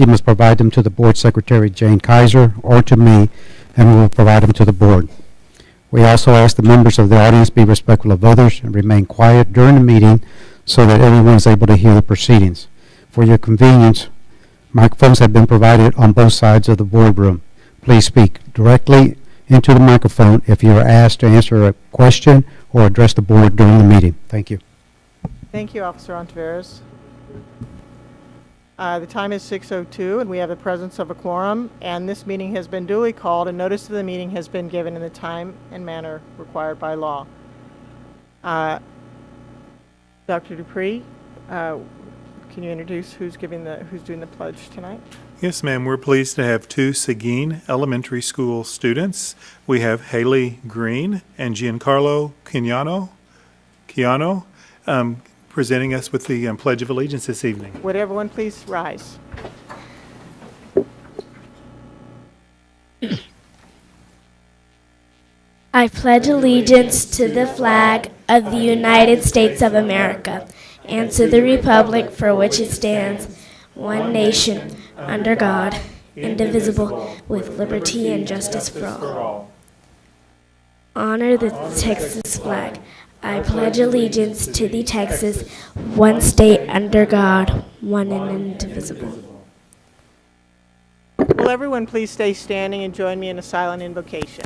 he must provide them to the board secretary, Jane Kaiser, or to me, and we will provide them to the board. We also ask the members of the audience be respectful of others and remain quiet during the meeting so that everyone is able to hear the proceedings. For your convenience, microphones have been provided on both sides of the boardroom. Please speak directly into the microphone if you are asked to answer a question or address the board during the meeting. Thank you. Thank you, Officer Ontiveros. The time is 6:02, and we have the presence of a quorum, and this meeting has been duly called, and notice of the meeting has been given in the time and manner required by law. Dr. Dupree, can you introduce who's doing the pledge tonight? Yes, ma'am. We're pleased to have two Seguin Elementary School students. We have Haley Green and Giancarlo Chiano presenting us with the Pledge of Allegiance this evening. Would everyone please rise? I pledge allegiance to the flag of the United States of America and to the republic for which it stands, one nation, under God, indivisible, with liberty and justice for all. Honor the Texas flag. I pledge allegiance to the Texas, one state under God, one and indivisible. Will everyone please stay standing and join me in a silent invocation?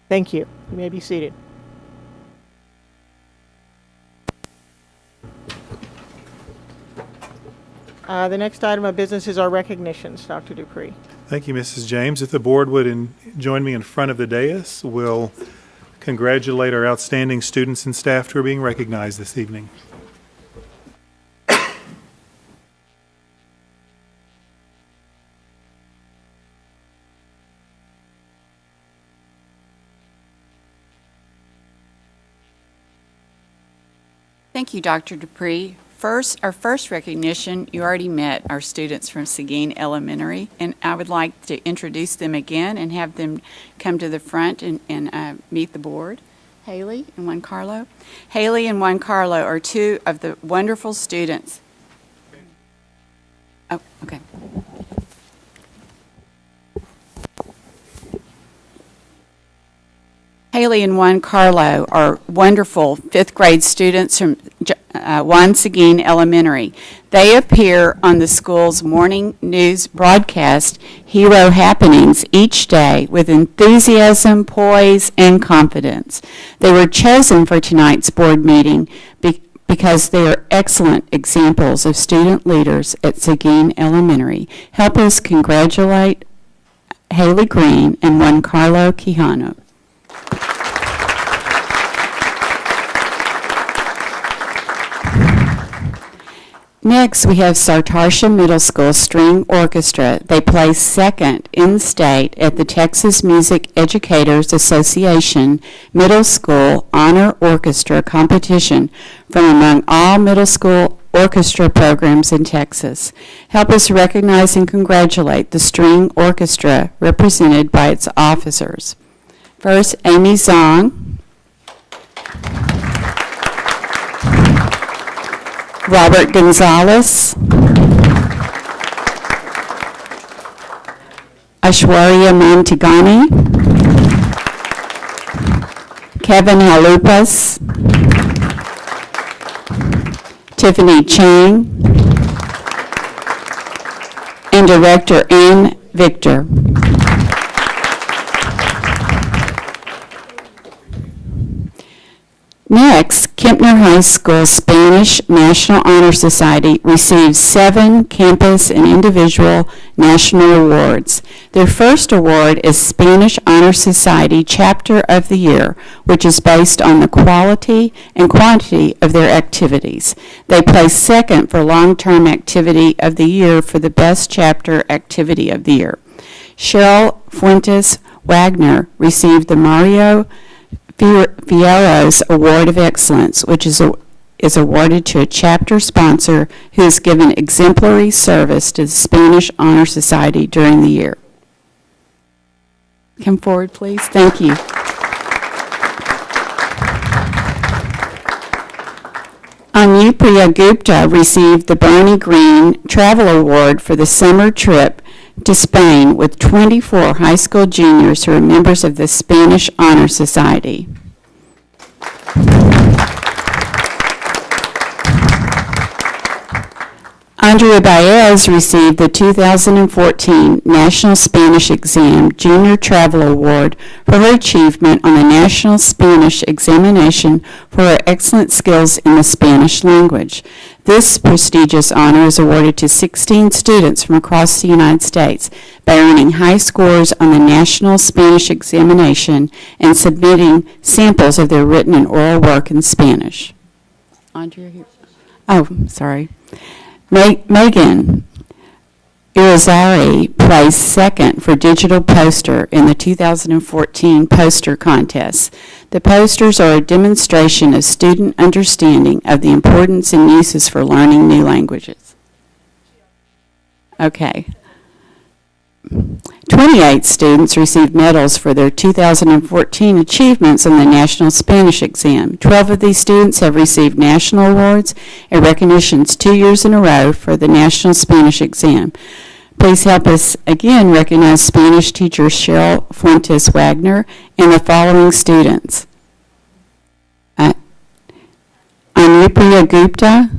Thank you. You may be seated. The next item of business is our recognitions. Dr. Dupree. Thank you, Mrs. James. If the board would join me in front of the dais, we'll congratulate our outstanding students and staff who are being recognized this evening. Thank you, Dr. Dupree. Our first recognition, you already met our students from Seguin Elementary, and I would like to introduce them again and have them come to the front and meet the board. Haley and Juan Carlo. Haley and Juan Carlo are two of the wonderful students. Oh, okay. Haley and Juan Carlo are wonderful fifth grade students from Juan Seguin Elementary. They appear on the school's morning news broadcast, Hero Happenings, each day with enthusiasm, poise, and confidence. They were chosen for tonight's board meeting because they are excellent examples of student leaders at Seguin Elementary. Help us congratulate Haley Green and Juan Carlo Quijano. Next, we have Sartarsha Middle School String Orchestra. They placed second in state at the Texas Music Educators Association Middle School Honor Orchestra Competition from among all middle school orchestra programs in Texas. Help us recognize and congratulate the string orchestra represented by its officers. First, Amy Zong. Robert Gonzalez, Ashwarya Montigani, Kevin Halupas, Tiffany Chang, and Director Ann Victor. Next, Kempner High School Spanish National Honor Society received 7 campus and individual national awards. Their first award is Spanish Honor Society Chapter of the Year, which is based on the quality and quantity of their activities. They placed second for Long-Term Activity of the Year for the Best Chapter Activity of the Year. Cheryl Fuentes Wagner received the Mario Fierro's Award of Excellence, which is awarded to a chapter sponsor who has given exemplary service to the Spanish Honor Society during the year. Come forward, please. Thank you. Anupriya Gupta received the Bernie Green Travel Award for the summer trip to Spain with 24 high school juniors who are members of the Spanish Honor Society. Andrea Baez received the 2014 National Spanish Exam Junior Travel Award for her achievement on the National Spanish Examination for her excellent skills in the Spanish language. This prestigious honor is awarded to 16 students from across the United States by earning high scores on the National Spanish Examination and submitting samples of their written and oral work in Spanish. Andrea here. Oh, sorry. Megan Irizarry placed second for digital poster in the 2014 poster contest. The posters are a demonstration of student understanding of the importance and uses for learning new languages. Okay. 28 students received medals for their 2014 achievements in the National Spanish Exam. 12 of these students have received national awards and recognitions 2 years in a row for the National Spanish Exam. Please help us again recognize Spanish teacher Cheryl Fuentes Wagner and the following students. Anupriya Gupta,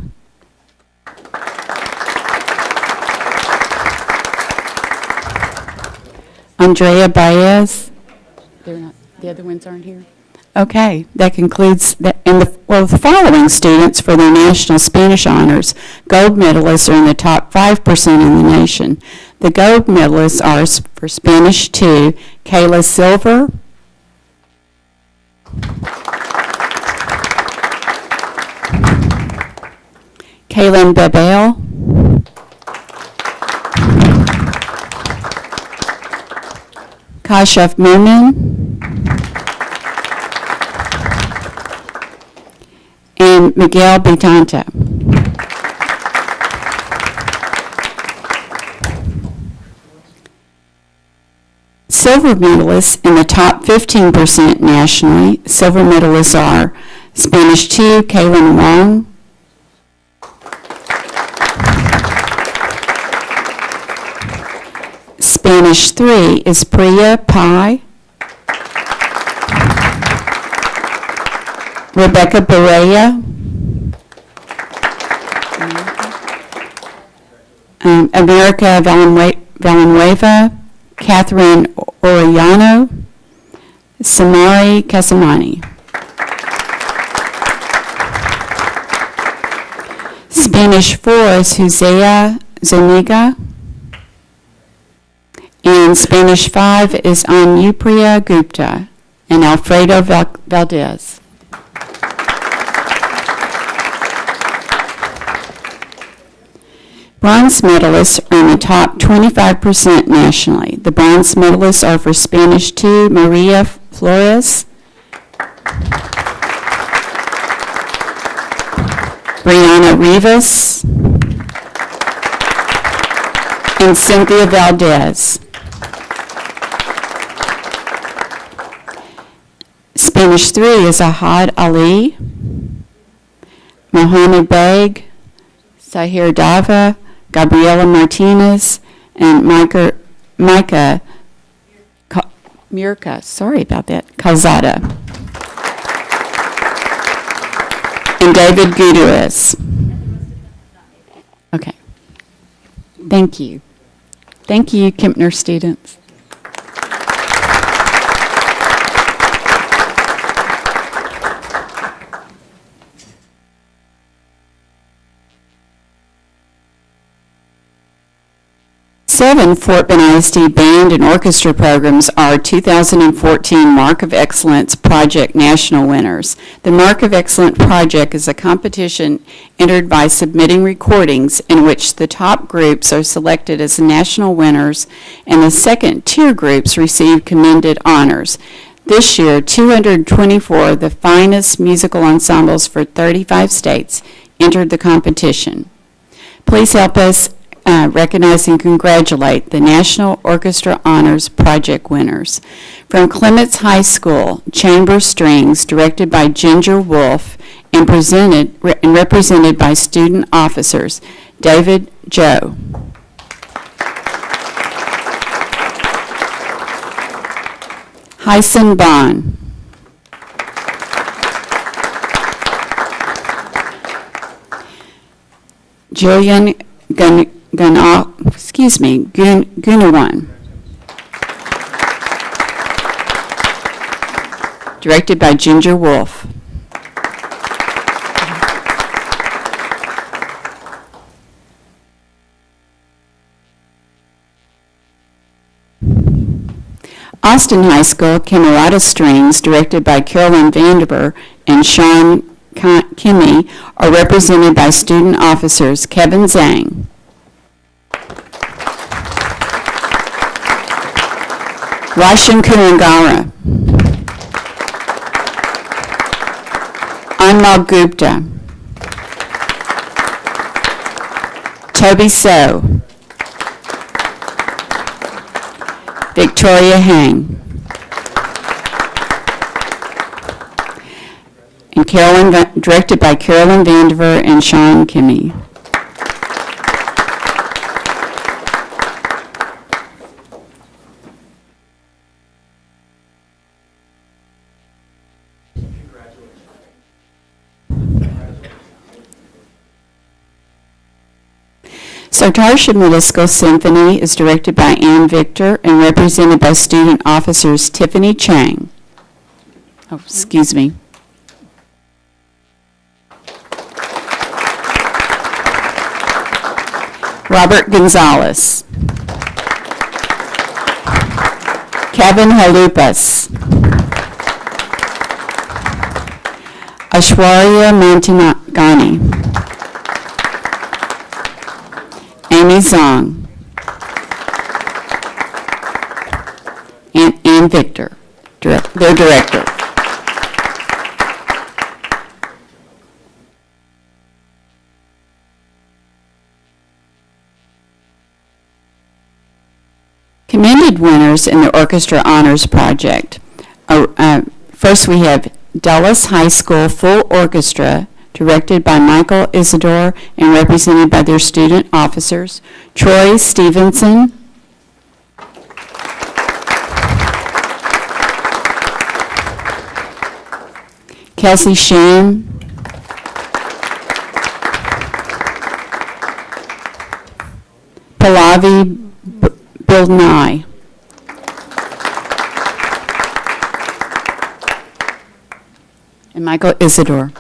Andrea Baez. They're not, the other ones aren't here? Okay, that concludes that. And the following students for their National Spanish Honors, gold medalists, are in the top 5% in the nation. The gold medalists are for Spanish 2, Kayla Silver, Kaylin Babel, Kashaf Moomin, and Miguel Bitanta. Silver medalists in the top 15% nationally. Silver medalists are Spanish 2, Kaylin Wong, Spanish 3 is Priya Pai, Rebecca Barea, America Villanueva, Catherine Orellano, Samari Casamani. Spanish 4 is Hosea Zuniga. And Spanish 5 is Anupriya Gupta and Alfredo Valdez. Bronze medalists are in the top 25% nationally. The bronze medalists are for Spanish 2, Maria Flores, Brianna Rivas, and Cynthia Valdez. Spanish 3 is Ahad Ali, Mohammed Beg, Sahir Dava, Gabriela Martinez, and Micah Mirka, sorry about that, Calzada, and David Gutierrez. Okay. Thank you. Thank you, Kempner students. Seven Fort Bend ISD band and orchestra programs are 2014 Mark of Excellence Project National winners. The Mark of Excellence Project is a competition entered by submitting recordings in which the top groups are selected as national winners and the second tier groups receive commended honors. This year, 224 of the finest musical ensembles for 35 states entered the competition. Please help us recognize and congratulate the National Orchestra Honors Project winners. From Clements High School, Chamber Strings, directed by Ginger Wolfe and represented by student officers David Joe. Hyson Bond. Jillian Gunawan. Directed by Ginger Wolfe. Austin High School, Camerata Strings, directed by Carolyn Vandiver and Sean Kimmy, are represented by student officers Kevin Zhang. Roshan Kurangara. Anmal Gupta. Toby So. Victoria Hang. And directed by Carolyn Vandiver and Sean Kimmy. Sartarsha Middle School Symphony is directed by Ann Victor and represented by student officers Tiffany Chang. Oh, excuse me. Robert Gonzalez. Kevin Halupas. Ashwarya Mantinagani. Amy Zong. And Victor, their director. Commended winners in the Orchestra Honors Project. First we have Dulles High School Full Orchestra, directed by Michael Isidore and represented by their student officers, Troy Stevenson, Kelsey Sham, Pallavi Bildnai, and Michael Isidore.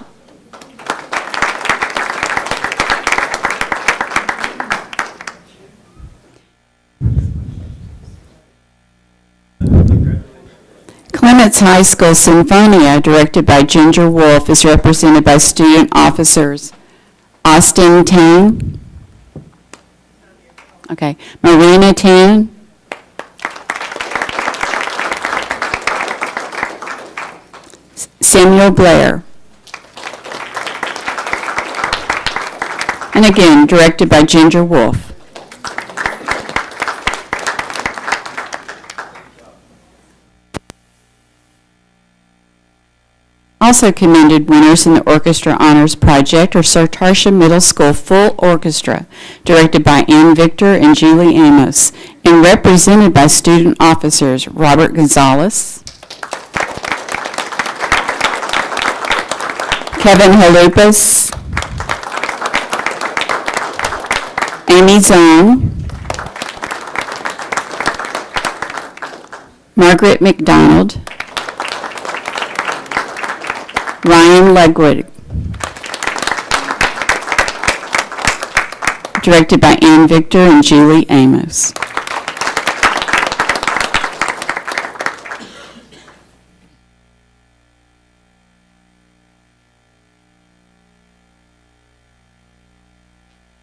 Clements High School Symphonia, directed by Ginger Wolfe, is represented by student officers Austin Tang, Marina Tan, Samuel Blair, and again, directed by Ginger Wolfe. Also commended winners in the Orchestra Honors Project are Sartarsha Middle School Full Orchestra, directed by Ann Victor and Julie Amos, and represented by student officers Robert Gonzalez, Kevin Halupas, Amy Zong, Margaret McDonald, Ryan Legwood, directed by Ann Victor and Julie Amos.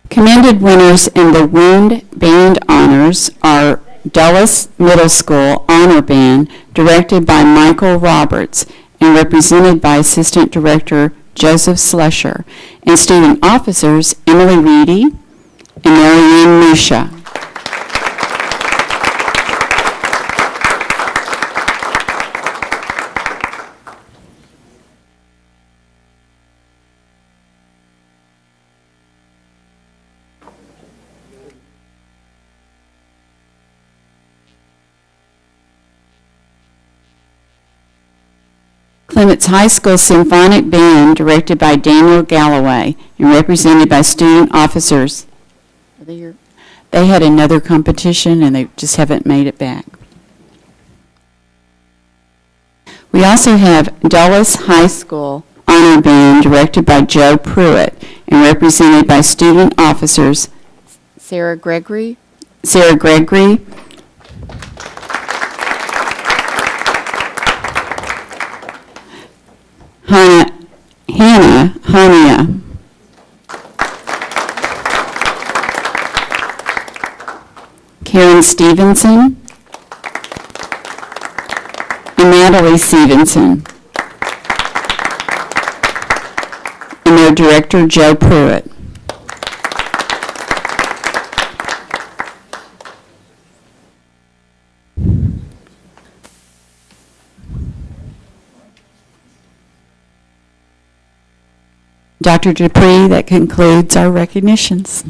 Commended winners in the Wind Band Honors are Dulles Middle School Honor Band, directed by Michael Roberts and represented by Assistant Director Joseph Slusher, and student officers Emily Reedy and Marianne Musha. Clements High School Symphonic Band, directed by Daniel Galloway and represented by student officers. They had another competition and they just haven't made it back. We also have Dulles High School Honor Band, directed by Joe Pruitt and represented by student officers Sarah Gregory, Hannah Hania, Karen Stevenson, and Natalie Stevenson, and their director, Joe Pruitt. Dr. Dupree, that concludes our recognitions.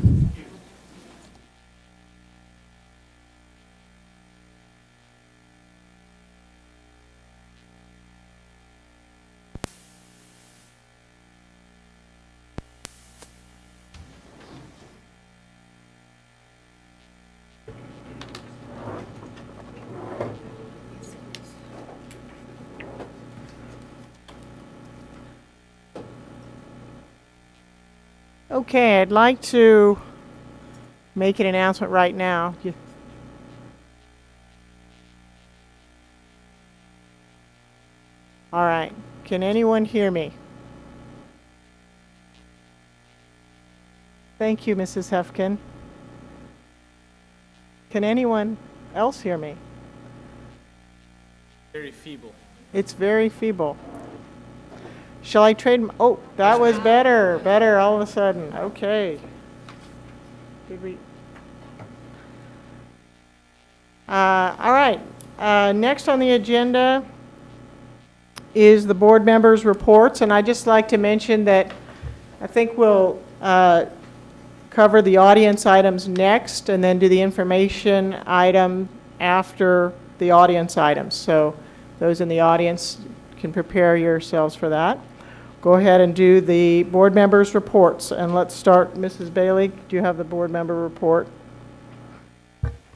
Okay, I'd like to make an announcement right now. All right, can anyone hear me? Thank you, Mrs. Hefkin. Can anyone else hear me? Very feeble. It's very feeble. Shall I trade? Oh, that was better. Better all of a sudden. Okay. Did we? All right. Next on the agenda is the board members' reports, and I'd just like to mention that I think we'll cover the audience items next, and then do the information item after the audience items. So those in the audience can prepare yourselves for that. Go ahead and do the board members' reports. And let's start, Mrs. Bailey, do you have the board member report?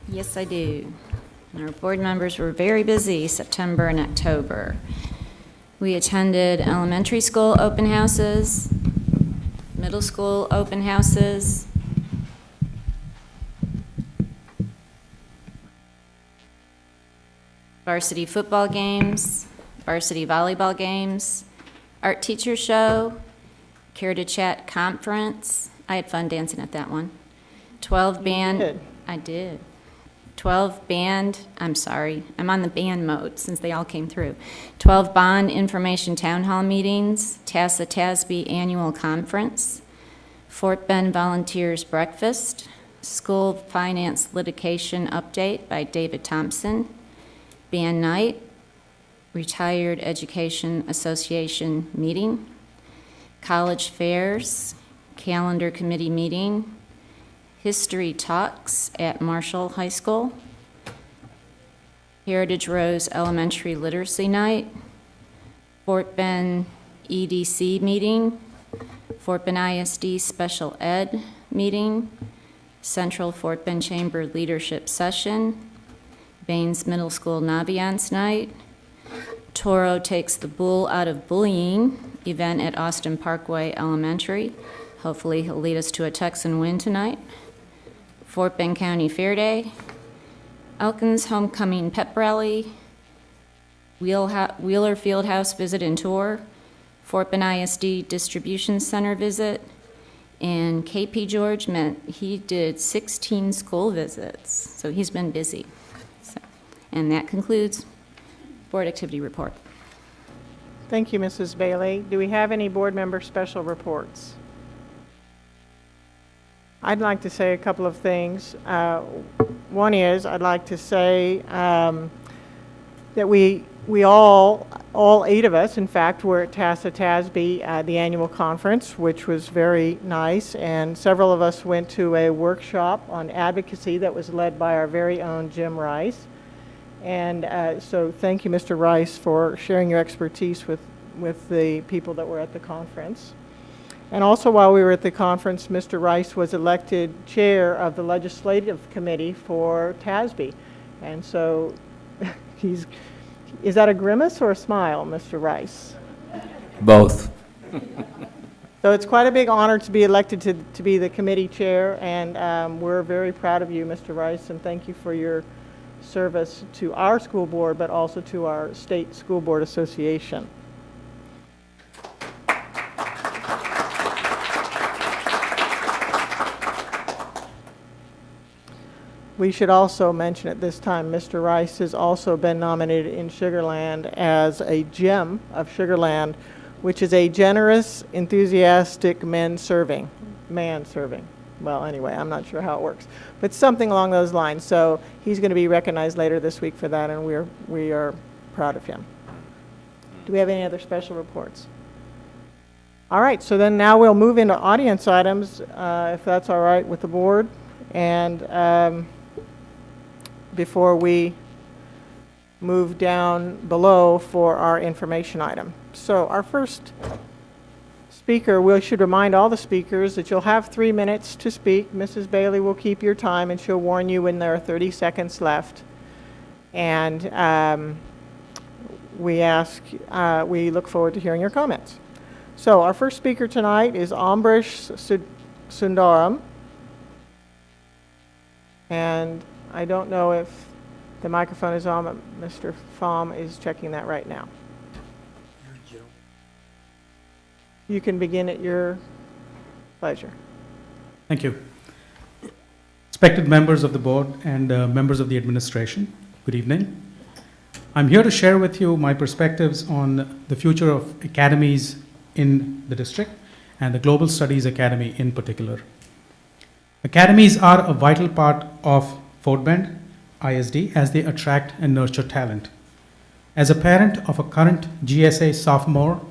Yes, I do. Our board members were very busy September and October. We attended elementary school open houses, middle school open houses, varsity football games, varsity volleyball games, art teacher show, Care to Chat conference. I had fun dancing at that one. 12 band. did. I did. 12 band, I'm sorry, I'm on the band mode since they all came through. 12 bond information town hall meetings, TASA TASB annual conference, Fort Bend Volunteers Breakfast, School Finance Litigation Update by David Thompson, band night, Retired Education Association meeting, college fairs, calendar committee meeting, history talks at Marshall High School, Heritage Rose Elementary Literacy Night, Fort Bend EDC meeting, Fort Bend ISD Special Ed meeting, Central Fort Bend Chamber Leadership Session, Baines Middle School Naviance Night, Toro Takes the Bull Out of Bullying event at Austin Parkway Elementary. Hopefully he'll lead us to a Texan win tonight. Fort Bend County Fair Day, Elkins Homecoming Pep Rally, Wheeler Fieldhouse Visit and Tour, Fort Bend ISD Distribution Center Visit, and KP George he did 16 school visits, so he's been busy. And that concludes board activity report. Thank you, Mrs. Bailey. Do we have any board member special reports? I'd like to say a couple of things. One is, I'd like to say that we all 8 of us, in fact, were at TASA TASB at the annual conference, which was very nice, and several of us went to a workshop on advocacy that was led by our very own Jim Rice. And so thank you, Mr. Rice, for sharing your expertise with the people that were at the conference. And also while we were at the conference, Mr. Rice was elected chair of the legislative committee for TASB. And so is that a grimace or a smile, Mr. Rice? Both. So it's quite a big honor to be elected to be the committee chair, and we're very proud of you, Mr. Rice, and thank you for your service to our school board, but also to our state school board association. We should also mention at this time, Mr. Rice has also been nominated in Sugar Land as a gem of Sugar Land, which is a generous, enthusiastic man serving. Well, anyway, I'm not sure how it works, but something along those lines. So he's going to be recognized later this week for that, and we are proud of him. Do we have any other special reports? All right, so then now we'll move into audience items, if that's all right with the board. And before we move down below for our information item. So our first speaker, we should remind all the speakers that you'll have 3 minutes to speak. Mrs. Bailey will keep your time, and she'll warn you when there are 30 seconds left. And we look forward to hearing your comments. So our first speaker tonight is Ambrish Sundaram. And I don't know if the microphone is on, but Mr. Pham is checking that right now. You can begin at your pleasure. Thank you. Respected members of the board and members of the administration, good evening. I'm here to share with you my perspectives on the future of academies in the district and the Global Studies Academy in particular. Academies are a vital part of Fort Bend ISD as they attract and nurture talent. As a parent of a current GSA sophomore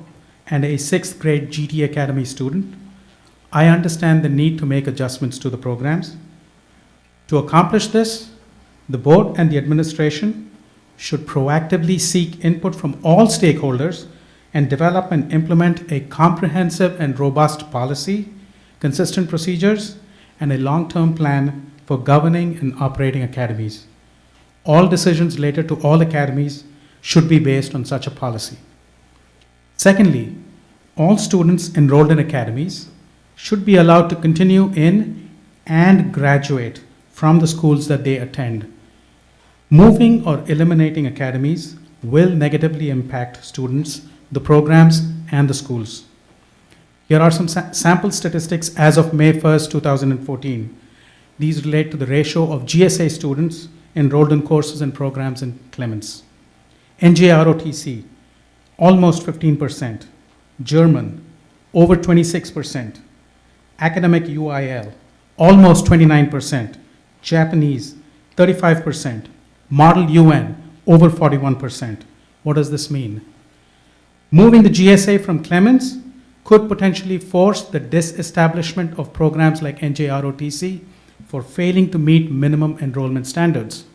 and a 6th grade GT Academy student, I understand the need to make adjustments to the programs. To accomplish this, the board and the administration should proactively seek input from all stakeholders and develop and implement a comprehensive and robust policy, consistent procedures, and a long-term plan for governing and operating academies. All decisions related to all academies should be based on such a policy. Secondly, all students enrolled in academies should be allowed to continue in and graduate from the schools that they attend. Moving or eliminating academies will negatively impact students, the programs, and the schools. Here are some sample statistics as of May 1st, 2014. These relate to the ratio of GSA students enrolled in courses and programs in Clements. NJROTC, almost 15%. German, over 26%. Academic UIL, almost 29%. Japanese, 35%. Model UN, over 41%. What does this mean? Moving the GSA from Clements could potentially force the disestablishment of programs like NJROTC for failing to meet minimum enrollment standards.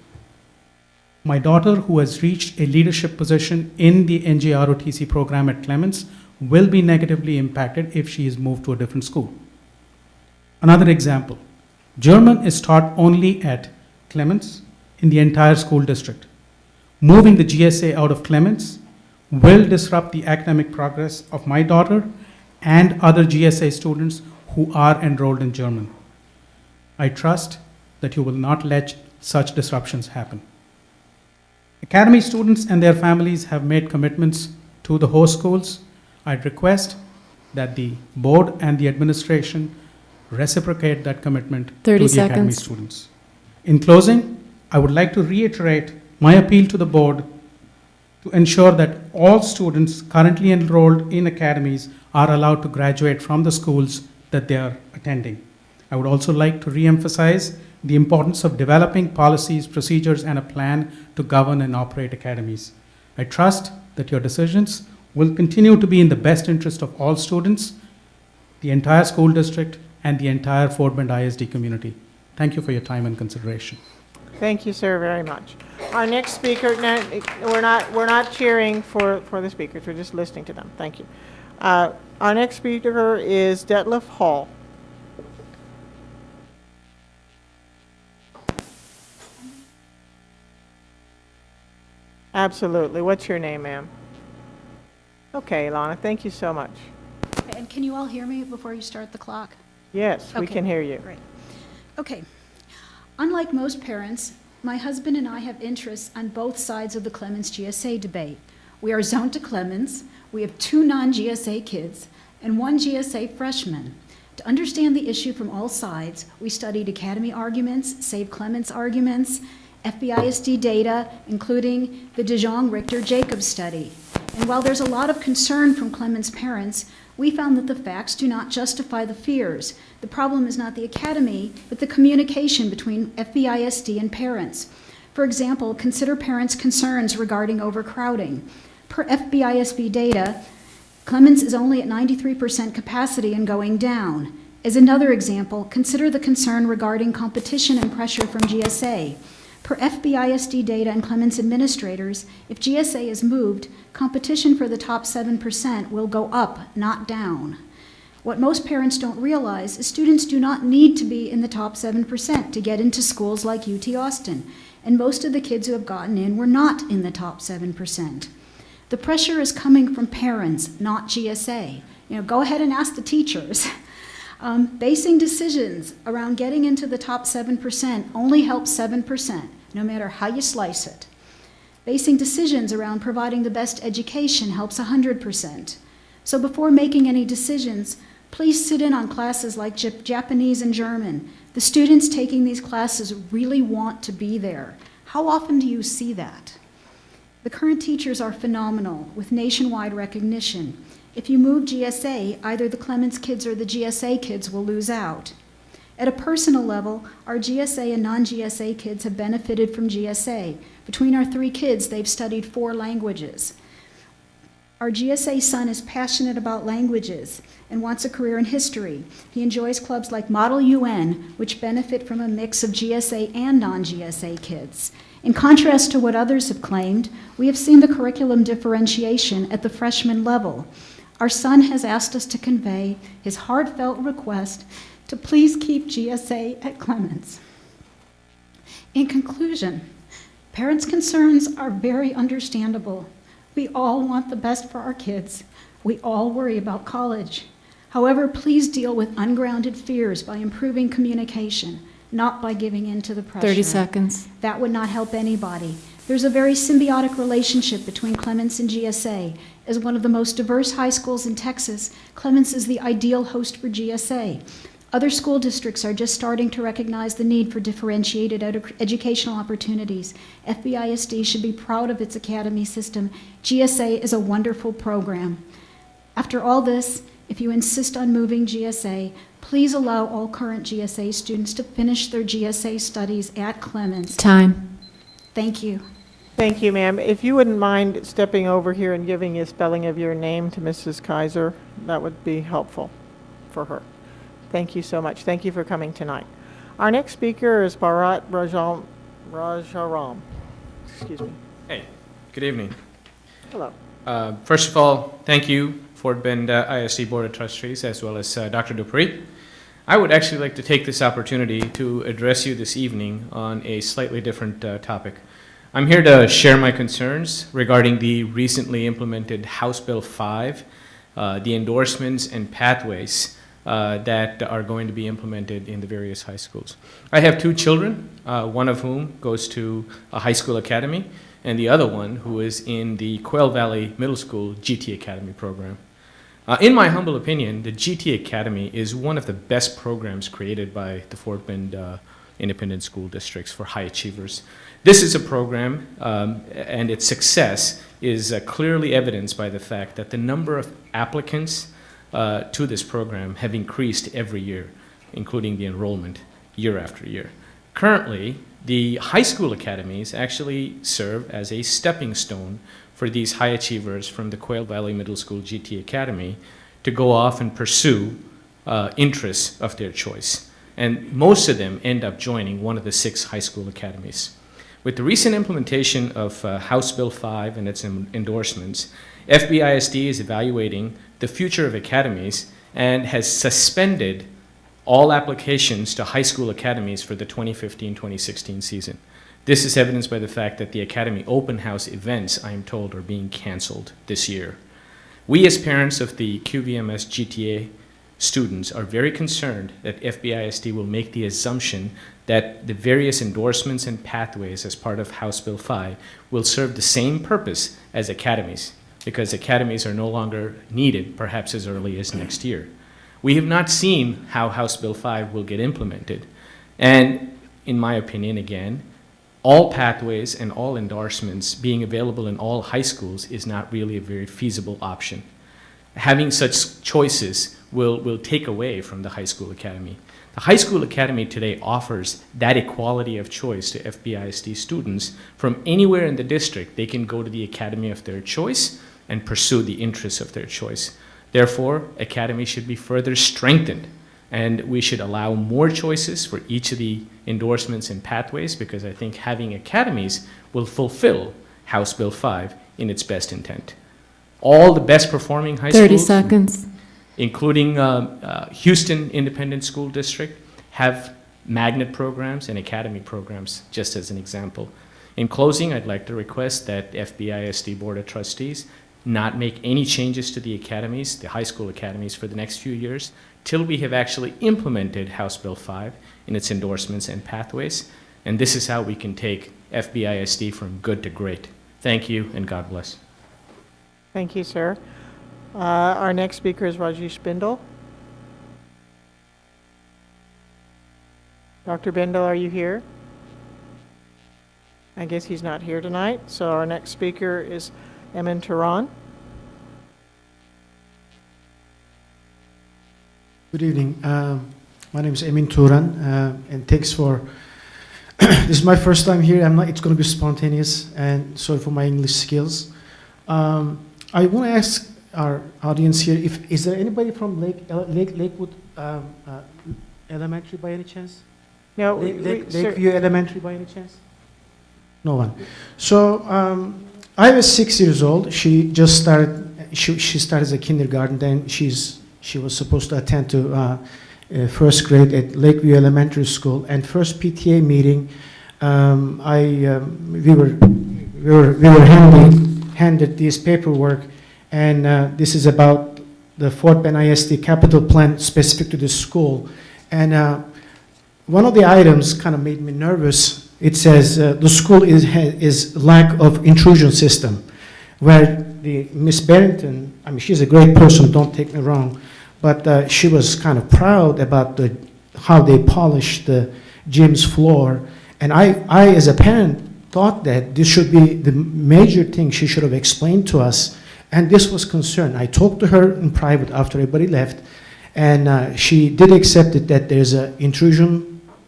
My daughter, who has reached a leadership position in the NJROTC program at Clements, will be negatively impacted if she is moved to a different school. Another example, German is taught only at Clements in the entire school district. Moving the GSA out of Clements will disrupt the academic progress of my daughter and other GSA students who are enrolled in German. I trust that you will not let such disruptions happen. Academy students and their families have made commitments to the host schools. I'd request that the board and the administration reciprocate that commitment to the Academy students. In closing, I would like to reiterate my appeal to the board to ensure that all students currently enrolled in academies are allowed to graduate from the schools that they are attending. I would also like to re-emphasize the importance of developing policies, procedures, and a plan to govern and operate academies. I trust that your decisions will continue to be in the best interest of all students, the entire school district, and the entire Fort Bend ISD community. Thank you for your time and consideration. Thank you, sir, very much. Our next speaker, no, we're not cheering for the speakers, we're just listening to them. Thank you. Our next speaker is Detlef Hall. Absolutely. What's your name, ma'am? Okay, Ilana, thank you so much. And can you all hear me before you start the clock? Yes, we Okay, can hear you. Great. Okay. Unlike most parents, my husband and I have interests on both sides of the Clemens GSA debate. We are zoned to Clemens, we have 2 non-GSA kids, and 1 GSA freshman. To understand the issue from all sides, we studied academy arguments, Save Clemens arguments, FBISD data, including the DeJong-Richter-Jacobs study. And while there's a lot of concern from Clemens parents, we found that the facts do not justify the fears. The problem is not the academy, but the communication between FBISD and parents. For example, consider parents' concerns regarding overcrowding. Per FBISD data, Clemens is only at 93% capacity and going down. As another example, consider the concern regarding competition and pressure from GSA. Per FBISD data and Clemens administrators, if GSA is moved, competition for the top 7% will go up, not down. What most parents don't realize is students do not need to be in the top 7% to get into schools like UT Austin, and most of the kids who have gotten in were not in the top 7%. The pressure is coming from parents, not GSA. Go ahead and ask the teachers. Basing decisions around getting into the top 7% only helps 7%, no matter how you slice it. Basing decisions around providing the best education helps 100%. So before making any decisions, please sit in on classes like Japanese and German. The students taking these classes really want to be there. How often do you see that? The current teachers are phenomenal, with nationwide recognition. If you move GSA, either the Clemens kids or the GSA kids will lose out. At a personal level, our GSA and non-GSA kids have benefited from GSA. Between our 3 kids, they've studied 4 languages. Our GSA son is passionate about languages and wants a career in history. He enjoys clubs like Model UN, which benefit from a mix of GSA and non-GSA kids. In contrast to what others have claimed, we have seen the curriculum differentiation at the freshman level. Our son has asked us to convey his heartfelt request to please keep GSA at Clemens. In conclusion, parents' concerns are very understandable. We all want the best for our kids. We all worry about college. However, please deal with ungrounded fears by improving communication, not by giving in to the pressure. 30 seconds. That would not help anybody. There's a very symbiotic relationship between Clemens and GSA. As one of the most diverse high schools in Texas, Clemens is the ideal host for GSA. Other school districts are just starting to recognize the need for differentiated educational opportunities. FBISD should be proud of its academy system. GSA is a wonderful program. After all this, if you insist on moving GSA, please allow all current GSA students to finish their GSA studies at Clemens. Time. Thank you. Thank you, ma'am. If you wouldn't mind stepping over here and giving a spelling of your name to Mrs. Kaiser, that would be helpful for her. Thank you so much. Thank you for coming tonight. Our next speaker is Bharat Rajaram. Excuse me. Hey, good evening. Hello. First of all, thank you, Fort Bend ISD Board of Trustees, as well as Dr. Dupree. I would actually like to take this opportunity to address you this evening on a slightly different topic. I'm here to share my concerns regarding the recently implemented House Bill 5, the endorsements and pathways that are going to be implemented in the various high schools. I have 2 children, one of whom goes to a high school academy, and the other one who is in the Quail Valley Middle School GT Academy program. In my humble opinion, the GT Academy is one of the best programs created by the Fort Bend Independent School Districts for high achievers. This is a program, and its success is clearly evidenced by the fact that the number of applicants to this program have increased every year. including the enrollment year after year. Currently, the high school academies actually serve as a stepping stone for these high achievers from the Quail Valley Middle School GT Academy to go off and pursue interests of their choice. And most of them end up joining one of the 6 high school academies. With the recent implementation of House Bill 5 and its endorsements, FBISD is evaluating the future of academies and has suspended all applications to high school academies for the 2015-2016 season. This is evidenced by the fact that the Academy open house events, I am told, are being canceled this year. We as parents of the QVMS GTA students are very concerned that FBISD will make the assumption that the various endorsements and pathways as part of House Bill 5 will serve the same purpose as academies, because academies are no longer needed perhaps as early as next year. We have not seen how House Bill 5 will get implemented. And in my opinion, again, all pathways and all endorsements being available in all high schools is not really a very feasible option. Having such choices will take away from the high school academy. The high school academy today offers that equality of choice to FBISD students. From anywhere in the district, they can go to the academy of their choice and pursue the interests of their choice. Therefore, academy should be further strengthened, and we should allow more choices for each of the endorsements and pathways, because I think having academies will fulfill House Bill 5 in its best intent. All the best performing high 30 schools, seconds. including Houston Independent School District, have magnet programs and academy programs, just as an example. In closing, I'd like to request that FBISD Board of Trustees not make any changes to the academies, the high school academies, for the next few years, till we have actually implemented House Bill 5 in its endorsements and pathways. And this is how we can take FBISD from good to great. Thank you, and God bless. Thank you, sir. Our next speaker is Rajesh Bindal. Dr. Bindal, are you here? I guess he's not here tonight. So our next speaker is Emin Turan. Good evening. My name is Emin Turan, and thanks for. This is my first time here. It's going to be spontaneous, and sorry for my English skills. I want to ask our audience here: is there anybody from Lakewood Elementary by any chance? No, Lakeview Elementary by any chance? No one. So I was 6 years old. She just started. She started as a kindergarten. Then she was supposed to attend to first grade at Lakeview Elementary School. And first PTA meeting, we were handed this paperwork, and this is about the Fort Bend ISD capital plan specific to the school. And one of the items kind of made me nervous. It says the school is lack of intrusion system, where the Miss Barrington, I mean, she's a great person, don't take me wrong, but she was kind of proud about how they polished the gym's floor. And I, as a parent, thought that this should be the major thing she should have explained to us. And this was concern. I talked to her in private after everybody left, and she did accept it that there's a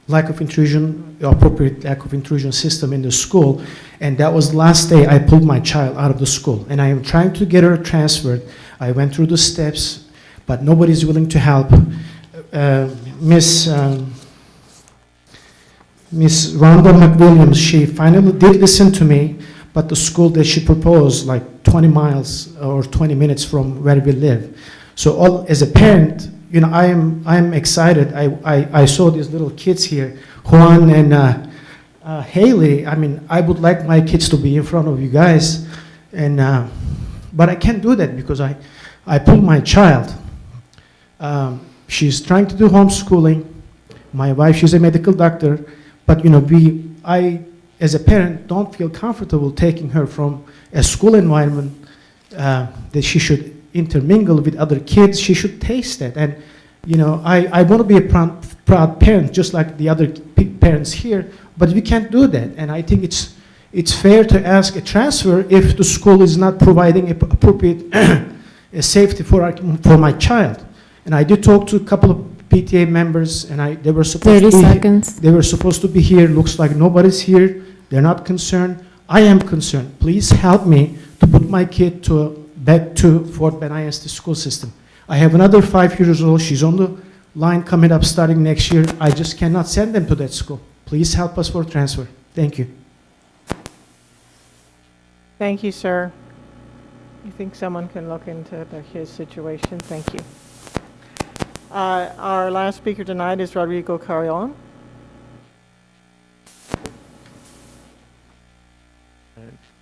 lack of intrusion, appropriate lack of intrusion system in the school. And that was the last day I pulled my child out of the school. And I am trying to get her transferred. I went through the steps, but nobody's willing to help. Miss Rhonda McWilliams, she finally did listen to me, but the school that she proposed, like 20 miles or 20 minutes from where we live. So as a parent, you know, I'm excited. I saw these little kids here, Juan and Haley. I mean, I would like my kids to be in front of you guys, and but I can't do that because I pulled my child. She's trying to do homeschooling. My wife, she's a medical doctor, but you know, I as a parent don't feel comfortable taking her from a school environment that she should intermingle with other kids. She should taste it. And you know, I want to be a proud parent just like the other parents here, but we can't do that. And I think it's fair to ask a transfer if the school is not providing appropriate safety for my child. And I did talk to a couple of PTA members, and they were supposed 30 to be seconds. They were supposed to be here. Looks like nobody's here. They're not concerned. I am concerned. Please help me to put my kid back to Fort Bend ISD school system. I have another 5 years old. She's on the line coming up starting next year. I just cannot send them to that school. Please help us for transfer. Thank you. Thank you, sir. You think someone can look into his situation? Thank you. Our last speaker tonight is Rodrigo Carrion.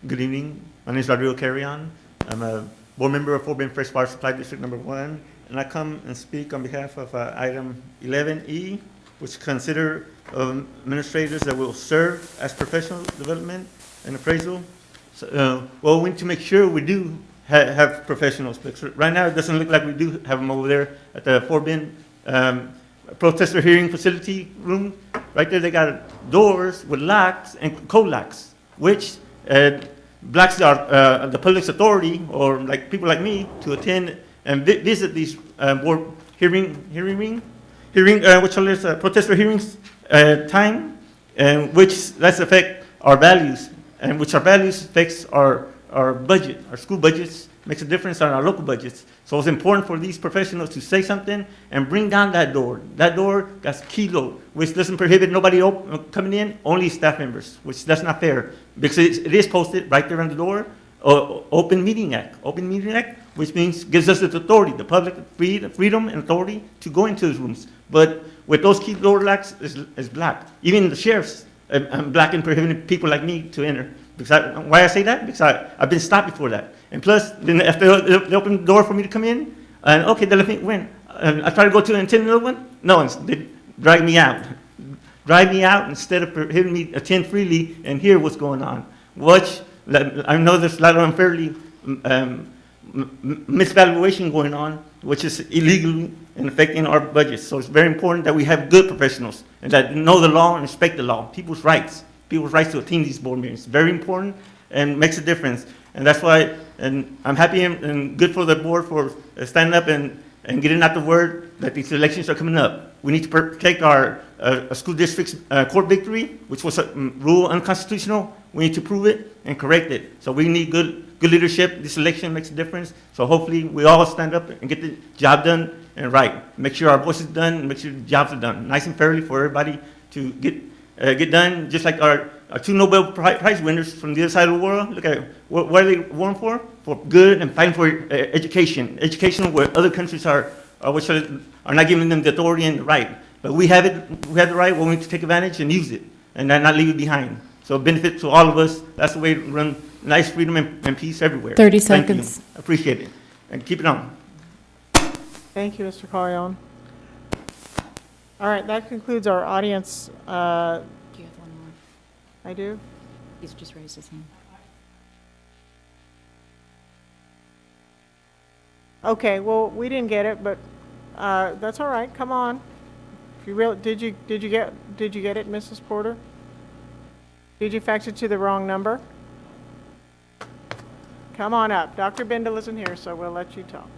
Good evening. My name is Rodrigo Carrion. I'm a board member of Fort Bend Fresh Water Supply District Number 1, and I come and speak on behalf of item 11E, which consider administrators that will serve as professional development and appraisal. So, well, we need to make sure we do have professionals. Because right now, it doesn't look like we do have them over there at the Fort Bend protester hearing facility room. Right there, they got doors with locks and code locks, which blocks the public's authority, or like people like me, to attend and visit these board protester hearings time, and which that's affect our values, and which our values affects our budget, our school budgets, makes a difference on our local budgets. So it's important for these professionals to say something and bring down that door. That door got key load, which doesn't prohibit nobody coming in, only staff members, which that's not fair, because it is posted right there on the door, Open Meeting Act. Open Meeting Act, which means gives us the authority, the public freedom and authority to go into those rooms. But with those key door locks, is blocked. Even the sheriffs block and prohibiting people like me to enter. Why I say that? Because I've been stopped before that. And plus, then after they open the door for me to come in, and okay, they let me in. And I try to go to and attend another one. No, they drag me out. Drive me out instead of prohibiting me to attend freely and hear what's going on. Which, I know there's a lot of unfairly misvaluation going on, which is illegal and affecting our budgets. So it's very important that we have good professionals and that know the law and respect the law. People's rights to attend these board meetings. Very important and makes a difference. And that's why, and I'm happy and good for the board for standing up and getting out the word that these elections are coming up. We need to protect our school district's court victory, which was ruled unconstitutional. We need to prove it and correct it. So we need good leadership. This election makes a difference. So hopefully we all stand up and get the job done and right. Make sure our voices are done and make sure the jobs are done nice and fairly for everybody to get done, just like our two Nobel Prize winners from the other side of the world. Look at what are they won for? For good and fighting for education. Education where other countries are not giving them the authority and the right. But we have it. We have the right. We need to take advantage and use it, and not leave it behind. So benefit to all of us. That's the way to run nice freedom and peace everywhere. 30 Thank seconds. you. I appreciate it, and keep it on. Thank you, Mr. Carrion. All right, that concludes our audience. Do you have one more? I do? He's just raised his hand. Okay, well, we didn't get it, but that's all right. Come on. If you really did you get it, Mrs. Porter? Did you fax it to the wrong number? Come on up. Dr. Bindle isn't here, so we'll let you talk.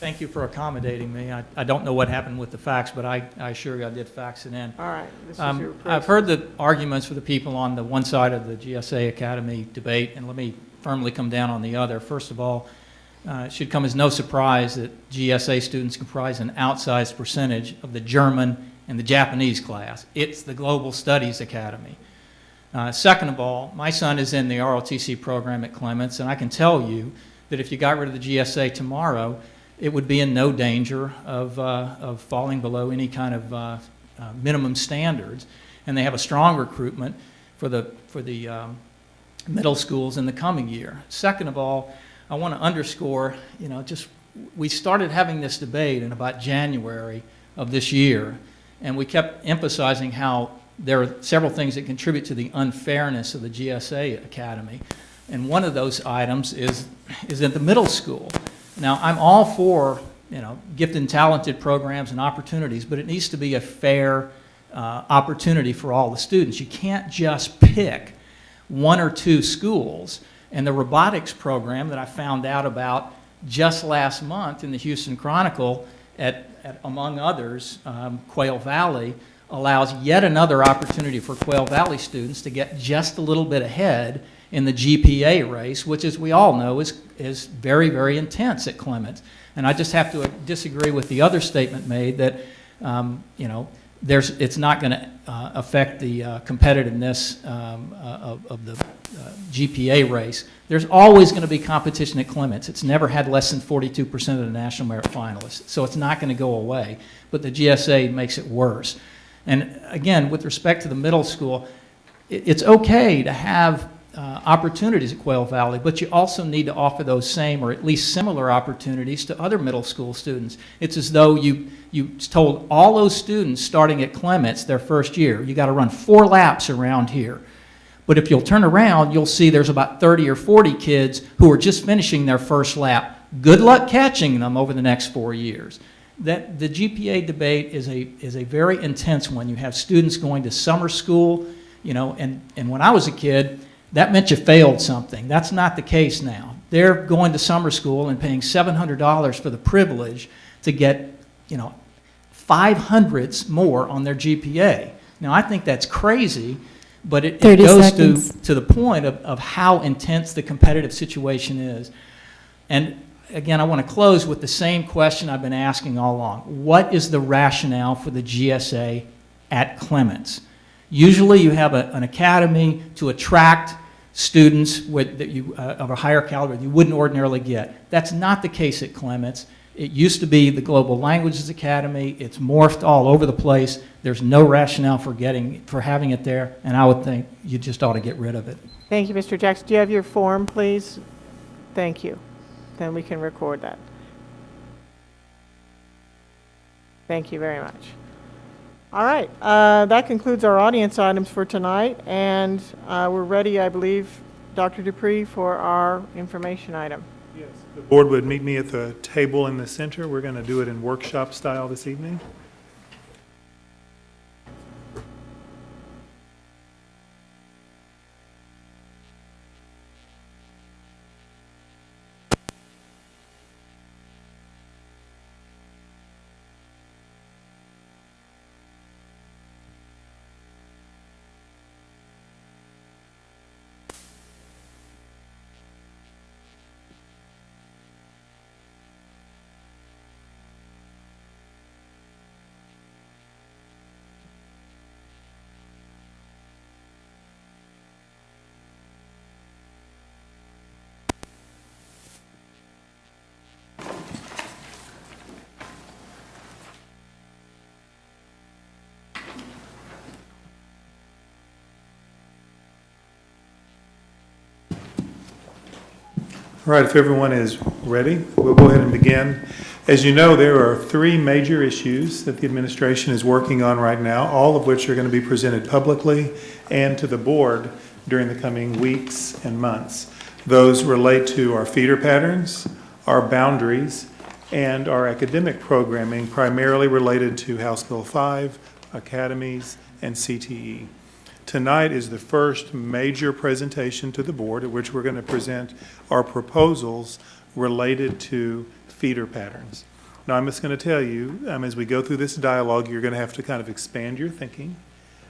Thank you for accommodating me. I don't know what happened with the fax, but I assure you I did fax it in. All right. This is your I've heard the arguments for the people on the one side of the GSA Academy debate, and let me firmly come down on the other. First of all, it should come as no surprise that GSA students comprise an outsized percentage of the German and the Japanese class. It's the Global Studies Academy. Second of all, my son is in the ROTC program at Clements, and I can tell you that if you got rid of the GSA tomorrow, it would be in no danger of falling below any kind of minimum standards. And they have a strong recruitment for the middle schools in the coming year. Second of all, I want to underscore, we started having this debate in about January of this year, and we kept emphasizing how there are several things that contribute to the unfairness of the GSA Academy. And one of those items is at the middle school. Now, I'm all for, gifted and talented programs and opportunities, but it needs to be a fair opportunity for all the students. You can't just pick one or two schools And the robotics program that I found out about just last month in the Houston Chronicle at among others, Quail Valley, allows yet another opportunity for Quail Valley students to get just a little bit ahead in the GPA race, which, as we all know, is very, very intense at Clements. And I just have to disagree with the other statement made that, you know, it's not going to affect the competitiveness of the GPA race. There's always going to be competition at Clements. It's never had less than 42% of the national merit finalists, so it's not going to go away. But the GSA makes it worse. And again, with respect to the middle school, it's okay to have opportunities at Quail Valley, but you also need to offer those same or at least similar opportunities to other middle school students. It's as though you told all those students starting at Clements their first year, you got to run 4 laps around here. But if you'll turn around, you'll see there's about 30 or 40 kids who are just finishing their first lap. Good luck catching them over the next 4 years. That the GPA debate is a very intense one. You have students going to summer school, you know, and when I was a kid, that meant you failed something. That's not the case now. They're going to summer school and paying $700 for the privilege to get, you know, 500s more on their GPA. Now, I think that's crazy, but it goes to the point of how intense the competitive situation is. And again, I want to close with the same question I've been asking all along. What is the rationale for the GSA at Clements? Usually you have an academy to attract students of a higher caliber you wouldn't ordinarily get. That's not the case at Clements. It used to be the Global Languages Academy. It's morphed all over the place. There's no rationale for having it there, and I would think you just ought to get rid of it. Thank you, Mr. Jackson. Do you have your form, please? Thank you. Then we can record that. Thank you very much. All right, that concludes our audience items for tonight, and we're ready, I believe, Dr. Dupree, for our information item. Yes, the board would meet me at the table in the center. We're going to do it in workshop style this evening. All right, if everyone is ready, we'll go ahead and begin. As you know, there are 3 major issues that the administration is working on right now, all of which are going to be presented publicly and to the board during the coming weeks and months. Those relate to our feeder patterns, our boundaries, and our academic programming, primarily related to House Bill 5, academies, and CTE. Tonight is the first major presentation to the board at which we're going to present our proposals related to feeder patterns. Now, I'm just going to tell you, as we go through this dialogue, you're going to have to kind of expand your thinking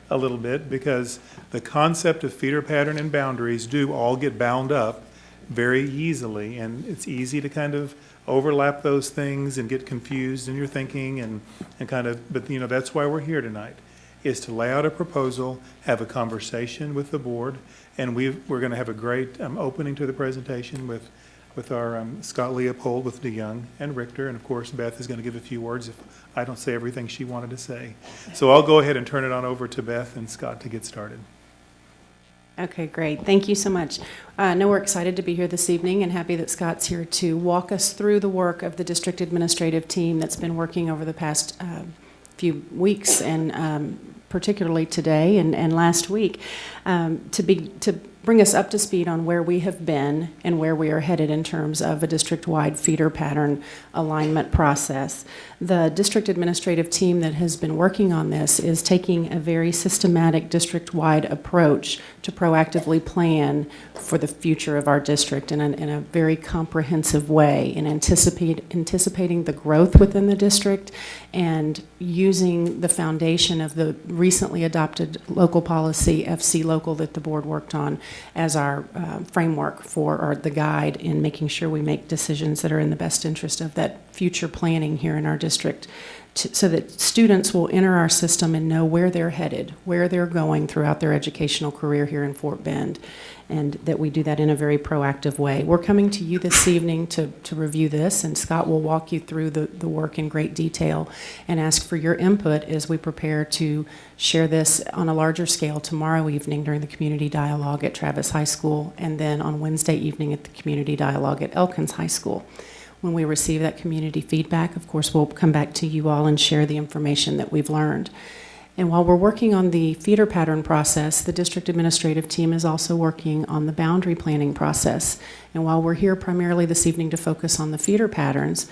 a little bit, because the concept of feeder pattern and boundaries do all get bound up very easily, and it's easy to kind of overlap those things and get confused in your thinking and kind of, but you know, that's why we're here tonight, is to lay out a proposal, have a conversation with the board, and we're going to have a great opening to the presentation with our Scott Leopold, with DeYoung and Richter, and of course Beth is going to give a few words if I don't say everything she wanted to say. So I'll go ahead and turn it on over to Beth and Scott to get started. Okay, great. Thank you so much. I know we're excited to be here this evening and happy that Scott's here to walk us through the work of the district administrative team that's been working over the past few weeks and particularly today and last week to bring us up to speed on where we have been and where we are headed in terms of a district-wide feeder pattern alignment process. The district administrative team that has been working on this is taking a very systematic district-wide approach to proactively plan for the future of our district in a very comprehensive way, and anticipating the growth within the district and using the foundation of the recently adopted local policy, FC Local, that the board worked on as our framework for, or the guide in making sure we make decisions that are in the best interest of that future planning here in our district, so that students will enter our system and know where they're headed, where they're going throughout their educational career here in Fort Bend, and that we do that in a very proactive way. We're coming to you this evening to review this, and Scott will walk you through the work in great detail and ask for your input as we prepare to share this on a larger scale tomorrow evening during the community dialogue at Travis High School, and then on Wednesday evening at the community dialogue at Elkins High School. When we receive that community feedback, of course, we'll come back to you all and share the information that we've learned. And while we're working on the feeder pattern process, the district administrative team is also working on the boundary planning process. And while we're here primarily this evening to focus on the feeder patterns,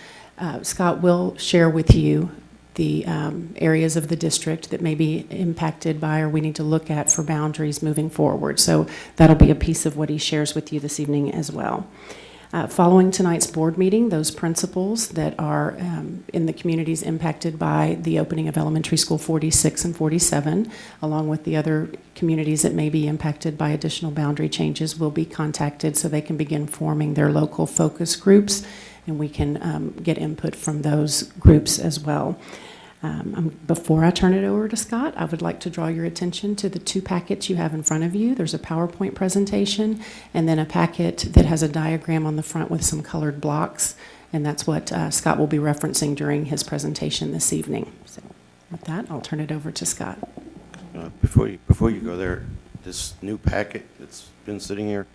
Scott will share with you the areas of the district that may be impacted by or we need to look at for boundaries moving forward. So that'll be a piece of what he shares with you this evening as well. Following tonight's board meeting, those principals that are in the communities impacted by the opening of elementary school 46 and 47, along with the other communities that may be impacted by additional boundary changes, will be contacted so they can begin forming their local focus groups, and we can get input from those groups as well. Before I turn it over to Scott, I would like to draw your attention to the two packets you have in front of you. There's a PowerPoint presentation and then a packet that has a diagram on the front with some colored blocks, and that's what Scott will be referencing during his presentation this evening. So with that, I'll turn it over to Scott. Before you go there, this new packet that's been sitting here,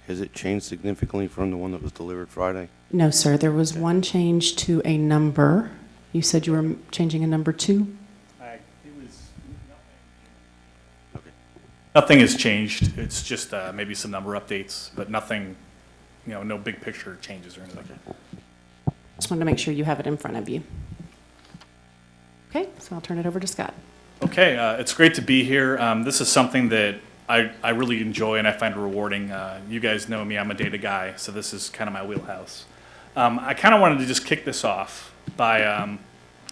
has it changed significantly from the one that was delivered Friday? No, sir. There was one change to a number. You said you were changing a number 2? Nothing has changed. It's just maybe some number updates, but nothing, no big picture changes or anything. Just wanted to make sure you have it in front of you. Okay, so I'll turn it over to Scott. Okay, it's great to be here. This is something that I really enjoy and I find rewarding. You guys know me, I'm a data guy, so this is kind of my wheelhouse. I kind of wanted to just kick this off by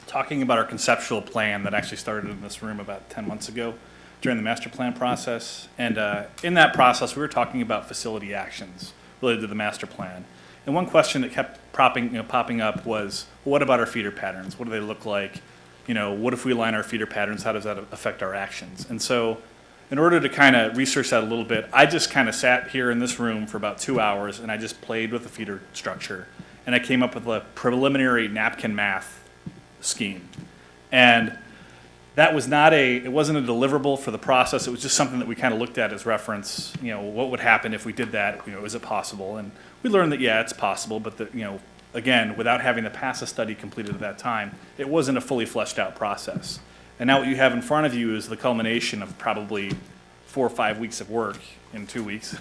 talking about our conceptual plan that actually started in this room about 10 months ago during the master plan process. And in that process, we were talking about facility actions related to the master plan. And one question that kept popping up was, well, what about our feeder patterns? What do they look like? What if we align our feeder patterns? How does that affect our actions? And so in order to kind of research that a little bit, I just kind of sat here in this room for about 2 hours and I just played with the feeder structure. And I came up with a preliminary napkin math scheme. And that was it wasn't a deliverable for the process. It was just something that we kind of looked at as reference. What would happen if we did that? Is it possible? And we learned that, yeah, it's possible, but again, without having the PASA study completed at that time, it wasn't a fully fleshed out process. And now what you have in front of you is the culmination of probably 4 or 5 weeks of work in 2 weeks.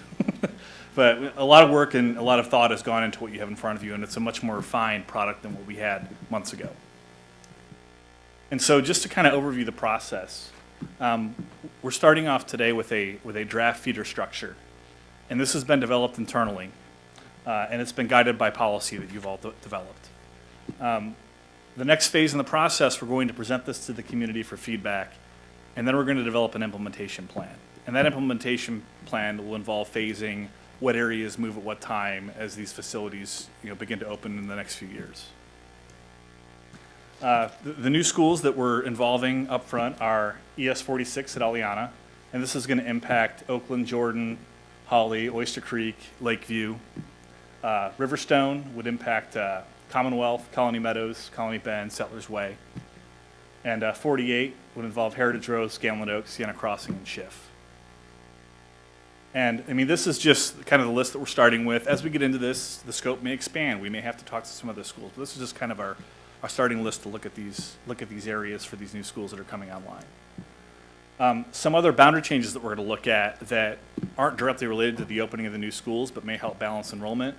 But a lot of work and a lot of thought has gone into what you have in front of you, and it's a much more refined product than what we had months ago. And so just to kind of overview the process, we're starting off today with a draft feeder structure. And this has been developed internally, and it's been guided by policy that you've all developed. The next phase in the process, we're going to present this to the community for feedback, and then we're going to develop an implementation plan. And that implementation plan will involve phasing what areas move at what time as these facilities begin to open in the next few years. The new schools that we're involving up front are ES 46 at Aliana, and this is going to impact Oakland, Jordan, Holly, Oyster Creek, Lakeview. Riverstone would impact Commonwealth, Colony Meadows, Colony Bend, Settlers Way. And 48 would involve Heritage Road, Scanlon Oaks, Sienna Crossing, and Schiff. And this is just kind of the list that we're starting with. As we get into this, the scope may expand. We may have to talk to some other schools, but this is just kind of our starting list to look at these areas for these new schools that are coming online. Some other boundary changes that we're going to look at that aren't directly related to the opening of the new schools but may help balance enrollment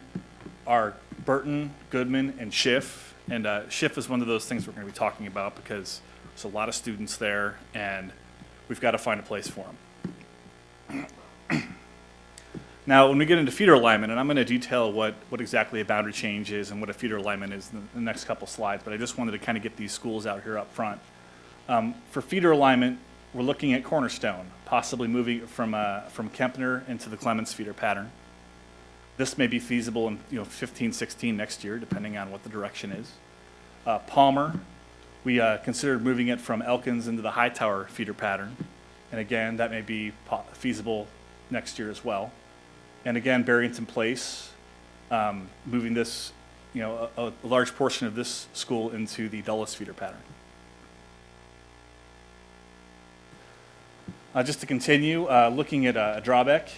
are Burton, Goodman, and Schiff. And Schiff is one of those things we're going to be talking about because there's a lot of students there and we've got to find a place for them. Now, when we get into feeder alignment, and I'm going to detail what exactly a boundary change is and what a feeder alignment is in the next couple slides, but I just wanted to kind of get these schools out here up front. For feeder alignment, we're looking at Cornerstone, possibly moving from Kempner into the Clemens feeder pattern. This may be feasible in 15, 16 next year, depending on what the direction is. Palmer, we considered moving it from Elkins into the Hightower feeder pattern. And again, that may be feasible next year as well. And again, Barrington Place, moving this, a large portion of this school into the Dulles feeder pattern. Just to continue, looking at a drawback,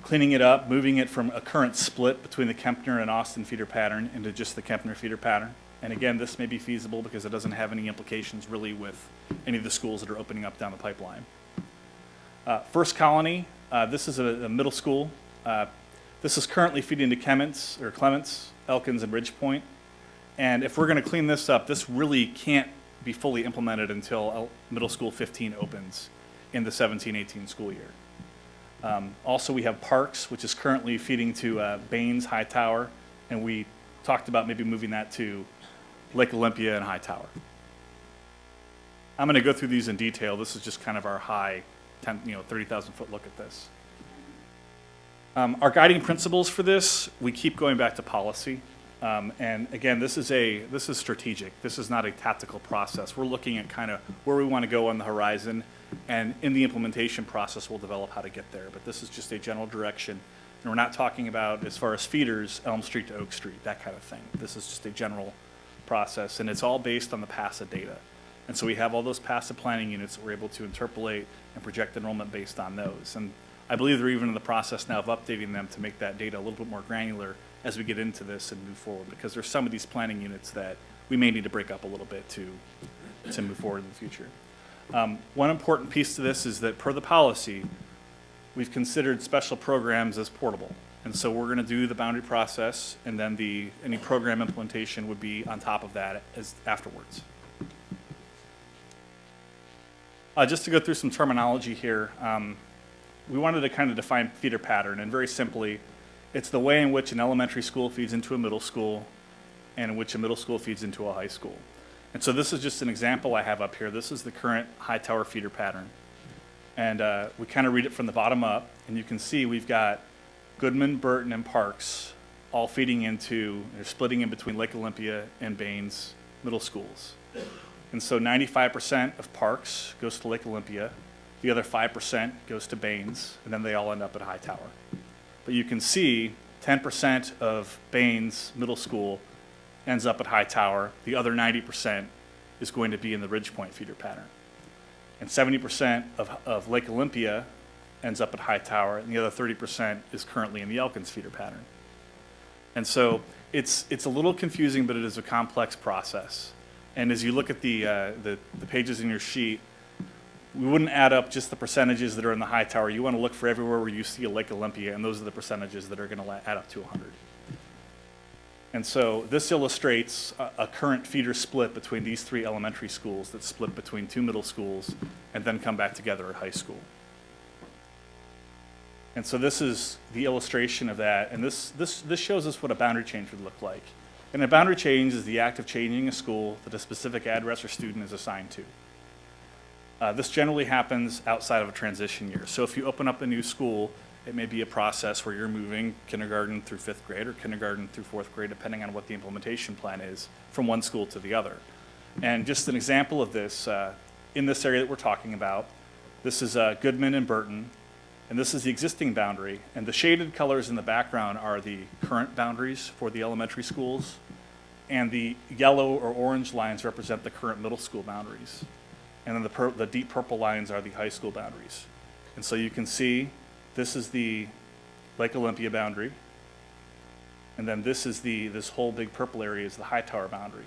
cleaning it up, moving it from a current split between the Kempner and Austin feeder pattern into just the Kempner feeder pattern. And again, this may be feasible because it doesn't have any implications really with any of the schools that are opening up down the pipeline. First Colony, this is a middle school. This is currently feeding to Clements, Elkins, and Ridgepoint. And if we're going to clean this up, this really can't be fully implemented until middle school 15 opens in the 17-18 school year. Also, we have Parks, which is currently feeding to Baines, Hightower, and we talked about maybe moving that to Lake Olympia and Hightower. I'm going to go through these in detail. This is just kind of our high, 30,000 foot look at this. Our guiding principles for this, we keep going back to policy. And again, this is strategic. This is not a tactical process. We're looking at kind of where we want to go on the horizon, and in the implementation process, we'll develop how to get there. But this is just a general direction. And we're not talking about, as far as feeders, Elm Street to Oak Street, that kind of thing. This is just a general process, and it's all based on the PASA data. And so we have all those PASA planning units that we're able to interpolate and project enrollment based on those. And I believe they're even in the process now of updating them to make that data a little bit more granular as we get into this and move forward, because there's some of these planning units that we may need to break up a little bit to move forward in the future. One important piece to this is that per the policy, we've considered special programs as portable. And so we're going to do the boundary process, and then any program implementation would be on top of that afterwards. Just to go through some terminology here, we wanted to kind of define feeder pattern, and very simply, it's the way in which an elementary school feeds into a middle school and in which a middle school feeds into a high school. And so this is just an example I have up here. This is the current Hightower feeder pattern. And we kind of read it from the bottom up, and you can see we've got Goodman, Burton, and Parks all feeding into, they're splitting in between Lake Olympia and Baines middle schools. And so 95% of Parks goes to Lake Olympia, the other 5% goes to Baines, and then they all end up at Hightower. But you can see 10% of Baines Middle School ends up at Hightower. The other 90% is going to be in the Ridgepoint feeder pattern. And 70% of Lake Olympia ends up at Hightower, and the other 30% is currently in the Elkins feeder pattern. And so it's a little confusing, but it is a complex process. And as you look at the pages in your sheet, we wouldn't add up just the percentages that are in the Hightower. You want to look for everywhere where you see a Lake Olympia, and those are the percentages that are going to add up to 100. And so this illustrates a current feeder split between these three elementary schools that split between two middle schools and then come back together at high school. And so this is the illustration of that, and this shows us what a boundary change would look like. And a boundary change is the act of changing a school that a specific address or student is assigned to. This generally happens outside of a transition year. So if you open up a new school, it may be a process where you're moving kindergarten through 5th grade or kindergarten through 4th grade, depending on what the implementation plan is, from one school to the other. And just an example of this, in this area that we're talking about, this is Goodman and Burton, and this is the existing boundary. And the shaded colors in the background are the current boundaries for the elementary schools, and the yellow or orange lines represent the current middle school boundaries. And then the deep purple lines are the high school boundaries. And so you can see this is the Lake Olympia boundary. And then this whole big purple area is the Hightower boundary.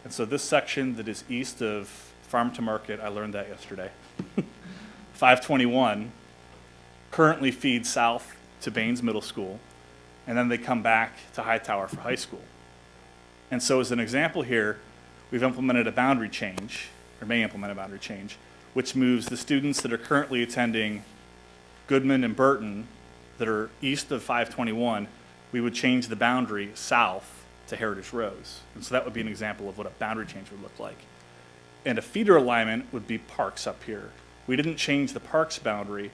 And so this section that is east of Farm to Market, I learned that yesterday. 521 currently feeds south to Baines Middle School, and then they come back to Hightower for high school. And so as an example here, we've implemented a boundary change, or may implement a boundary change, which moves the students that are currently attending Goodman and Burton that are east of 521, we would change the boundary south to Heritage Rose. And so that would be an example of what a boundary change would look like. And a feeder alignment would be Parks up here. We didn't change the Parks boundary,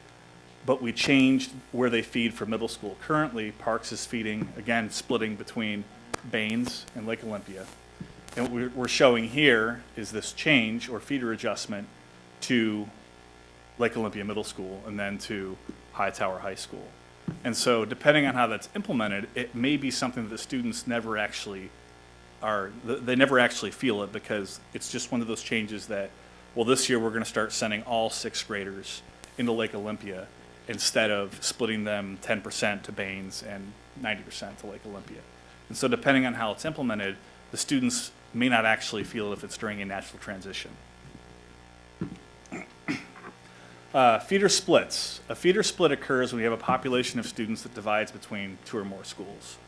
but we changed where they feed for middle school. Currently, Parks is feeding, again, splitting between Baines and Lake Olympia. And what we're showing here is this change or feeder adjustment to Lake Olympia Middle School and then to Hightower High School. And so depending on how that's implemented, it may be something that the students never actually they never actually feel it, because it's just one of those changes that, well, this year we're going to start sending all 6th graders into Lake Olympia instead of splitting them 10% to Baines and 90% to Lake Olympia. And so depending on how it's implemented, the students may not actually feel it if it's during a natural transition. Feeder splits. A feeder split occurs when we have a population of students that divides between 2 or more schools.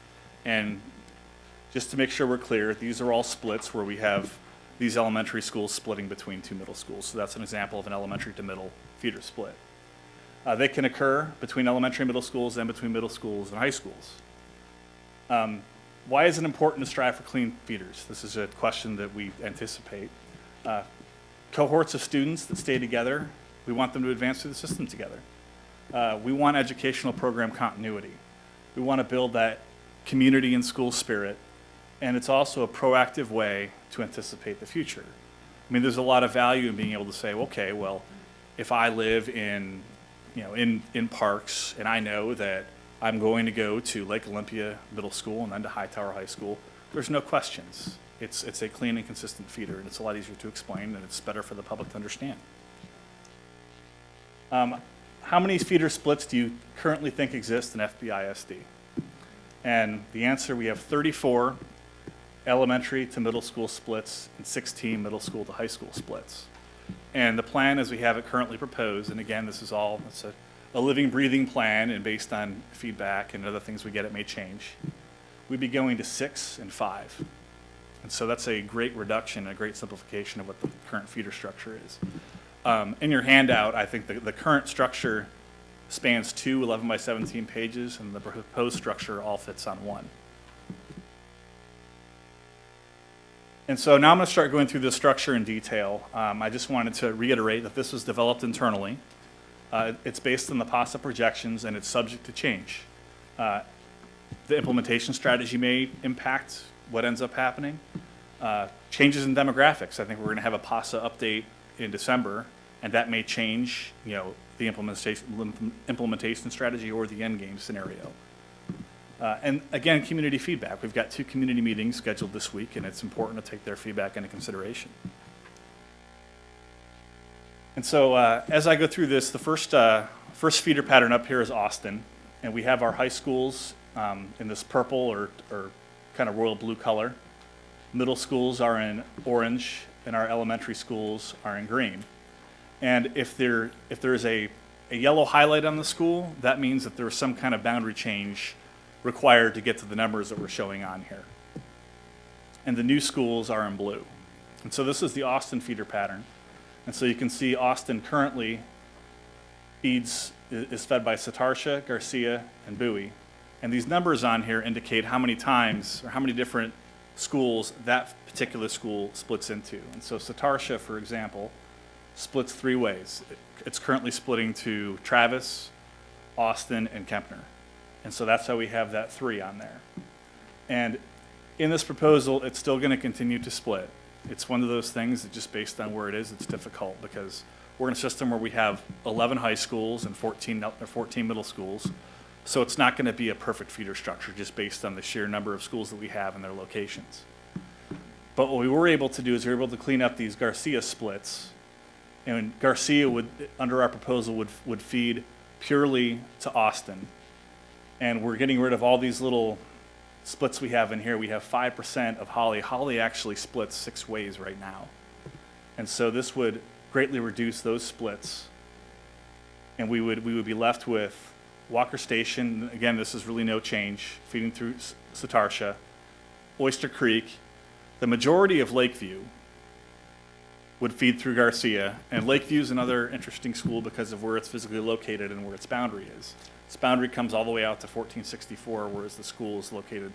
And just to make sure we're clear, these are all splits where we have these elementary schools splitting between 2 middle schools. So that's an example of an elementary to middle feeder split. They can occur between elementary and middle schools and between middle schools and high schools. Why is it important to strive for clean feeders? This is a question that we anticipate. Cohorts of students that stay together, we want them to advance through the system together. We want educational program continuity. We want to build that community and school spirit, and it's also a proactive way to anticipate the future. I mean, there's a lot of value in being able to say, okay, well, if I live in Parks and I know that I'm going to go to Lake Olympia Middle School and then to Hightower High School, there's no questions. It's a clean and consistent feeder, and it's a lot easier to explain, and it's better for the public to understand. How many feeder splits do you currently think exist in FBISD? And the answer, we have 34 elementary to middle school splits and 16 middle school to high school splits. And the plan as we have it currently proposed, and again, this is all, it's a living, breathing plan, and based on feedback and other things we get, it may change. We'd be going to 6 and 5. And so that's a great reduction, a great simplification of what the current feeder structure is. In your handout, I think the current structure spans 2 11 by 17 pages, and the proposed structure all fits on 1. And so now I'm going to start going through this structure in detail. I just wanted to reiterate that this was developed internally. It's based on the PASA projections, and it's subject to change. The implementation strategy may impact what ends up happening. Changes in demographics. I think we're going to have a PASA update in December, and that may change, the implementation strategy or the end game scenario. And again, community feedback. We've got 2 community meetings scheduled this week, and it's important to take their feedback into consideration. And so as I go through this, the first feeder pattern up here is Austin, and we have our high schools in this purple or kind of royal blue color. Middle schools are in orange, and our elementary schools are in green. And if there's a yellow highlight on the school, that means that there's some kind of boundary change required to get to the numbers that we're showing on here. And the new schools are in blue. And so this is the Austin feeder pattern. And so you can see Austin currently is fed by Satarsha, Garcia, and Bowie. And these numbers on here indicate how many times or how many different schools that particular school splits into. And so Satarsha, for example, splits 3 ways. It's currently splitting to Travis, Austin, and Kempner. And so that's how we have that 3 on there. And in this proposal, it's still going to continue to split. It's one of those things that just based on where it is, it's difficult because we're in a system where we have 11 high schools and 14 middle schools. So it's not going to be a perfect feeder structure just based on the sheer number of schools that we have and their locations. But what we were able to do is we were able to clean up these Garcia splits. And Garcia would, under our proposal, would feed purely to Austin. And we're getting rid of all these little splits we have in here. We have 5% of Holly. Holly actually splits 6 ways right now. And so this would greatly reduce those splits And we would be left with Walker Station, again, this is really no change, feeding through Satarsha, Oyster Creek. The majority of Lakeview would feed through Garcia, and Lakeview is another interesting school because of where it's physically located and where its boundary is. Its boundary comes all the way out to 1464, whereas the school is located,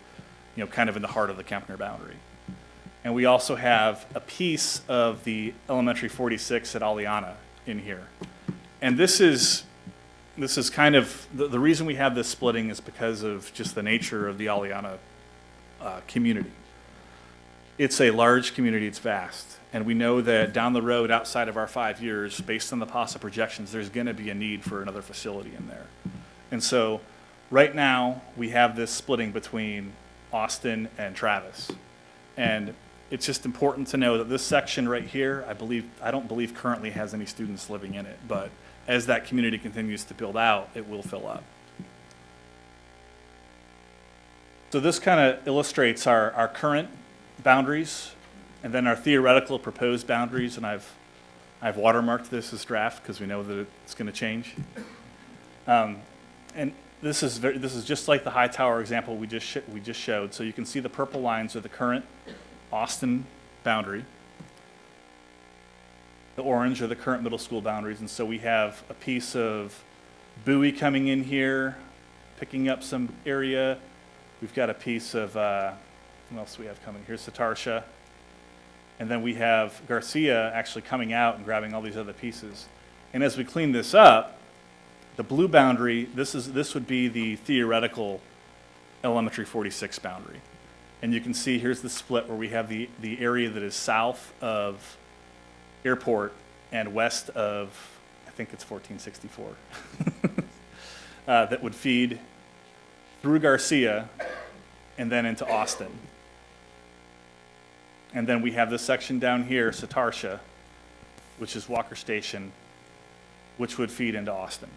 you know, kind of in the heart of the Kempner boundary. And we also have a piece of the elementary 46 at Aliana in here. And this is kind of, the reason we have this splitting is because of just the nature of the Aliana community. It's a large community, it's vast. And we know that down the road, outside of our 5 years, based on the PASA projections, there's gonna be a need for another facility in there. And so, right now, we have this splitting between Austin and Travis. And it's just important to know that this section right here, I don't believe currently has any students living in it, but as that community continues to build out, it will fill up. So this kind of illustrates our current boundaries and then our theoretical proposed boundaries, and I've watermarked this as draft because we know that it's going to change. And this is just like the high tower example we just showed. So you can see the purple lines are the current Austin boundary. The orange are the current middle school boundaries, and so we have a piece of Bowie coming in here, picking up some area. We've got a piece of, what else do we have coming? Here's Satarsha. And then we have Garcia actually coming out and grabbing all these other pieces. And as we clean this up, the blue boundary, this would be the theoretical elementary 46 boundary. And you can see here's the split where we have the area that is south of Airport and west of, I think it's 1464, that would feed through Garcia and then into Austin. And then we have this section down here, Satarsha, which is Walker Station, which would feed into Austin.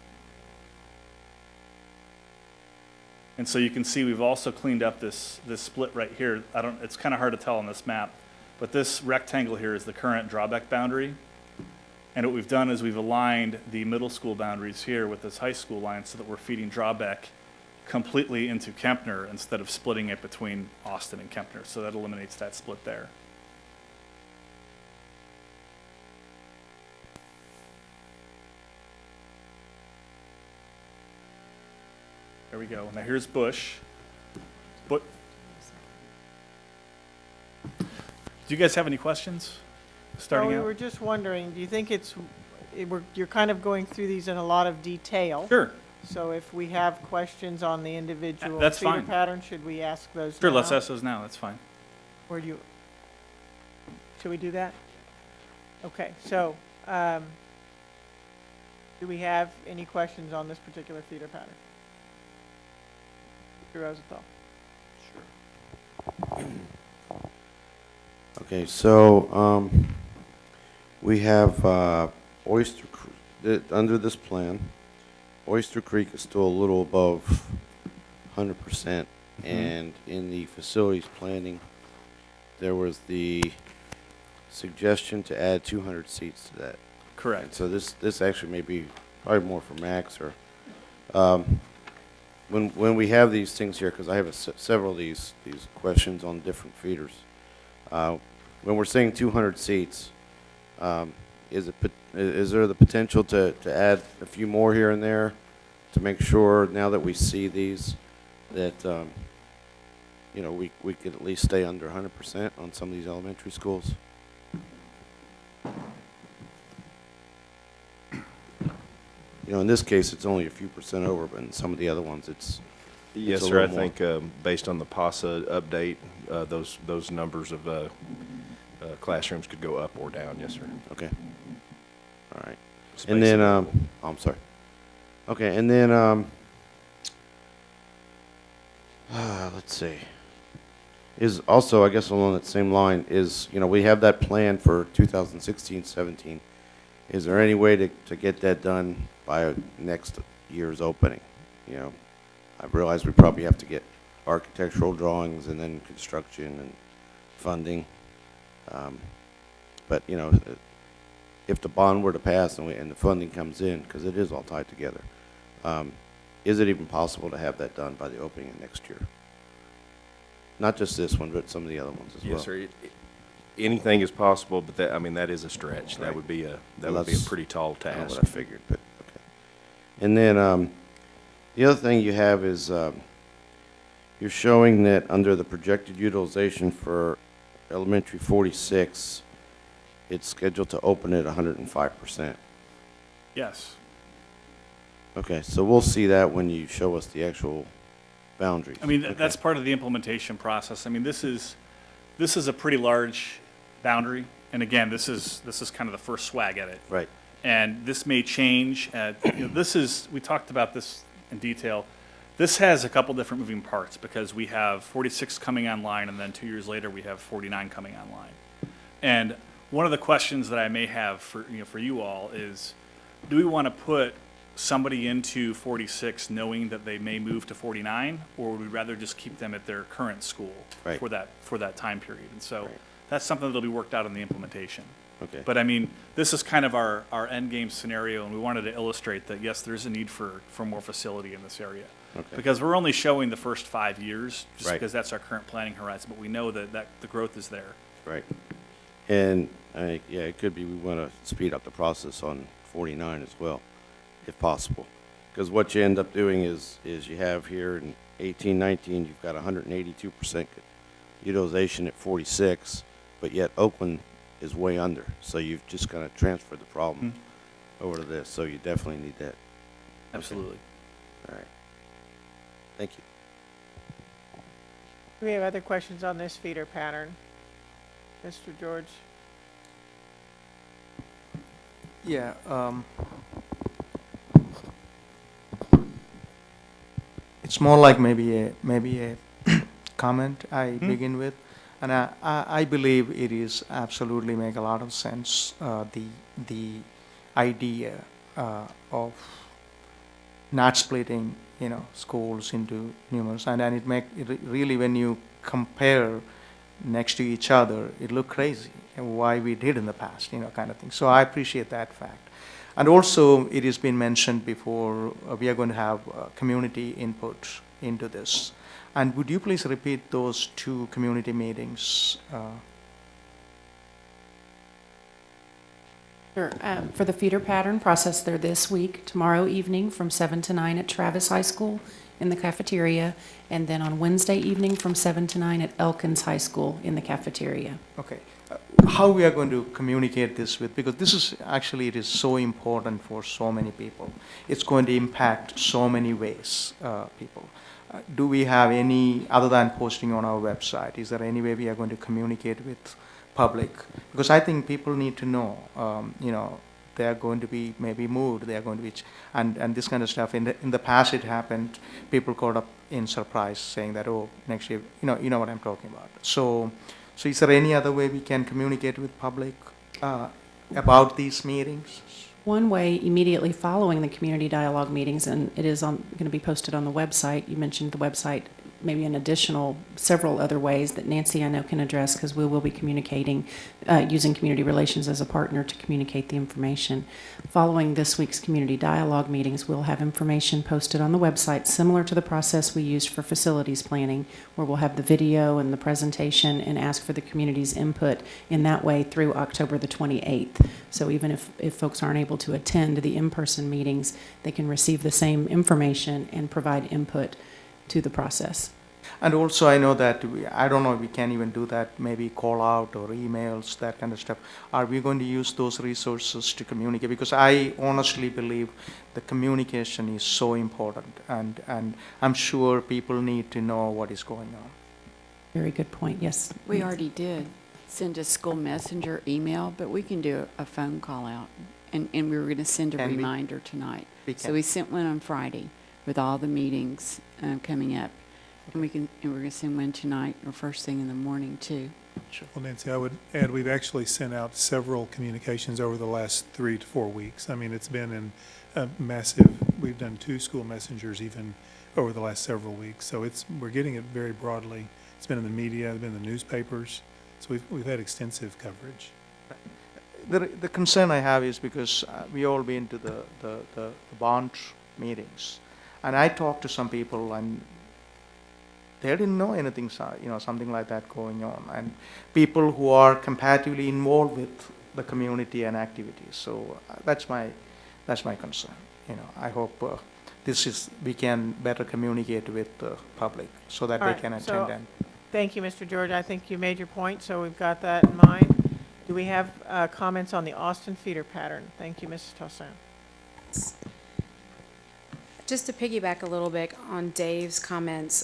And so you can see we've also cleaned up this split right here. It's kind of hard to tell on this map, but this rectangle here is the current drawback boundary. And what we've done is we've aligned the middle school boundaries here with this high school line so that we're feeding drawback completely into Kempner instead of splitting it between Austin and Kempner. So that eliminates that split there. There we go. Now here's Bush. Do you guys have any questions starting We out? were just wondering, do you think you're kind of going through these in a lot of detail? Sure. So if we have questions on the individual That's feeder fine. pattern, should we ask those Sure, now? let's ask those now. That's fine. Or should we do that? Okay, so do we have any questions on this particular feeder pattern? Mr. Rosenthal. Okay, so we have Oyster Creek, under this plan, Oyster Creek is still a little above 100%, and in the facilities planning, there was the suggestion to add 200 seats to that. Correct. And so this actually may be probably more for Max or when we have these things here, because I have several of these questions on different feeders. When we're saying 200 seats, is there the potential to add a few more here and there to make sure now that we see these that you know we could at least stay under 100% on some of these elementary schools? You know, in this case, it's only a few percent over, but in some of the other ones, it's yes, a sir. I little more. think based on the PASA update, those numbers of classrooms could go up or down. Yes, sir. Okay. All right. And then, I'm sorry. Okay, and then, let's see. Is also, I guess, along that same line is, you know, we have that plan for 2016-17. Is there any way to get that done by next year's opening? You know, I realize we probably have to get architectural drawings and then construction and funding. But, you know, if the bond were to pass and the funding comes in, because it is all tied together, is it even possible to have that done by the opening of next year? Not just this one, but some of the other ones as well. Yes, sir. Anything is possible, but that, I mean, that is a stretch. Right. That would be a pretty tall I know task. what I figured, but, okay. And then, the other thing you have is, you're showing that under the projected utilization for elementary 46, it's scheduled to open at 105%. Yes. Okay, so we'll see that when you show us the actual boundaries. I mean, Okay. that's part of the implementation process. I mean, this is a pretty large boundary, and again, this is kind of the first swag at it. Right. And this may change. We talked about this in detail. This has a couple different moving parts because we have 46 coming online, and then 2 years later we have 49 coming online. And one of the questions that I may have for you all is, do we want to put somebody into 46 knowing that they may move to 49, or would we rather just keep them at their current school Right. for that time period? And so Right. that's something that'll be worked out in the implementation. Okay. But I mean, this is kind of our end game scenario, and we wanted to illustrate that yes, there's a need for more facility in this area. Okay. Because we're only showing the first 5 years, just Right. because that's our current planning horizon, but we know that the growth is there. Right. And, yeah, it could be we want to speed up the process on 49 as well, if possible. Because what you end up doing is you have here in 18, 19, you've got 182% utilization at 46, but yet Oakland is way under. So you've just kind of transferred the problem over to this. So you definitely need that. Absolutely. All right. Thank you. Do we have other questions on this feeder pattern? Mr. George? Yeah. It's more like maybe a comment I begin with, and I believe it is absolutely make a lot of sense. The idea of not splitting, schools into numerous, and it really, when you compare next to each other, it look crazy, and why we did in the past, kind of thing. So I appreciate that fact. And also, it has been mentioned before, we are going to have community input into this. And would you please repeat those 2 community meetings? Sure. For the feeder pattern process, they're this week, tomorrow evening from 7 to 9 at Travis High School in the cafeteria, and then on Wednesday evening from 7 to 9 at Elkins High School in the cafeteria. Okay. How we are going to communicate this with, because this is actually, it is so important for so many people. It's going to impact so many ways, people. Do we have any, other than posting on our website, is there any way we are going to communicate with public? Because I think people need to know, they are going to be maybe moved, they are going to be, and this kind of stuff. In the past it happened, people caught up in surprise saying that, oh, next year, you know what I'm talking about. So is there any other way we can communicate with public about these meetings? One way, immediately following the community dialogue meetings, and it is going to be posted on the website. You mentioned the website, maybe an additional several other ways that Nancy, I know, can address, because we will be communicating, using community relations as a partner to communicate the information. Following this week's community dialogue meetings, we'll have information posted on the website similar to the process we used for facilities planning, where we'll have the video and the presentation and ask for the community's input in that way through October the 28th. So even if folks aren't able to attend the in-person meetings, they can receive the same information and provide input to the process. And also, I know that I don't know if we can even do that, maybe call out or emails, that kind of stuff. Are we going to use those resources to communicate? Because I honestly believe the communication is so important, and I'm sure people need to know what is going on. Very good point, yes. We already did send a school messenger email, but we can do a phone call out. And we were going to send a reminder tonight. So we sent one on Friday with all the meetings coming up. And we're going to send one tonight or first thing in the morning, too. Sure. Well, Nancy, I would add we've actually sent out several communications over the last 3 to 4 weeks. I mean, it's been in a massive, we've done 2 school messengers even over the last several weeks. So we're getting it very broadly. It's been in the media, it's been in the newspapers. So we've had extensive coverage. the concern I have is because we all been to the bond meetings, and I talked to some people and they didn't know anything, something like that going on, and people who are comparatively involved with the community and activities. So that's my concern. I hope we can better communicate with the public so that they can attend. And thank you, Mr. George. I think you made your point, so we've got that in mind. Do we have comments on the Austin feeder pattern? Thank you, Mrs. Toussaint. Just to piggyback a little bit on Dave's comments,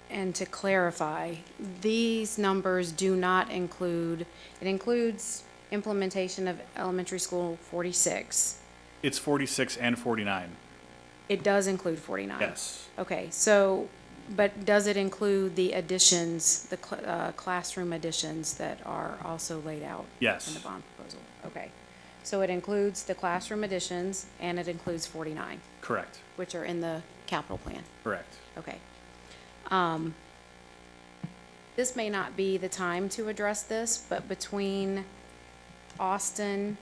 and to clarify, these numbers do not include, it includes implementation of elementary school 46. It's 46 and 49. It does include 49? Yes. Okay, so, but does it include the additions, the classroom additions that are also laid out? Yes. In the bond proposal? Okay. So it includes the classroom additions and it includes 49? Correct. Which are in the capital plan? Correct. Okay. This may not be the time to address this, but between Austin,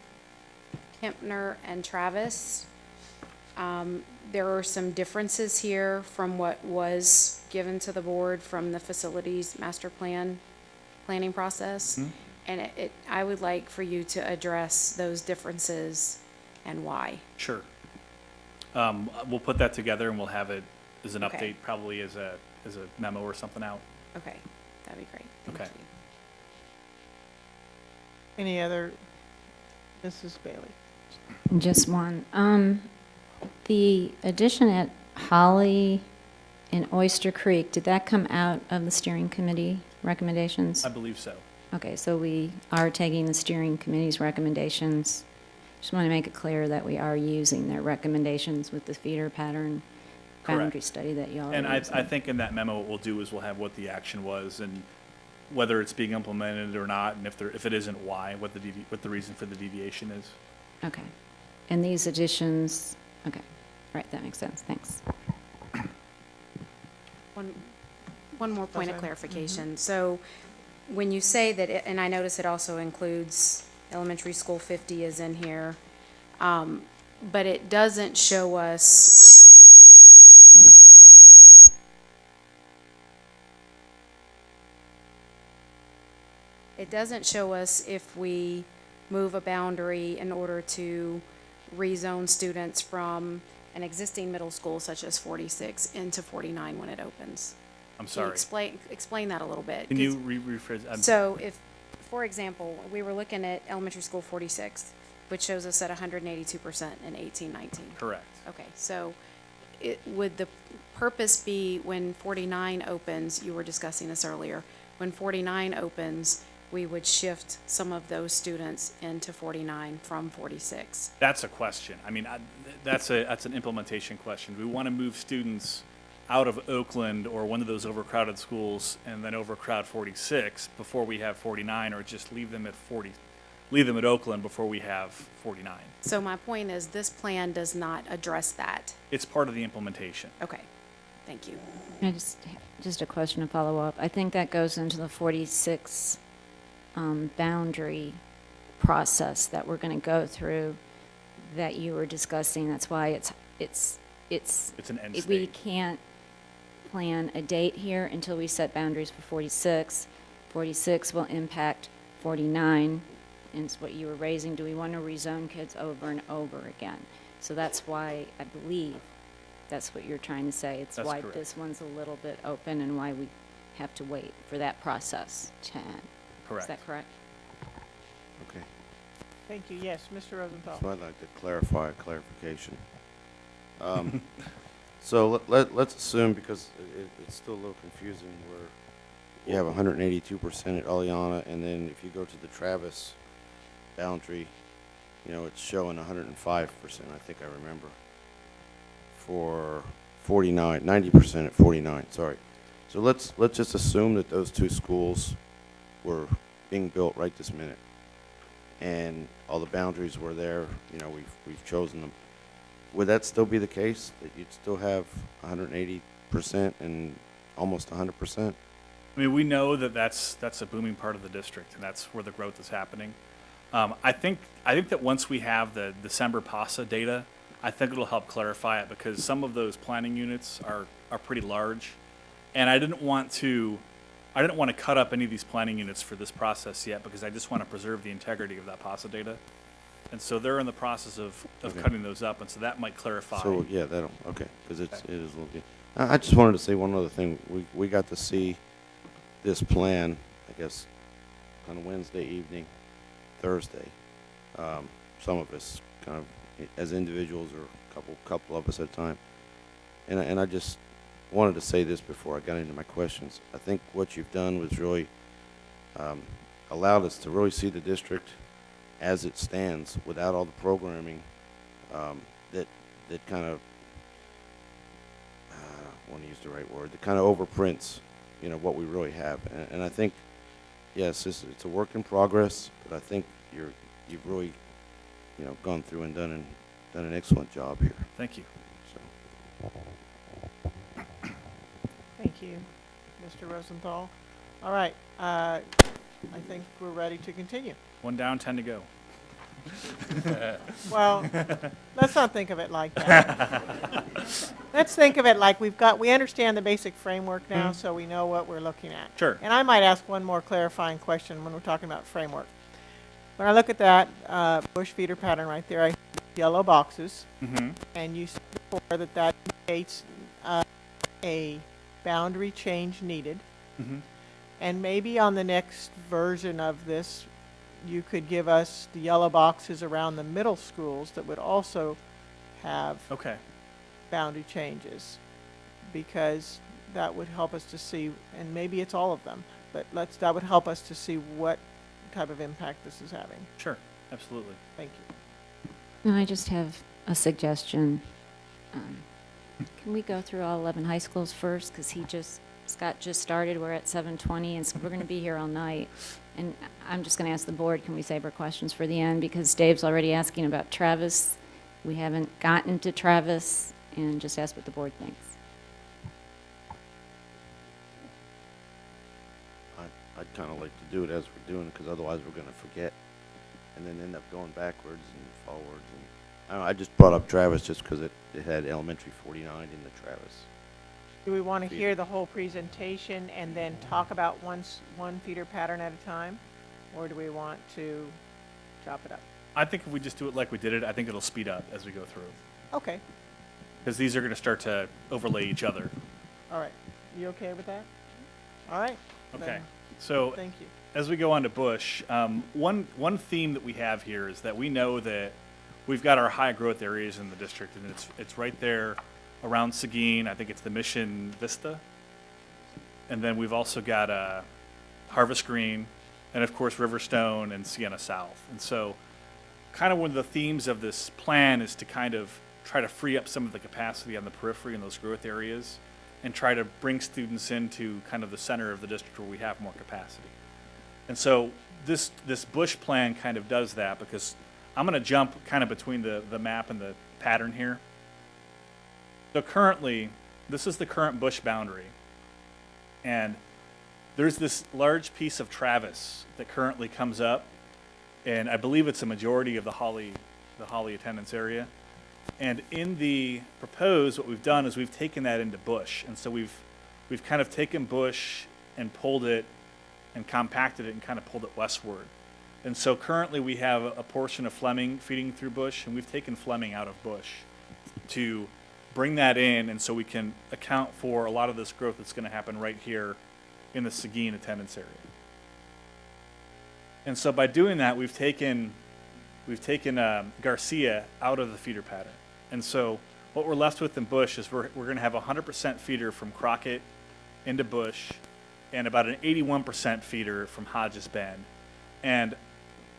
Kempner, and Travis, there are some differences here from what was given to the board from the facilities master planning process. Mm-hmm. And I would like for you to address those differences and why. Sure. We'll put that together and we'll have it as an Okay. update, probably as a memo or something out. Okay, that'd be great. Thank Okay. you. Any other, Mrs. Bailey? Just one. The addition at Holly and Oyster Creek, did that come out of the steering committee recommendations? I believe so. Okay, so we are taking the steering committee's recommendations. Just want to make it clear that we are using their recommendations with the feeder pattern boundary Correct. study that you all And are I think in that memo, what we'll do is we'll have what the action was and whether it's being implemented or not, and if it isn't, why, what the reason for the deviation is. Okay. And these additions, okay. Right, that makes sense. Thanks. One more point of clarification. So when you say that, and I notice it also includes elementary school 50 is in here, but it doesn't show us, if we move a boundary in order to rezone students from an existing middle school such as 46 into 49 when it opens. I'm sorry. Can you explain that a little bit? Can you rephrase? So if, for example, we were looking at elementary school 46, which shows us at 182% in 18-19. Correct. Okay, so would the purpose be when 49 opens, you were discussing this earlier, when 49 opens, we would shift some of those students into 49 from 46? That's a question. I mean, that's an implementation question. We want to move students out of Oakland or one of those overcrowded schools and then overcrowd 46 before we have 49, or just leave them at Oakland before we have 49. So my point is, this plan does not address that. It's part of the implementation. Okay, thank you. Just a question to follow up. I think that goes into the 46 boundary process that we're going to go through that you were discussing. That's why it's an end state. We can't plan a date here until we set boundaries for 46. 46 will impact 49, and it's what you were raising. Do we want to rezone kids over and over again? So that's why I believe that's what you're trying to say. It's That's why correct. this one's a little bit open and why we have to wait for that process to end. Correct. Is that correct? Okay. Thank you. Yes, Mr. Rosenthal. So I'd like to clarify a clarification. So let's assume, because it's still a little confusing, where you have 182% at Oleana, and then if you go to the Travis boundary, it's showing 105%, I think I remember, for 49, 90% at 49, sorry. So let's just assume that those two schools were being built right this minute, and all the boundaries were there, we've chosen them. Would that still be the case, that you'd still have 180% and almost 100%? I mean, we know that that's a booming part of the district, and that's where the growth is happening. I think that once we have the December PASA data, I think it'll help clarify it, because some of those planning units are pretty large, and I didn't want to cut up any of these planning units for this process yet, because I just want to preserve the integrity of that PASA data. And so they're in the process of Okay. cutting those up, and so that might clarify. So, yeah, okay, because it is a little bit. I just wanted to say one other thing. We got to see this plan, I guess, on Wednesday evening, Thursday. Some of us kind of as individuals, or a couple of us at a time. And I just wanted to say this before I got into my questions. I think what you've done was really allowed us to really see the district as it stands, without all the programming that kind of, I want to use the right word, that kind of overprints, what we really have. And I think, yes, it's a work in progress, but I think you've really, gone through and done an excellent job here. Thank you. So. Thank you, Mr. Rosenthal. All right, I think we're ready to continue. 1 down, 10 to go. Well, let's not think of it like that. Let's think of it like we understand the basic framework now, so we know what we're looking at. Sure. And I might ask one more clarifying question when we're talking about framework. When I look at that bush feeder pattern right there, I see yellow boxes, and you said before that indicates a boundary change needed. And maybe on the next version of this, you could give us the yellow boxes around the middle schools that would also have boundary changes, because that would help us to see, and maybe it's all of them, but that would help us to see what type of impact this is having. Sure, absolutely. Thank you. And I just have a suggestion. Can we go through all 11 high schools first? Because Scott just started. We're at 7:20, and so we're going to be here all night. And I'm just going to ask the board, can we save our questions for the end? Because Dave's already asking about Travis. We haven't gotten to Travis, and just ask what the board thinks. I'd kind of like to do it as we're doing it, because otherwise we're going to forget and then end up going backwards and forwards. And I don't know, I just brought up Travis just because it had elementary 49 in the Travis. Do we want to hear the whole presentation and then talk about one feeder pattern at a time? Or do we want to chop it up? I think if we just do it like we did it, I think it'll speed up as we go through. Okay. Because these are going to start to overlay each other. All right. You okay with that? All right. Okay. Then, So thank you. As we go on to Bush, one theme that we have here is that we know that we've got our high growth areas in the district, and it's right there around Seguin. I think it's the Mission Vista. And then we've also got Harvest Green, and of course Riverstone and Sienna South. And so kind of one of the themes of this plan is to kind of try to free up some of the capacity on the periphery in those growth areas and try to bring students into kind of the center of the district where we have more capacity. And so this Bush plan kind of does that, because I'm going to jump kind of between the map and the pattern here. So currently, this is the current Bush boundary. And there's this large piece of Travis that currently comes up, and I believe it's a majority of the Holly attendance area. And in the proposed, what we've done is we've taken that into Bush. And so we've kind of taken Bush and pulled it and compacted it and kind of pulled it westward. And so currently we have a portion of Fleming feeding through Bush, and we've taken Fleming out of Bush to bring that in, and so we can account for a lot of this growth that's going to happen right here in the Seguin attendance area. And so by doing that, we've taken Garcia out of the feeder pattern. And so what we're left with in Bush is we're going to have 100% feeder from Crockett into Bush, and about an 81% feeder from Hodges Bend. And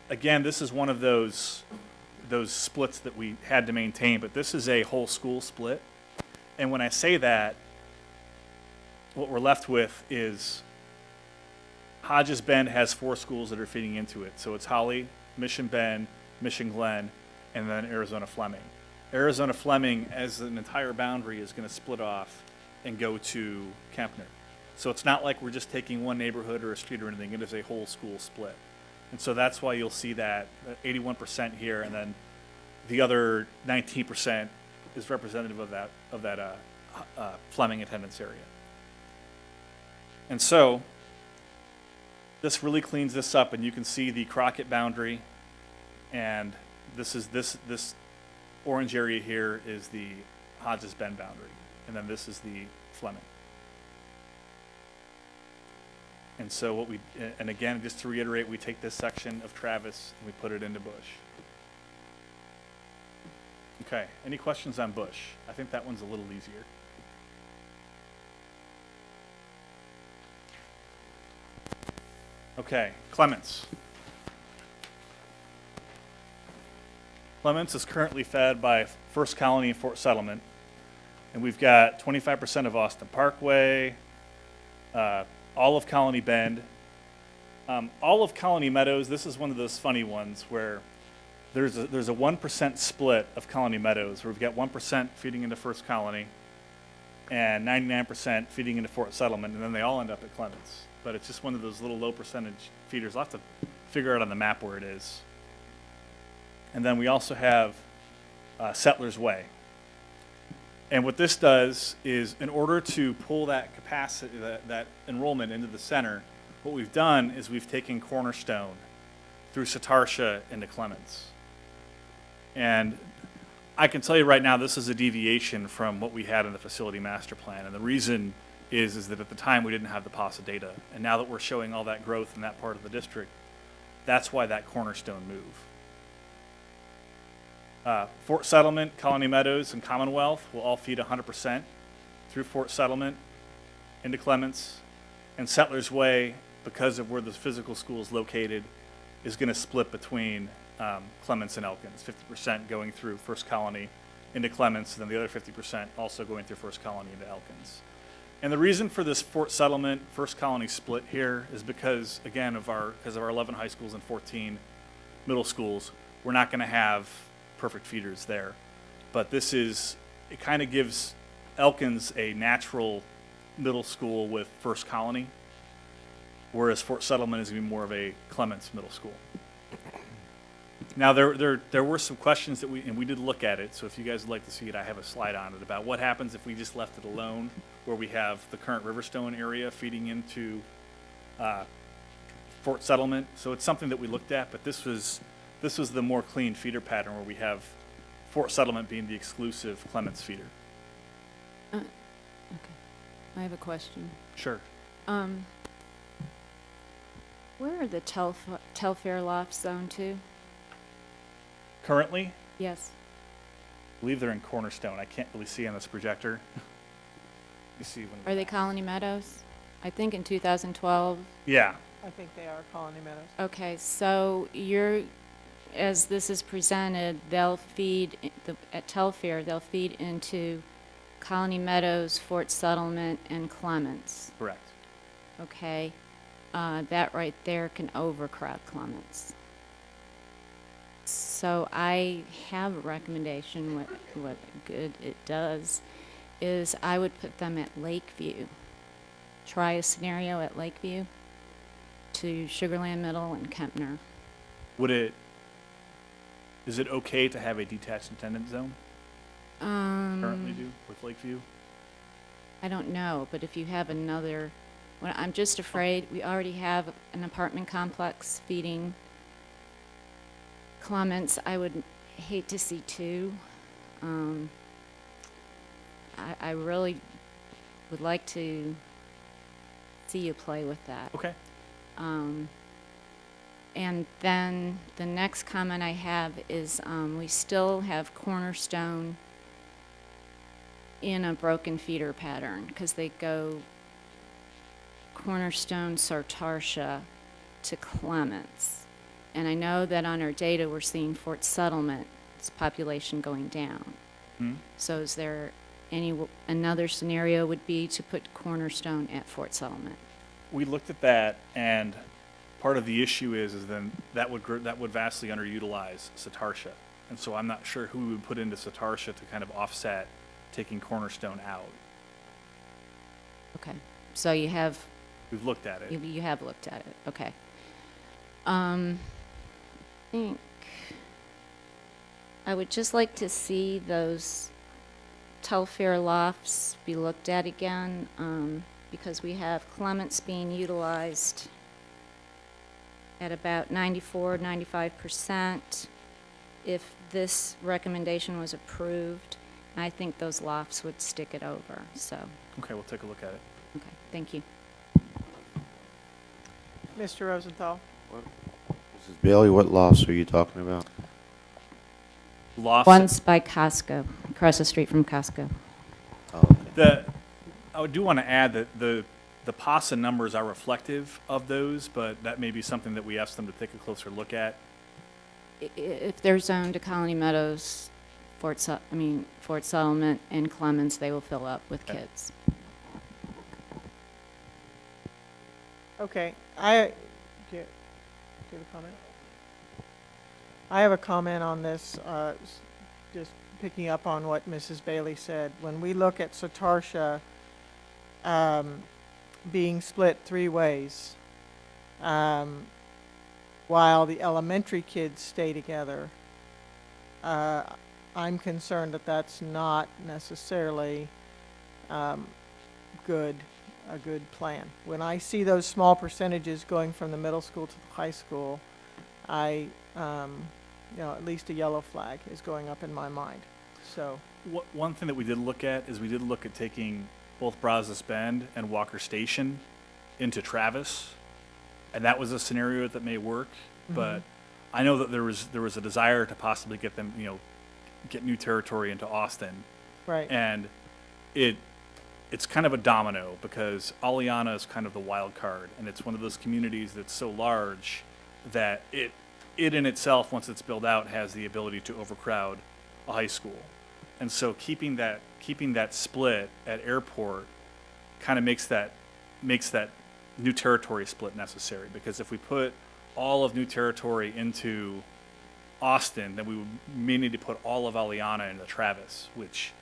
again, this is one of those splits that we had to maintain, but this is a whole school split. And when I say that, what we're left with is Hodges Bend has 4 schools that are feeding into it. So it's Holly, Mission Bend, Mission Glen, and then Arizona Fleming. Arizona Fleming, as an entire boundary, is going to split off and go to Kempner. So it's not like we're just taking one neighborhood or a street or anything. It is a whole school split. And so that's why you'll see that 81% here, and then the other 19% is representative of that Fleming attendance area. And so this really cleans this up, and you can see the Crockett boundary, and this orange area here is the Hodges Bend boundary, and then this is the Fleming. And so and again, just to reiterate, we take this section of Travis and we put it into Bush. Okay, any questions on Bush? I think that one's a little easier. Okay, Clements. Clements is currently fed by First Colony and Fort Settlement, and we've got 25% of Austin Parkway, all of Colony Bend, all of Colony Meadows. This is one of those funny ones where there's a 1% split of Colony Meadows, where we've got 1% feeding into First Colony and 99% feeding into Fort Settlement, and then they all end up at Clements. But it's just one of those little low percentage feeders. I'll have to figure out on the map where it is. And then we also have Settlers Way. And what this does is, in order to pull that capacity, that enrollment into the center, what we've done is we've taken Cornerstone through Satartia into Clements. And I can tell you right now, this is a deviation from what we had in the facility master plan. And the reason is that at the time we didn't have the PASA data. And now that we're showing all that growth in that part of the district, that's why that Cornerstone move. Fort Settlement, Colony Meadows, and Commonwealth will all feed 100% through Fort Settlement into Clements. And Settlers Way, because of where the physical school is located, is going to split between Clements and Elkins, 50% going through First Colony into Clements, and then the other 50% also going through First Colony into Elkins. And the reason for this Fort Settlement, First Colony split here is because, again, because of our 11 high schools and 14 middle schools, we're not going to have perfect feeders there. But it kind of gives Elkins a natural middle school with First Colony, whereas Fort Settlement is going to be more of a Clements middle school. Now, there were some questions that we did look at it, so if you guys would like to see it, I have a slide on it about what happens if we just left it alone, where we have the current Riverstone area feeding into Fort Settlement. So it's something that we looked at, but this was the more clean feeder pattern where we have Fort Settlement being the exclusive Clements feeder. Okay, I have a question. Sure. Where are the Telfair lofts zoned to? Currently? Yes. I believe they're in Cornerstone. I can't really see on this projector. You see when Are they Colony Meadows? I think in 2012. Yeah. I think they are Colony Meadows. Okay, so as this is presented, they'll feed at Telfair. They'll feed into Colony Meadows, Fort Settlement, and Clements. Correct. Okay, that right there can overcrowd Clements. So I have a recommendation. What good it does is I would put them at Lakeview. Try a scenario at Lakeview to Sugarland Middle and Kempner. Is it okay to have a detached attendance zone? Currently do with Lakeview? I don't know, but if you have another, I'm just afraid we already have an apartment complex feeding Clements. I would hate to see two. I really would like to see you play with that. Okay. And then the next comment I have is we still have Cornerstone in a broken feeder pattern because they go Cornerstone, Sartartia to Clements. And I know that on our data we're seeing Fort Settlement's population going down. Hmm? So is there another scenario would be to put Cornerstone at Fort Settlement? We looked at that, and part of the issue is then that would vastly underutilize Satartia. And so I'm not sure who we would put into Satartia to kind of offset taking Cornerstone out. Okay, so we've looked at it. You have looked at it, okay. I think I would just like to see those Telfair lofts be looked at again, because we have Clements being utilized at about 94, 95%. If this recommendation was approved, I think those lofts would stick it over, so. Okay, we'll take a look at it. Okay, thank you. Mr. Rosenthal? Mrs. Bailey, what lofts are you talking about? Lofts. One's by Costco, across the street from Costco. Oh, okay. I do want to add that the PASA numbers are reflective of those, but that may be something that we ask them to take a closer look at. If they're zoned to Colony Meadows, Fort Settlement, and Clemens, they will fill up with kids. Okay, do you have a comment? I have a comment on this, just picking up on what Mrs. Bailey said. When we look at Satartia being split 3 ways, while the elementary kids stay together, I'm concerned that that's not necessarily a good plan. When I see those small percentages going from the middle school to the high school, at least a yellow flag is going up in my mind. So one thing that we did look at is we did look at taking both Brazos Bend and Walker Station into Travis, and that was a scenario that may work. But I know that there was a desire to possibly get them, get new territory into Austin. Right. And it's kind of a domino, because Aliana is kind of the wild card, and it's one of those communities that's so large that it in itself, once it's built out, has the ability to overcrowd a high school. And so keeping that split at Airport kind of makes that new territory split necessary, because if we put all of new territory into Austin, then we may need to put all of Aliana into Travis, which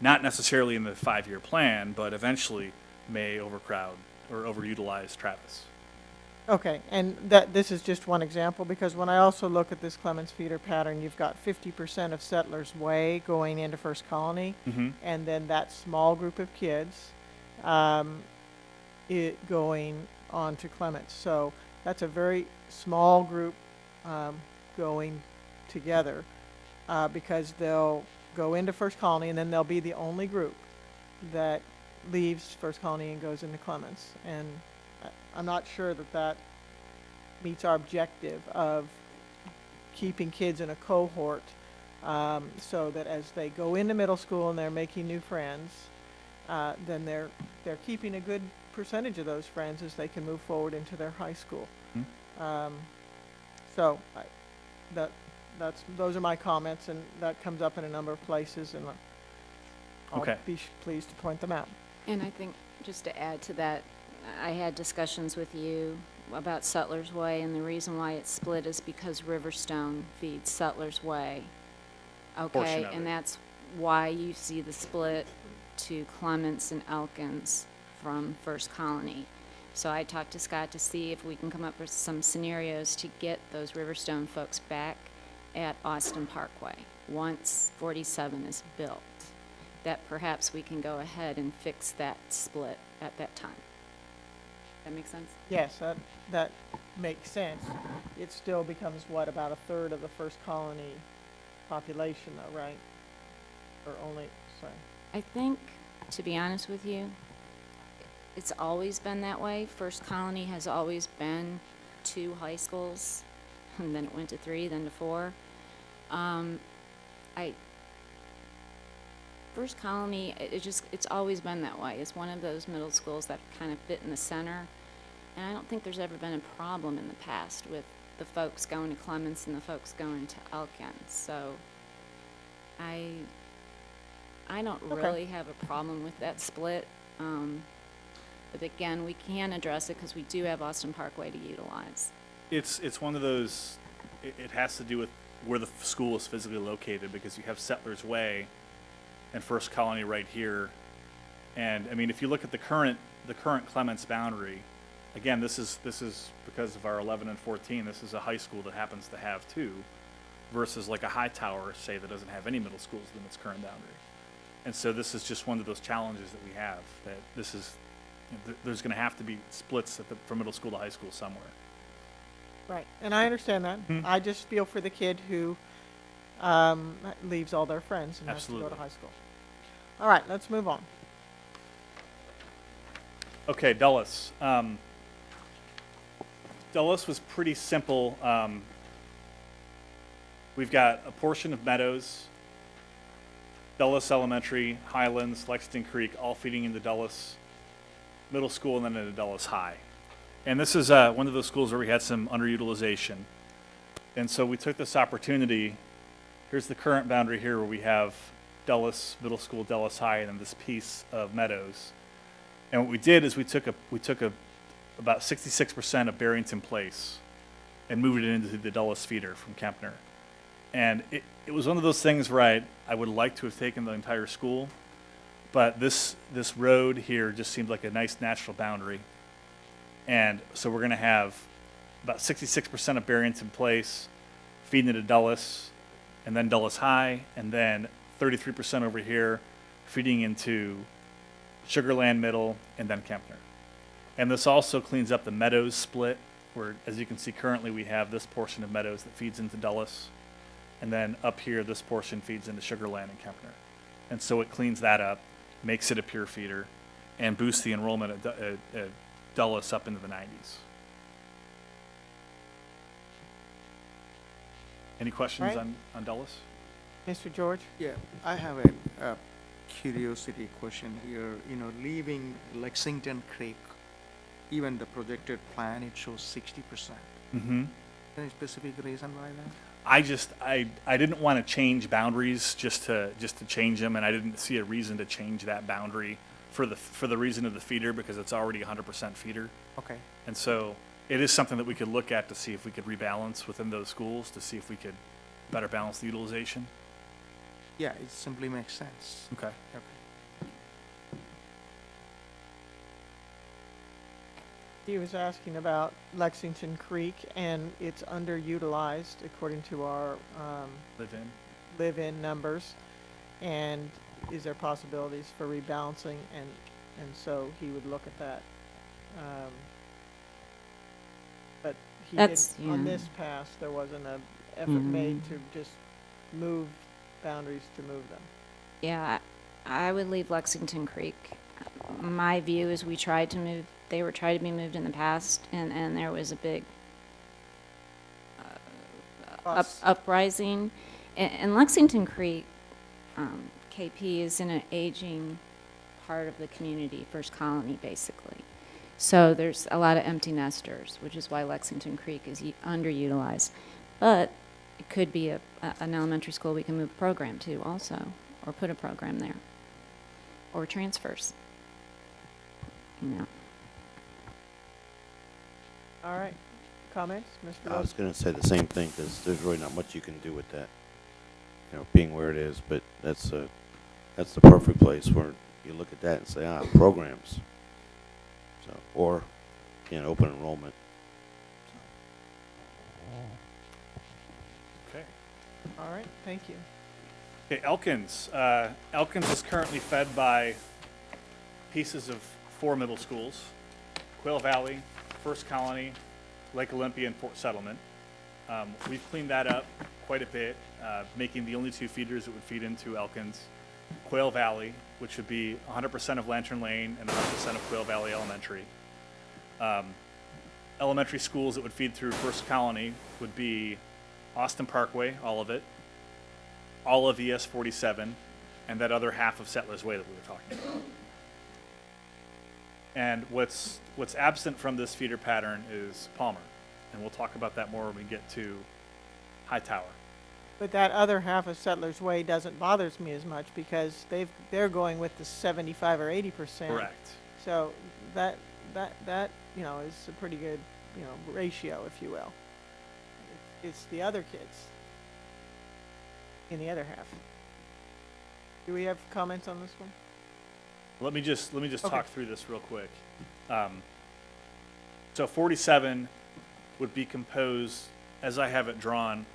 not necessarily in the 5-year plan, but eventually may overcrowd or overutilize Travis. Okay, and this is just one example, because when I also look at this Clemens feeder pattern, you've got 50% of Settlers Way going into First Colony, and then that small group of kids going on to Clements. So that's a very small group going together, because they'll go into First Colony, and then they'll be the only group that leaves First Colony and goes into Clements. And I'm not sure that meets our objective of keeping kids in a cohort, so that as they go into middle school and they're making new friends, then they're keeping a good percentage of those friends as they can move forward into their high school. So those are my comments, and that comes up in a number of places, and I'll be pleased to point them out. And I think, just to add to that, I had discussions with you about Settlers Way, and the reason why it's split is because Riverstone feeds Settlers Way. Okay, and that's why you see the split to Clements and Elkins from First Colony. So I talked to Scott to see if we can come up with some scenarios to get those Riverstone folks back at Austin Parkway once 47 is built, that perhaps we can go ahead and fix that split at that time. That make sense? Yes, that makes sense. It still becomes, what, about a third of the First Colony population, though, right? Or only, sorry. I think, to be honest with you, it's always been that way. First Colony has always been 2 high schools, and then it went to 3, then to 4. First Colony, it's always been that way. It's one of those middle schools that kind of fit in the center. And I don't think there's ever been a problem in the past with the folks going to Clements and the folks going to Elkins. So I don't really have a problem with that split. But again, we can address it because we do have Austin Parkway to utilize. It's one of those, it has to do with where the school is physically located, because you have Settlers Way and First Colony right here. And I mean, if you look at the current Clements boundary, again, this is because of our 11 and 14, this is a high school that happens to have two, versus like a Hightower, say, that doesn't have any middle schools within its current boundary. And so this is just one of those challenges that we have, that this is, there's going to have to be splits from middle school to high school somewhere. Right, and I understand that. I just feel for the kid who leaves all their friends and has to go to high school. All right, let's move on. Okay, Dulles. Dulles was pretty simple. We've got a portion of Meadows, Dulles Elementary, Highlands, Lexington Creek, all feeding into Dulles Middle School and then into Dulles High. And this is one of those schools where we had some underutilization. And so we took this opportunity. Here's the current boundary here where we have Dulles Middle School, Dulles High, and then this piece of Meadows. And what we did is we took about 66% of Barrington Place and moved it into the Dulles feeder from Kempner. And it was one of those things where I would like to have taken the entire school, but this road here just seemed like a nice natural boundary. And so we're going to have about 66% of Barrington Place feeding into Dulles, and then Dulles High, and then 33% over here feeding into Sugarland Middle, and then Kempner. And this also cleans up the Meadows split, where, as you can see currently, we have this portion of Meadows that feeds into Dulles, and then up here, this portion feeds into Sugarland and Kempner. And so it cleans that up, makes it a pure feeder, and boosts the enrollment at Dulles up into the 90s. Any questions on Dulles? Mr. George? Yeah, I have a curiosity question here. You know, leaving Lexington Creek, even the projected plan, it shows 60%. Mm-hmm. Any specific reason why that? I didn't want to change boundaries just to change them, and I didn't see a reason to change that boundary for the reason of the feeder, because it's already 100% feeder. Okay. And so it is something that we could look at to see if we could rebalance within those schools, to see if we could better balance the utilization. Yeah, it simply makes sense. Okay. He was asking about Lexington Creek, and it's underutilized according to our live-in numbers. And is there possibilities for rebalancing? And so he would look at that. But he did, on this pass, there wasn't an effort made to just move boundaries to move them. Yeah, I would leave Lexington Creek. My view is we tried to move, they were trying to be moved in the past, and there was a big uprising. And Lexington Creek, KP, is in an aging part of the community, First Colony, basically. So there's a lot of empty nesters, which is why Lexington Creek is underutilized. But it could be an elementary school we can move a program to also, or put a program there, or transfers. You know. All right. Comments, Mr. I was going to say the same thing, because there's really not much you can do with that, you know, being where it is. But that's the perfect place where you look at that and say, programs. So, or, you know, open enrollment. Okay. All right. Thank you. Okay, Elkins. Elkins is currently fed by pieces of 4 middle schools: Quail Valley, First Colony, Lake Olympia, and Fort Settlement. We've cleaned that up quite a bit, making the only 2 feeders that would feed into Elkins Quail Valley, which would be 100% of Lantern Lane and 100% of Quail Valley Elementary. Elementary schools that would feed through First Colony would be Austin Parkway, all of it, all of ES 47, and that other half of Settlers Way that we were talking about. And what's absent from this feeder pattern is Palmer, and we'll talk about that more when we get to Hightower. But that other half of Settlers Way doesn't bothers me as much, because they're going with the 75 or 80%. Correct. So that you know is a pretty good, you know, ratio, if you will. It's the other kids in the other half. Do we have comments on this one? Let me just talk through this real quick. So 47 would be composed, as I have it drawn,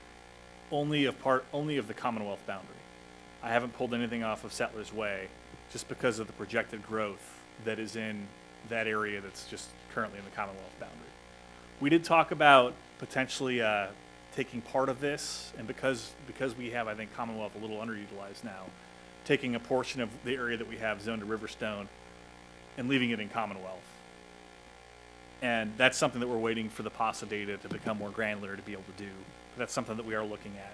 only of the Commonwealth boundary. I haven't pulled anything off of Settlers Way, just because of the projected growth that is in that area that's just currently in the Commonwealth boundary. We did talk about potentially taking part of this, and because we have, I think, Commonwealth a little underutilized now, taking a portion of the area that we have zoned to Riverstone and leaving it in Commonwealth. And that's something that we're waiting for the PASA data to become more granular to be able to do. But that's something that we are looking at.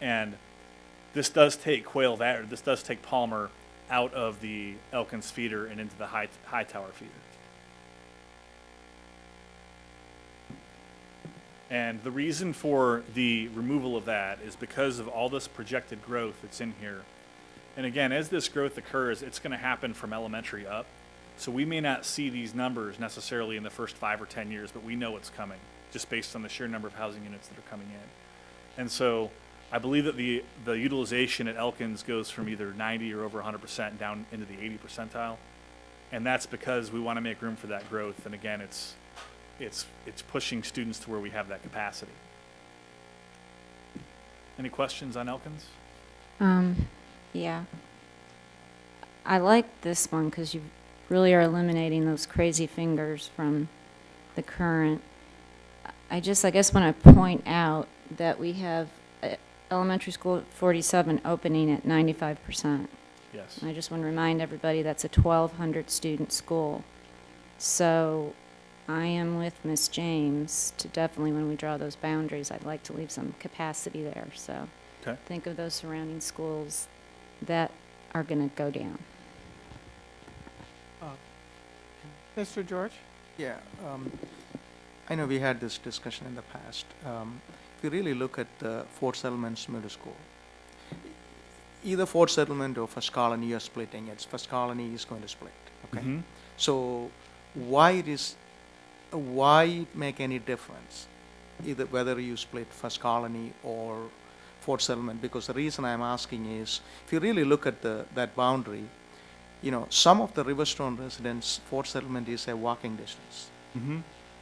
And this does take this does take Palmer out of the Elkins feeder and into the High Tower feeder. And the reason for the removal of that is because of all this projected growth that's in here. And again, as this growth occurs, it's going to happen from elementary up. So we may not see these numbers necessarily in the first 5 or 10 years, but we know it's coming just based on the sheer number of housing units that are coming in. And so I believe that the utilization at Elkins goes from either 90 or over 100% down into the 80 percentile. And that's because we want to make room for that growth. And again, it's pushing students to where we have that capacity. Any questions on Elkins? Yeah. I like this one because you really are eliminating those crazy fingers from the current. I guess want to point out that we have elementary school 47 opening at 95%. Yes. And I just want to remind everybody that's a 1,200 student school. So I am with Ms. James to definitely, when we draw those boundaries, I'd like to leave some capacity there. So okay. Think of those surrounding schools that are going to go down. Mr. George? Yeah, I know we had this discussion in the past. If you really look at the Fort Settlements Middle School, either Fort Settlement or First Colony, you're splitting it. First Colony is going to split, okay? Mm-hmm. So why make any difference, either whether you split First Colony or Fort Settlement? Because the reason I'm asking is, if you really look at that boundary, you know, some of the Riverstone residents, Fort Settlement is a walking distance. Mm-hmm.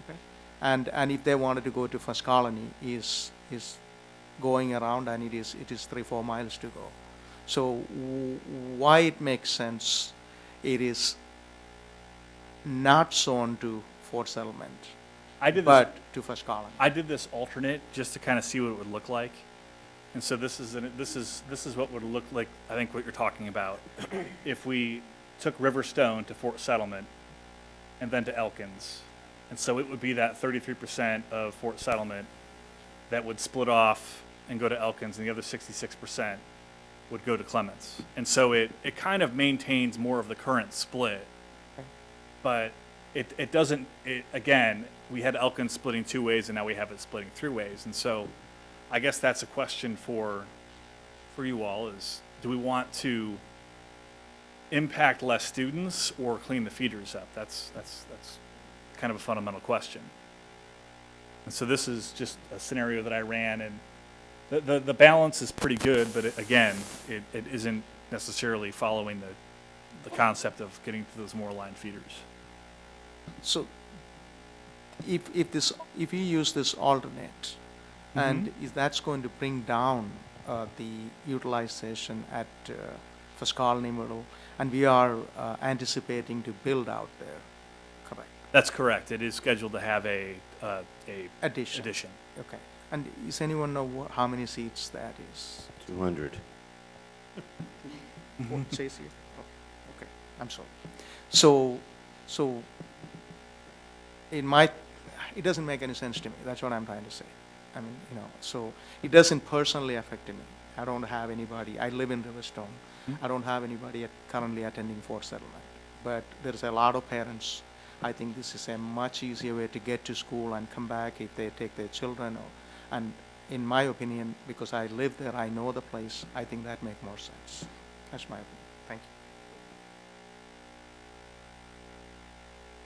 Okay? And if they wanted to go to First Colony, is going around, and it is 3-4 miles to go. So why it makes sense, it is not zoned to Fort Settlement, but to First Colony. I did this alternate just to kind of see what it would look like. And so this is what would look like, I think, what you're talking about. If we took Riverstone to Fort Settlement and then to Elkins. And so it would be that 33% of Fort Settlement that would split off and go to Elkins, and the other 66% would go to Clements. And so it kind of maintains more of the current split. Okay. But it doesn't, again, we had Elkins splitting 2 ways, and now we have it splitting 3 ways. And so I guess that's a question for you all is, do we want to impact less students or clean the feeders up? That's kind of a fundamental question. And so this is just a scenario that I ran, and the balance is pretty good, but it isn't necessarily following the concept of getting to those more aligned feeders. So if you use this alternate, and that's going to bring down the utilization at First Colony Middle, and we are anticipating to build out there, correct? That's correct. It is scheduled to have a addition. Okay. And does anyone know how many seats that is? 200. What it says here? Oh, okay, I'm sorry. So it doesn't make any sense to me. That's what I'm trying to say. I mean, you know, so it doesn't personally affect me. I don't have anybody. I live in Riverstone. I don't have anybody currently attending Fort Settlement. But there's a lot of parents. I think this is a much easier way to get to school and come back if they take their children. And in my opinion, because I live there, I know the place, I think that makes more sense. That's my opinion. Thank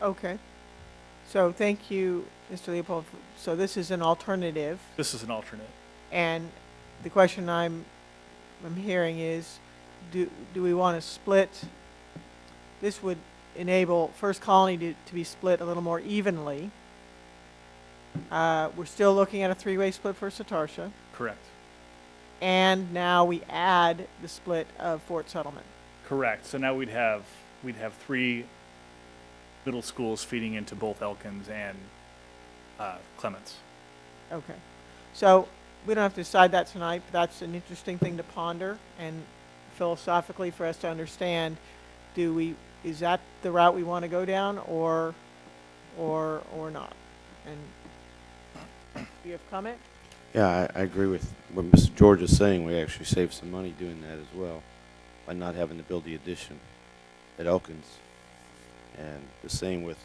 you. Okay. So thank you, Mr. Leopold. So this is an alternative. This is an alternate. And the question I'm hearing is, do we want to split? This would enable First Colony to be split a little more evenly We're still looking at a three-way split for Satartia. Correct. And now we add the split of Fort Settlement. Correct. So now we'd have three middle schools feeding into both Elkins and Clements. Okay. So we don't have to decide that tonight, but that's an interesting thing to ponder and philosophically for us to understand. Is that the route we want to go down or not? And do you have comment? Yeah, I agree with what Mr. George is saying. We actually save some money doing that as well by not having to build the addition at Elkins. And the same with,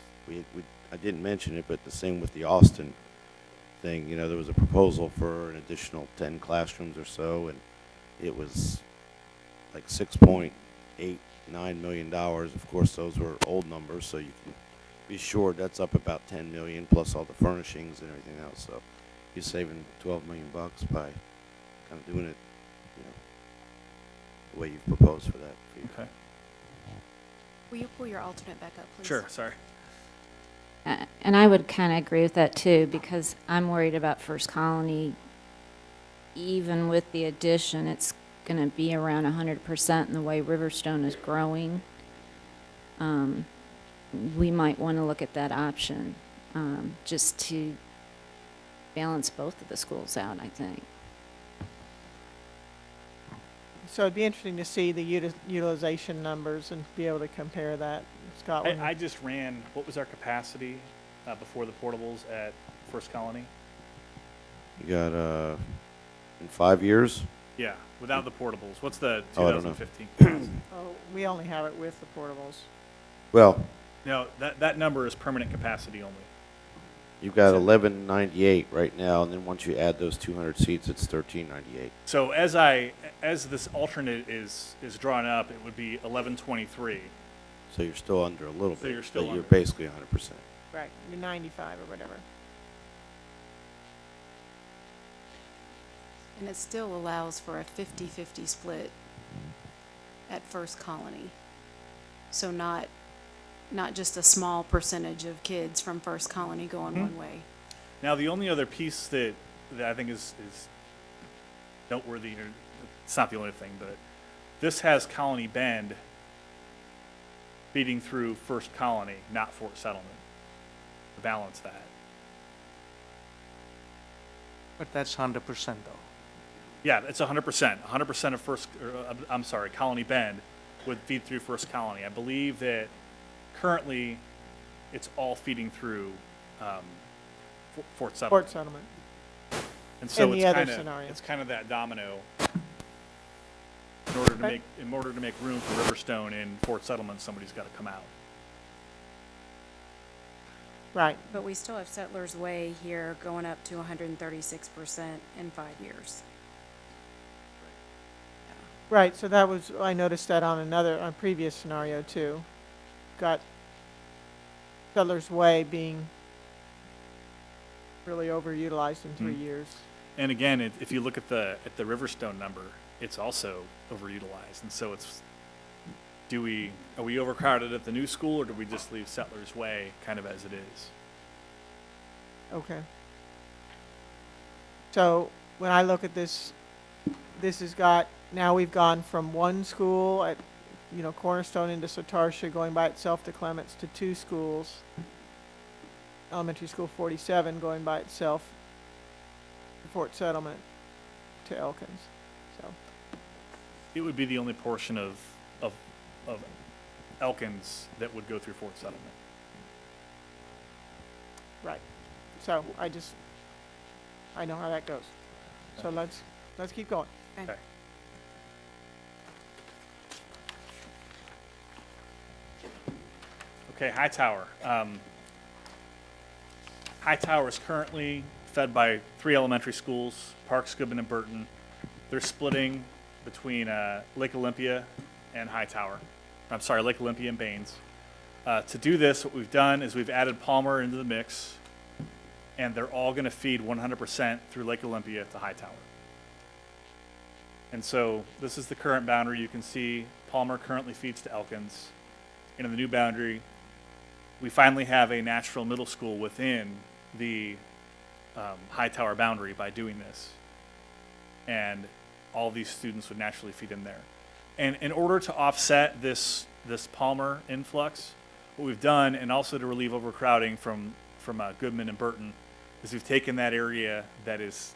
I didn't mention it, but the same with the Austin thing. You know, there was a proposal for an additional 10 classrooms or so, and it was like $6.89 million. Of course, those were old numbers, so you can be sure that's up about 10 million plus all the furnishings and everything else. So you're saving 12 million bucks by kind of doing it, you know, the way you've proposed for that. Okay. Will you pull your alternate back up, please? Sure, sorry. And I would kind of agree with that too, because I'm worried about First Colony. Even with the addition, it's going to be around 100% in the way Riverstone is growing. We might want to look at that option just to balance both of the schools out, I think. So it'd be interesting to see the utilization numbers and be able to compare that. Scotland. I just ran, what was our capacity before the portables at First Colony? You got, in 5 years? Yeah, without the portables. What's the Oh, I don't know. 2015 capacity? Oh, we only have it with the portables. Well, No, that number is permanent capacity only. you've got 1198 right now, and then once you add those 200 seats, it's 1398. So as this alternate is drawn up, it would be 1123. So you're still under a little So bit. you're still but you're under. basically 100%. Right, you're 95 or whatever. And it still allows for a 50-50 split at First Colony. So not just a small percentage of kids from First Colony going one way. Now, the only other piece that I think is noteworthy, or it's not the only thing, but this has Colony Bend feeding through First Colony, not Fort Settlement, to balance that. But that's 100% though. Yeah, it's 100%. 100% of Colony Bend would feed through First Colony. I believe that currently it's all feeding through Fort Settlement. Fort Settlement. And so In the other scenario. it's kind of that domino. In order to make room for Riverstone in Fort Settlement, somebody's got to come out. Right. But we still have Settlers Way here going up to 136% in 5 years. Right, so that was, I noticed that on a previous scenario too. Got Settlers Way being really overutilized in 3 years. And again, if you look at the Riverstone number, it's also overutilized. And so are we overcrowded at the new school, or do we just leave Settlers Way kind of as it is? Okay. So when I look at this, this has got, now we've gone from one school at, Cornerstone into Satartia, going by itself to Clements, to two schools. Elementary School 47 going by itself to Fort Settlement to Elkins. So It would be the only portion of Elkins that would go through Fort Settlement. right. So I know how that goes. So let's keep going. Okay. Okay, Hightower. Hightower is currently fed by 3 elementary schools, Park, Scoobin, and Burton. They're splitting between Lake Olympia and Hightower. I'm sorry, Lake Olympia and Baines. To do this, what we've done is we've added Palmer into the mix, and they're all going to feed 100% through Lake Olympia to Hightower. And so this is the current boundary. You can see Palmer currently feeds to Elkins. And in the new boundary, we finally have a natural middle school within the Hightower boundary by doing this. And all these students would naturally feed in there. And in order to offset this Palmer influx, what we've done, and also to relieve overcrowding from Goodman and Burton, is we've taken that area that is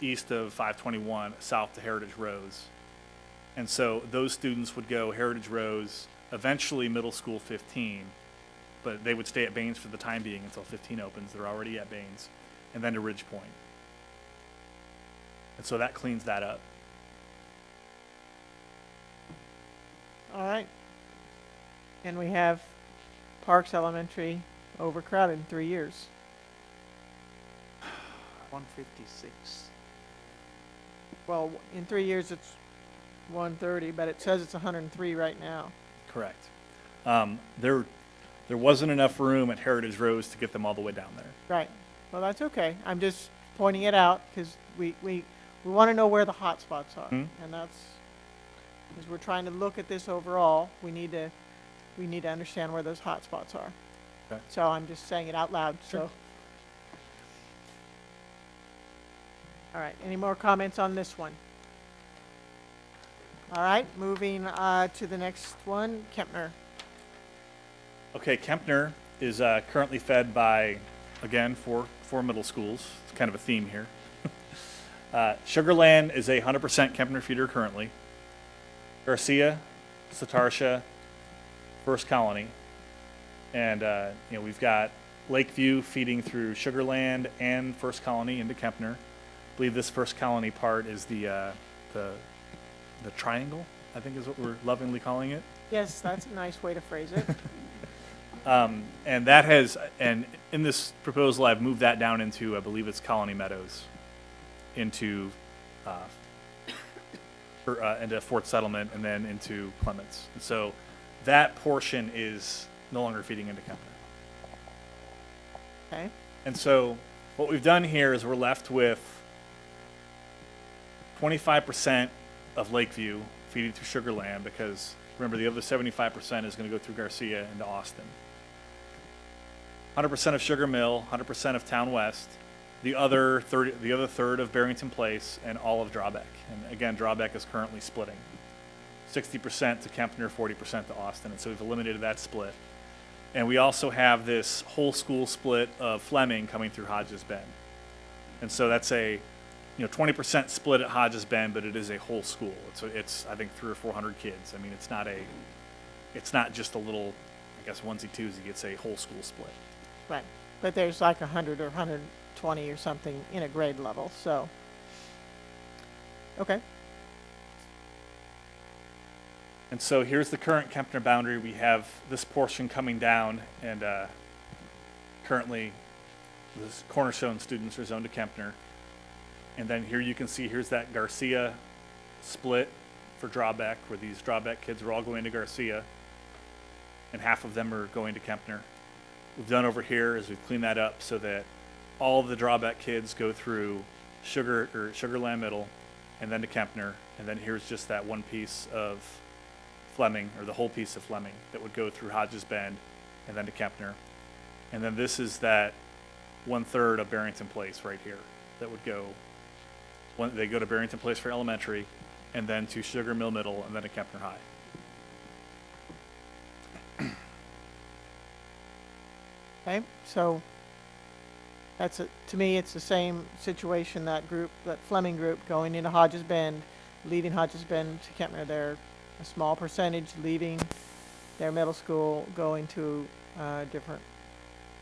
east of 521 south to Heritage Rose. And so those students would go Heritage Rose, eventually Middle School 15, but they would stay at Baines for the time being until 15 opens. They're already at Baines, and then to Ridge Point. And so that cleans that up. All right. And we have Parks Elementary overcrowded in 3 years. 156. Well, in 3 years it's 130, but it says it's 103 right now. Correct. There wasn't enough room at Heritage Rose to get them all the way down there. Right. Well, that's okay. I'm just pointing it out because we want to know where the hot spots are, and that's because we're trying to look at this overall. We need to understand where those hot spots are. Okay. So I'm just saying it out loud. Sure. So. All right. Any more comments on this one? All right. Moving to the next one, Kempner. Okay, Kempner is currently fed by, again, four middle schools. It's kind of a theme here. Sugarland is a 100% Kempner feeder currently. Garcia, Satarsha, First Colony, and we've got Lakeview feeding through Sugarland and First Colony into Kempner. I believe this First Colony part is the triangle, I think is what we're lovingly calling it. Yes, that's a nice way to phrase it. And that has, and in this proposal, I've moved that down into, I believe it's Colony Meadows, into Fort Settlement, and then into Clements. And so that portion is no longer feeding into Kempner. Okay. And so what we've done here is we're left with 25% of Lakeview feeding through Sugarland, because remember the other 75% is going to go through Garcia into Austin. 100% of Sugar Mill, 100% of Town West, the other third of Barrington Place, and all of Drawbeck. And again, Drawbeck is currently splitting. 60% to Kempner, 40% to Austin. And so we've eliminated that split. And we also have this whole school split of Fleming coming through Hodges Bend. And so that's a 20% split at Hodges Bend, but it is a whole school. It's I think 300 or 400 kids. I mean, it's not just a little, I guess, onesie twosie. It's a whole school split. Right. But there's like 100 or 120 or something in a grade level, so. Okay. And so here's the current Kempner boundary. We have this portion coming down, and currently the Cornerstone students are zoned to Kempner. And then here you can see, here's that Garcia split for Drawbeck, where these Drawbeck kids are all going to Garcia, and half of them are going to Kempner. What we've done over here is we've cleaned that up so that all of the Drawbeck kids go through Sugarland Middle, and then to Kempner, and then here's just that one piece of Fleming, or the whole piece of Fleming, that would go through Hodges Bend, and then to Kempner. And then this is that 1/3 of Barrington Place right here that would go. They go to Barrington Place for elementary, and then to Sugar Mill Middle, and then to Kempner High. Okay, so to me, it's the same situation, that Fleming group going into Hodges Bend, leaving Hodges Bend to Kempner. They're a small percentage leaving their middle school, going to a different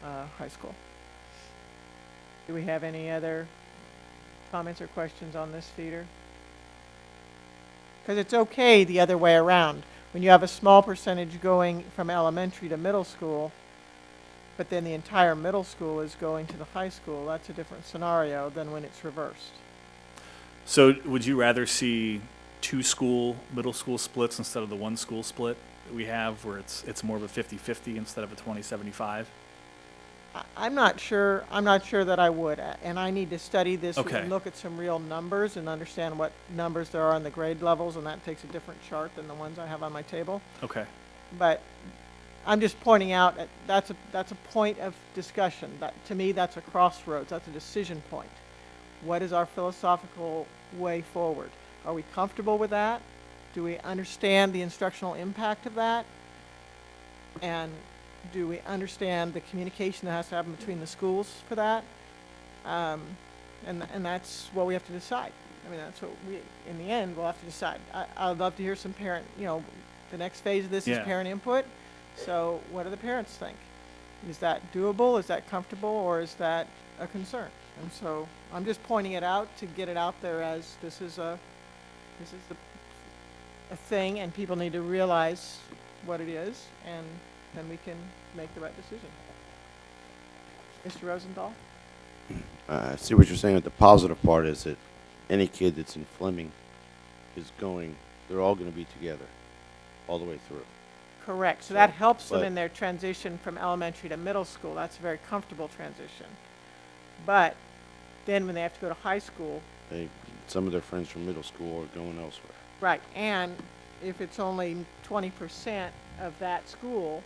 high school. Do we have any other comments or questions on this feeder? Because it's okay the other way around. When you have a small percentage going from elementary to middle school, but then the entire middle school is going to the high school, that's a different scenario than when it's reversed. So would you rather see 2 middle school splits instead of the 1 school split that we have, where it's more of a 50-50 instead of a 20-75? I'm not sure that I would, and I need to study this Okay. and look at some real numbers and understand what numbers there are on the grade levels, and that takes a different chart than the ones I have on my table. Okay. But I'm just pointing out, that's a point of discussion. That, to me, that's a crossroads, that's a decision point. What is our philosophical way forward? Are we comfortable with that? Do we understand the instructional impact of that? And do we understand the communication that has to happen between the schools for that? And that's what we have to decide. I mean, that's what we, in the end, we'll have to decide. I'd love to hear some parent, the next phase of this is parent input. So what do the parents think? Is that doable? Is that comfortable? Or is that a concern? And so I'm just pointing it out to get it out there as this is a thing, and people need to realize what it is, and then we can make the right decision. Mr. Rosenthal? I see what you're saying, but the positive part is that any kid that's in Fleming is going, they're all going to be together all the way through. Correct. So that helps them in their transition from elementary to middle school. That's a very comfortable transition. But then when they have to go to high school. Some of their friends from middle school are going elsewhere. Right. And if it's only 20% of that school,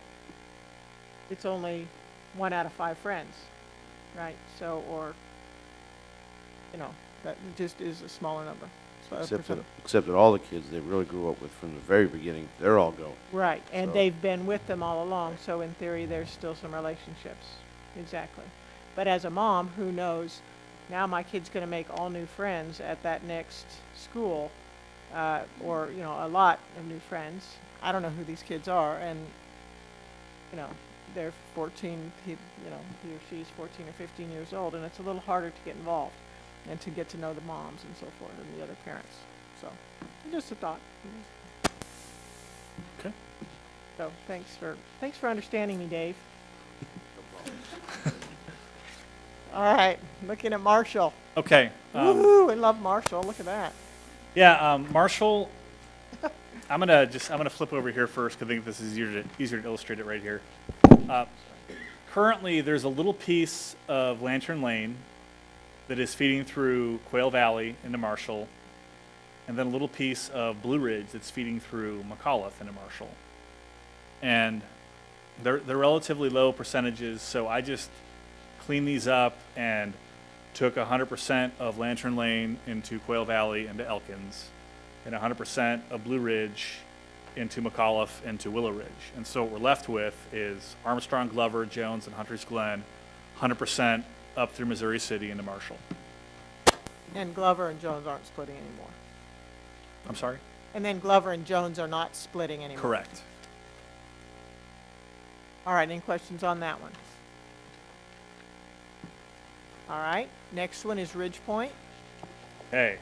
it's only 1 out of 5 friends. Right. So, or, that just is a smaller number. So Except that all the kids they really grew up with from the very beginning, they're all going. Right, and they've been with them all along, so in theory there's still some relationships. Exactly. But as a mom who knows, now my kid's going to make all new friends at that next school, or, a lot of new friends. I don't know who these kids are, and, they're 14, he or she's 14 or 15 years old, and it's a little harder to get involved and to get to know the moms and so forth and the other parents. So, just a thought. Okay. So, thanks for understanding me, Dave. All right, looking at Marshall. Okay. Woohoo, I love Marshall. Look at that. Yeah, Marshall. I'm gonna flip over here first because I think this is easier to illustrate it right here. Currently, there's a little piece of Lantern Lane that is feeding through Quail Valley into Marshall, and then a little piece of Blue Ridge that's feeding through McAuliffe into Marshall. And they're relatively low percentages, so I just cleaned these up and took 100% of Lantern Lane into Quail Valley into Elkins, and 100% of Blue Ridge into McAuliffe into Willow Ridge. And so what we're left with is Armstrong, Glover, Jones, and Hunters Glen, 100% up through Missouri City into Marshall. And Glover and Jones aren't splitting anymore. I'm sorry? And then Glover and Jones are not splitting anymore. Correct. All right, any questions on that one? All right, next one is Ridge Point. Okay.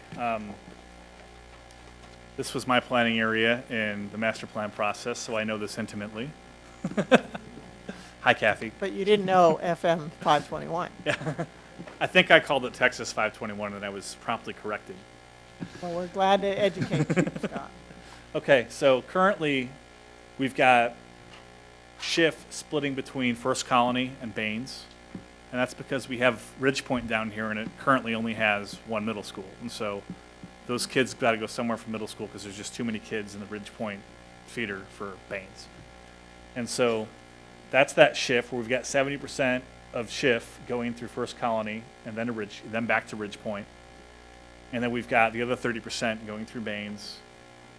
This was my planning area in the master plan process, so I know this intimately. Hi, Kathy. But you didn't know FM 521. Yeah. I think I called it Texas 521, and I was promptly corrected. Well, we're glad to educate you, Scott. Okay, so currently we've got Schiff splitting between First Colony and Baines, and that's because we have Ridge Point down here, and it currently only has one middle school. And so those kids got to go somewhere for middle school because there's just too many kids in the Ridge Point feeder for Baines. And so that's that Schiff where we've got 70% of Schiff going through First Colony and then to Ridge, then back to Ridge Point. And then we've got the other 30% going through Baines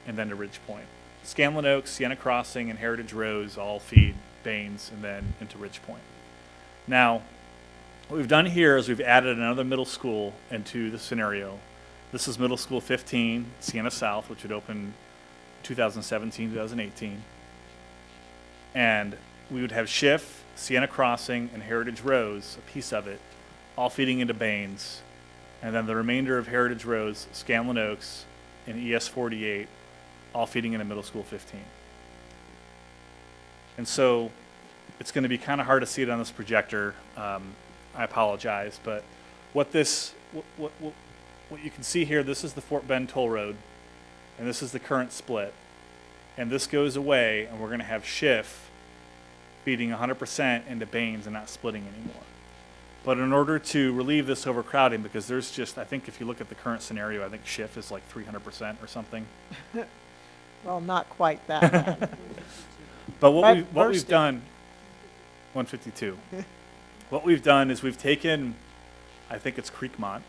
and then to Ridge Point. Scanlon Oaks, Sienna Crossing, and Heritage Rose all feed Baines and then into Ridge Point. Now, what we've done here is we've added another middle school into the scenario. This is Middle School 15, Sienna South, which would open 2017, 2018. And we would have Schiff, Sienna Crossing, and Heritage Rose, a piece of it, all feeding into Baines. And then the remainder of Heritage Rose, Scanlon Oaks, and ES 48, all feeding into Middle School 15. And so it's going to be kind of hard to see it on this projector. I apologize, but what you can see here, this is the Fort Bend Toll Road, and this is the current split. And this goes away, and we're going to have Schiff feeding 100% into Baines and not splitting anymore. But in order to relieve this overcrowding, because there's just, I think if you look at the current scenario, I think Schiff is like 300% or something. Well, not quite that. But what Right, we've first- done, 152. What we've done is we've taken, I think it's Creekmont,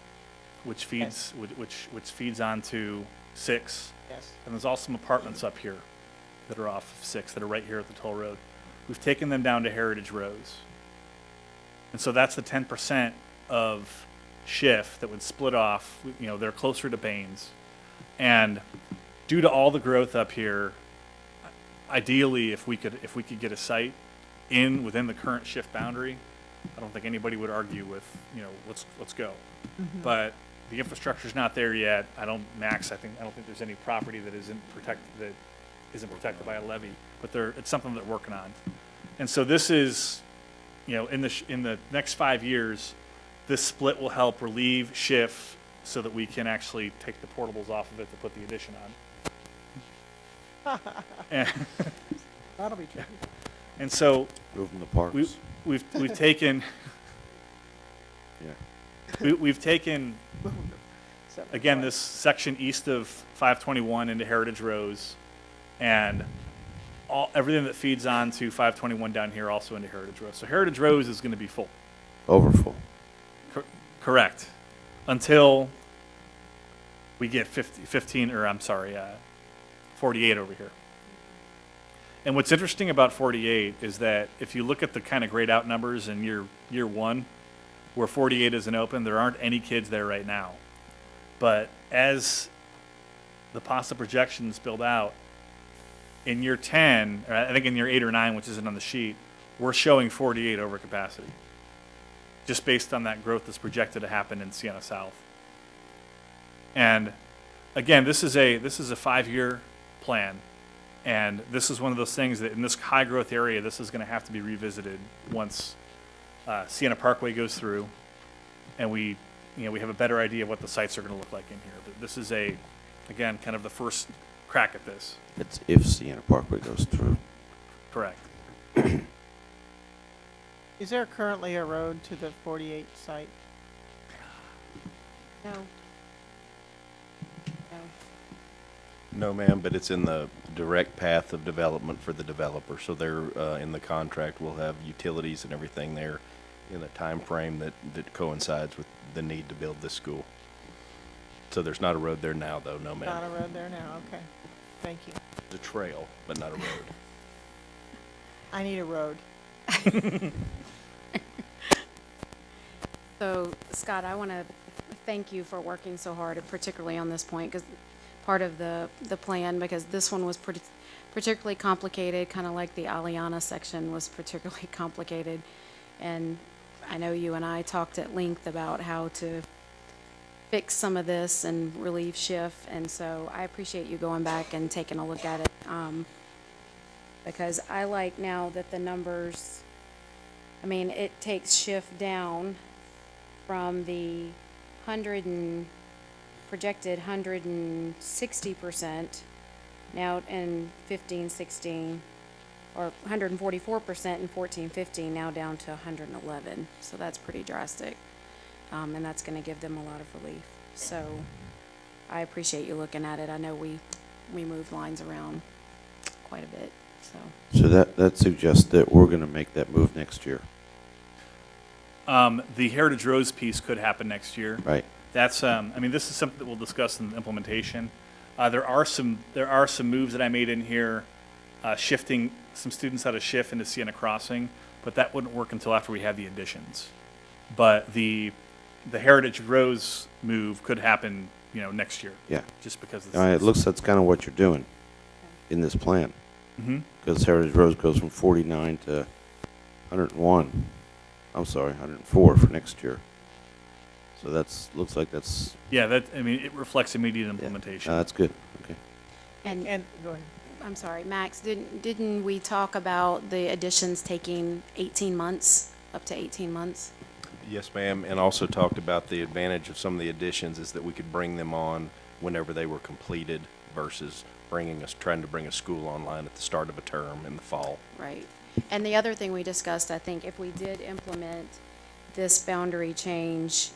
which feeds which feeds onto 6. Yes. And there's also some apartments up here that are off of 6 that are right here at the toll road. We've taken them down to Heritage Rose. And so that's the 10% of Schiff that would split off. You know, they're closer to Baines. And due to all the growth up here, ideally, if we could get a site within the current Schiff boundary, I don't think anybody would argue with, you know, let's go. Mhm. But the infrastructure's not there yet. I don't think there's any property that isn't protected by a levee, but it's something that we're working on. And so this is, you know, in the next 5 years, this split will help relieve Schiff so that we can actually take the portables off of it to put the addition on. And That'll be tricky. And so moving the parks. We've taken we've taken again this section east of 521 into Heritage Rose, and everything that feeds on to 521 down here also into Heritage Rose. So Heritage Rose is going to be full. Overfull. Correct. Until we get 48 over here. And what's interesting about 48 is that if you look at the kind of grade out numbers in year 1, where 48 isn't open, there aren't any kids there right now. But as the PASA projections build out, in year 10, or I think in year 8 or 9, which isn't on the sheet, we're showing 48 over capacity, just based on that growth that's projected to happen in Siena South. And again, this is a 5-year plan. And this is one of those things that in this high growth area, this is going to have to be revisited once Siena Parkway goes through, and we have a better idea of what the sites are going to look like in here. But this is again, kind of the first crack at this. It's if Siena Parkway goes through. Correct. Is there currently a road to the 48 site? No. No, ma'am, but it's in the direct path of development for the developer. So they're in the contract, we'll have utilities and everything there in a time frame that coincides with the need to build this school. So there's not a road there now, though, no, ma'am. Not a road there now, okay. Thank you. It's a trail, but not a road. I need a road. So, Scott, I want to thank you for working so hard, and particularly on this point, because part of the plan, because this one was particularly complicated, kind of like the Aliana section was particularly complicated. And I know you and I talked at length about how to fix some of this and relieve Schiff, and so I appreciate you going back and taking a look at it, because I like now that the numbers, I mean, it takes Schiff down from the projected 160% now in 15-16, or 144% in 14-15, now down to 111. So that's pretty drastic, and that's going to give them a lot of relief. So I appreciate you looking at it. I know we moved lines around quite a bit. So that suggests that we're going to make that move next year. The Heritage Rose piece could happen next year. Right. That's, I mean, this is something that we'll discuss in the implementation. There are some moves that I made in here, shifting some students out of Schiff into Siena Crossing, but that wouldn't work until after we have the additions. But the Heritage Rose move could happen, next year. Yeah. Just because It looks that's kind of what you're doing in this plan. Because Heritage Rose goes from 49 to 101. I'm sorry, 104 for next year. So looks like that's... Yeah, it reflects immediate implementation. That's good, okay. And go ahead. I'm sorry, Max, didn't we talk about the additions taking 18 months, up to 18 months? Yes, ma'am, and also talked about the advantage of some of the additions is that we could bring them on whenever they were completed versus trying to bring a school online at the start of a term in the fall. Right. And the other thing we discussed, I think, if we did implement this boundary change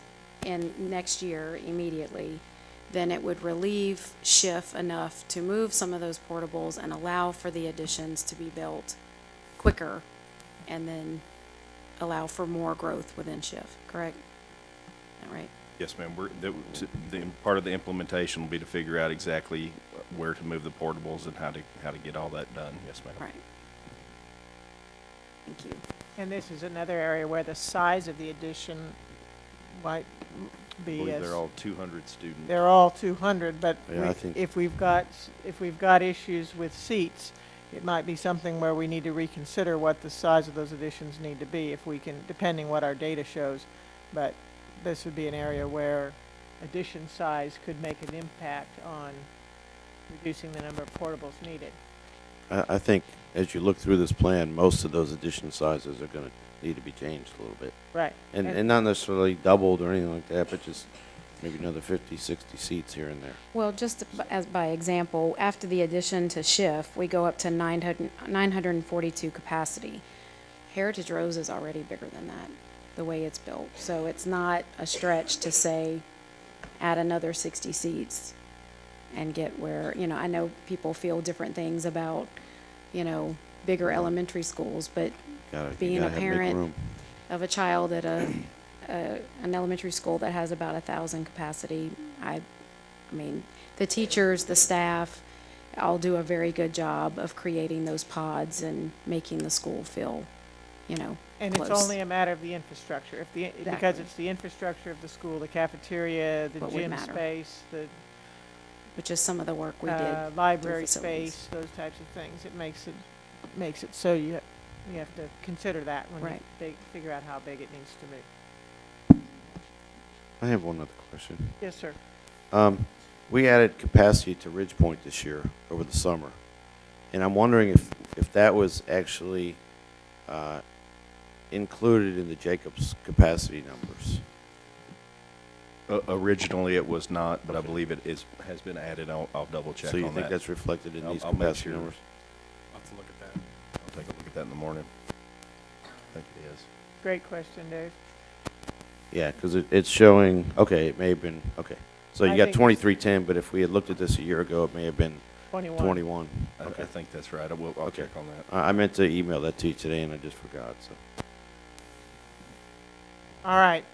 in next year immediately, then it would relieve Schiff enough to move some of those portables and allow for the additions to be built quicker, and then allow for more growth within Schiff, correct? Is that right? Yes, ma'am. Part of the implementation will be to figure out exactly where to move the portables and how to get all that done. Yes, ma'am. Right. Thank you. And this is another area where the size of the addition might I be believe as... they're all 200 students. They're all 200, but Yeah, I think- if we've got issues with seats, it might be something where we need to reconsider what the size of those additions need to be, if we can, depending what our data shows. But this would be an area where addition size could make an impact on reducing the number of portables needed. I think as you look through this plan, most of those addition sizes are going to need to be changed a little bit. Right. And not necessarily doubled or anything like that, but just maybe another 50, 60 seats here and there. Well, just as by example, after the addition to Schiff, we go up to 942 capacity. Heritage Rose is already bigger than that, the way it's built. So it's not a stretch to say, add another 60 seats and get where, I know people feel different things about, bigger elementary schools, but being a parent of a child at an elementary school that has about 1,000 capacity, I mean, the teachers, the staff, all do a very good job of creating those pods and making the school feel, And close. it's only a matter of the infrastructure. Because Exactly. it's the infrastructure of the school, the cafeteria, the What would gym matter. space, the Which is some of the work we did. library through facilities. space, those types of things. It makes it so you have to consider that when Right. you figure out how big it needs to be. I have one other question. Yes, sir. We added capacity to Ridge Point this year over the summer. And I'm wondering if that was actually included in the Jacobs capacity numbers. Originally, it was not, but I believe it has been added. I'll double check on that. So you think that's reflected in these I'll make capacity sure. numbers? I'll have to look at that. I'll take a look at that in the morning. I think it is. Great question, Dave. Yeah, because it's showing, okay, it may have been, okay. So you I got think- 2310, but if we had looked at this a year ago, it may have been 21. I Okay. think that's right. I'll Okay. check on that. I meant to email that to you today, and I just forgot, so. All right.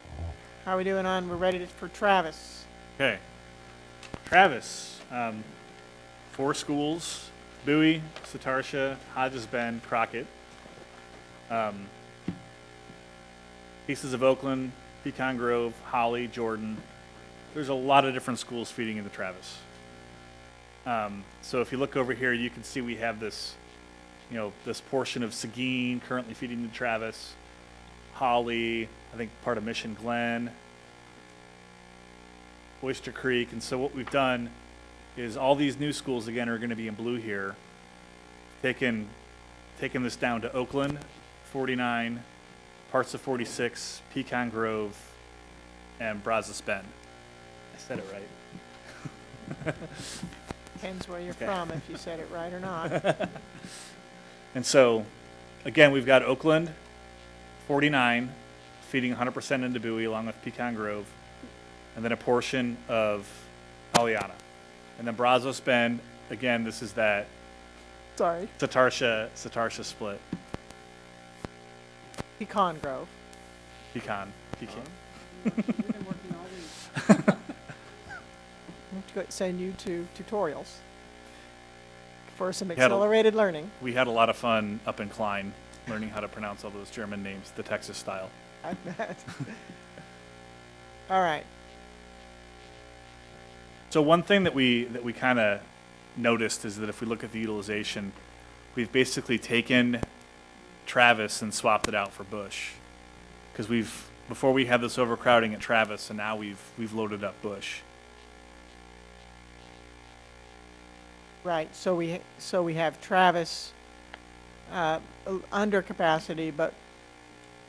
How are we doing on, we're ready for Travis. Okay. Travis, 4 schools, Bowie, Satarsha, Hodges Bend, Crockett. Pieces of Oakland, Pecan Grove, Holly, Jordan. There's a lot of different schools feeding into Travis. So if you look over here, you can see we have this, this portion of Seguin currently feeding into Travis, Holly, I think part of Mission Glen, Oyster Creek. And so what we've done is all these new schools, again, are going to be in blue here, taking this down to Oakland, 49, parts of 46, Pecan Grove, and Brazos Bend. I said it right. Depends where you're Okay. from, if you said it right or not. And so, again, we've got Oakland, 49, feeding 100% into Bowie along with Pecan Grove, and then a portion of Pollyanna. And then Brazos Bend, again, this is that Sorry. Satarsha split. Pecan Grove. Pecan. We've been working all week. Send you to tutorials for some accelerated learning. We had a lot of fun up in Klein learning how to pronounce all those German names, the Texas style. I bet. All right. So one thing that we kind of noticed is that if we look at the utilization, we've basically taken Travis and swapped it out for Bush, because before we had this overcrowding at Travis, and now we've loaded up Bush. Right. So we have Travis under capacity, but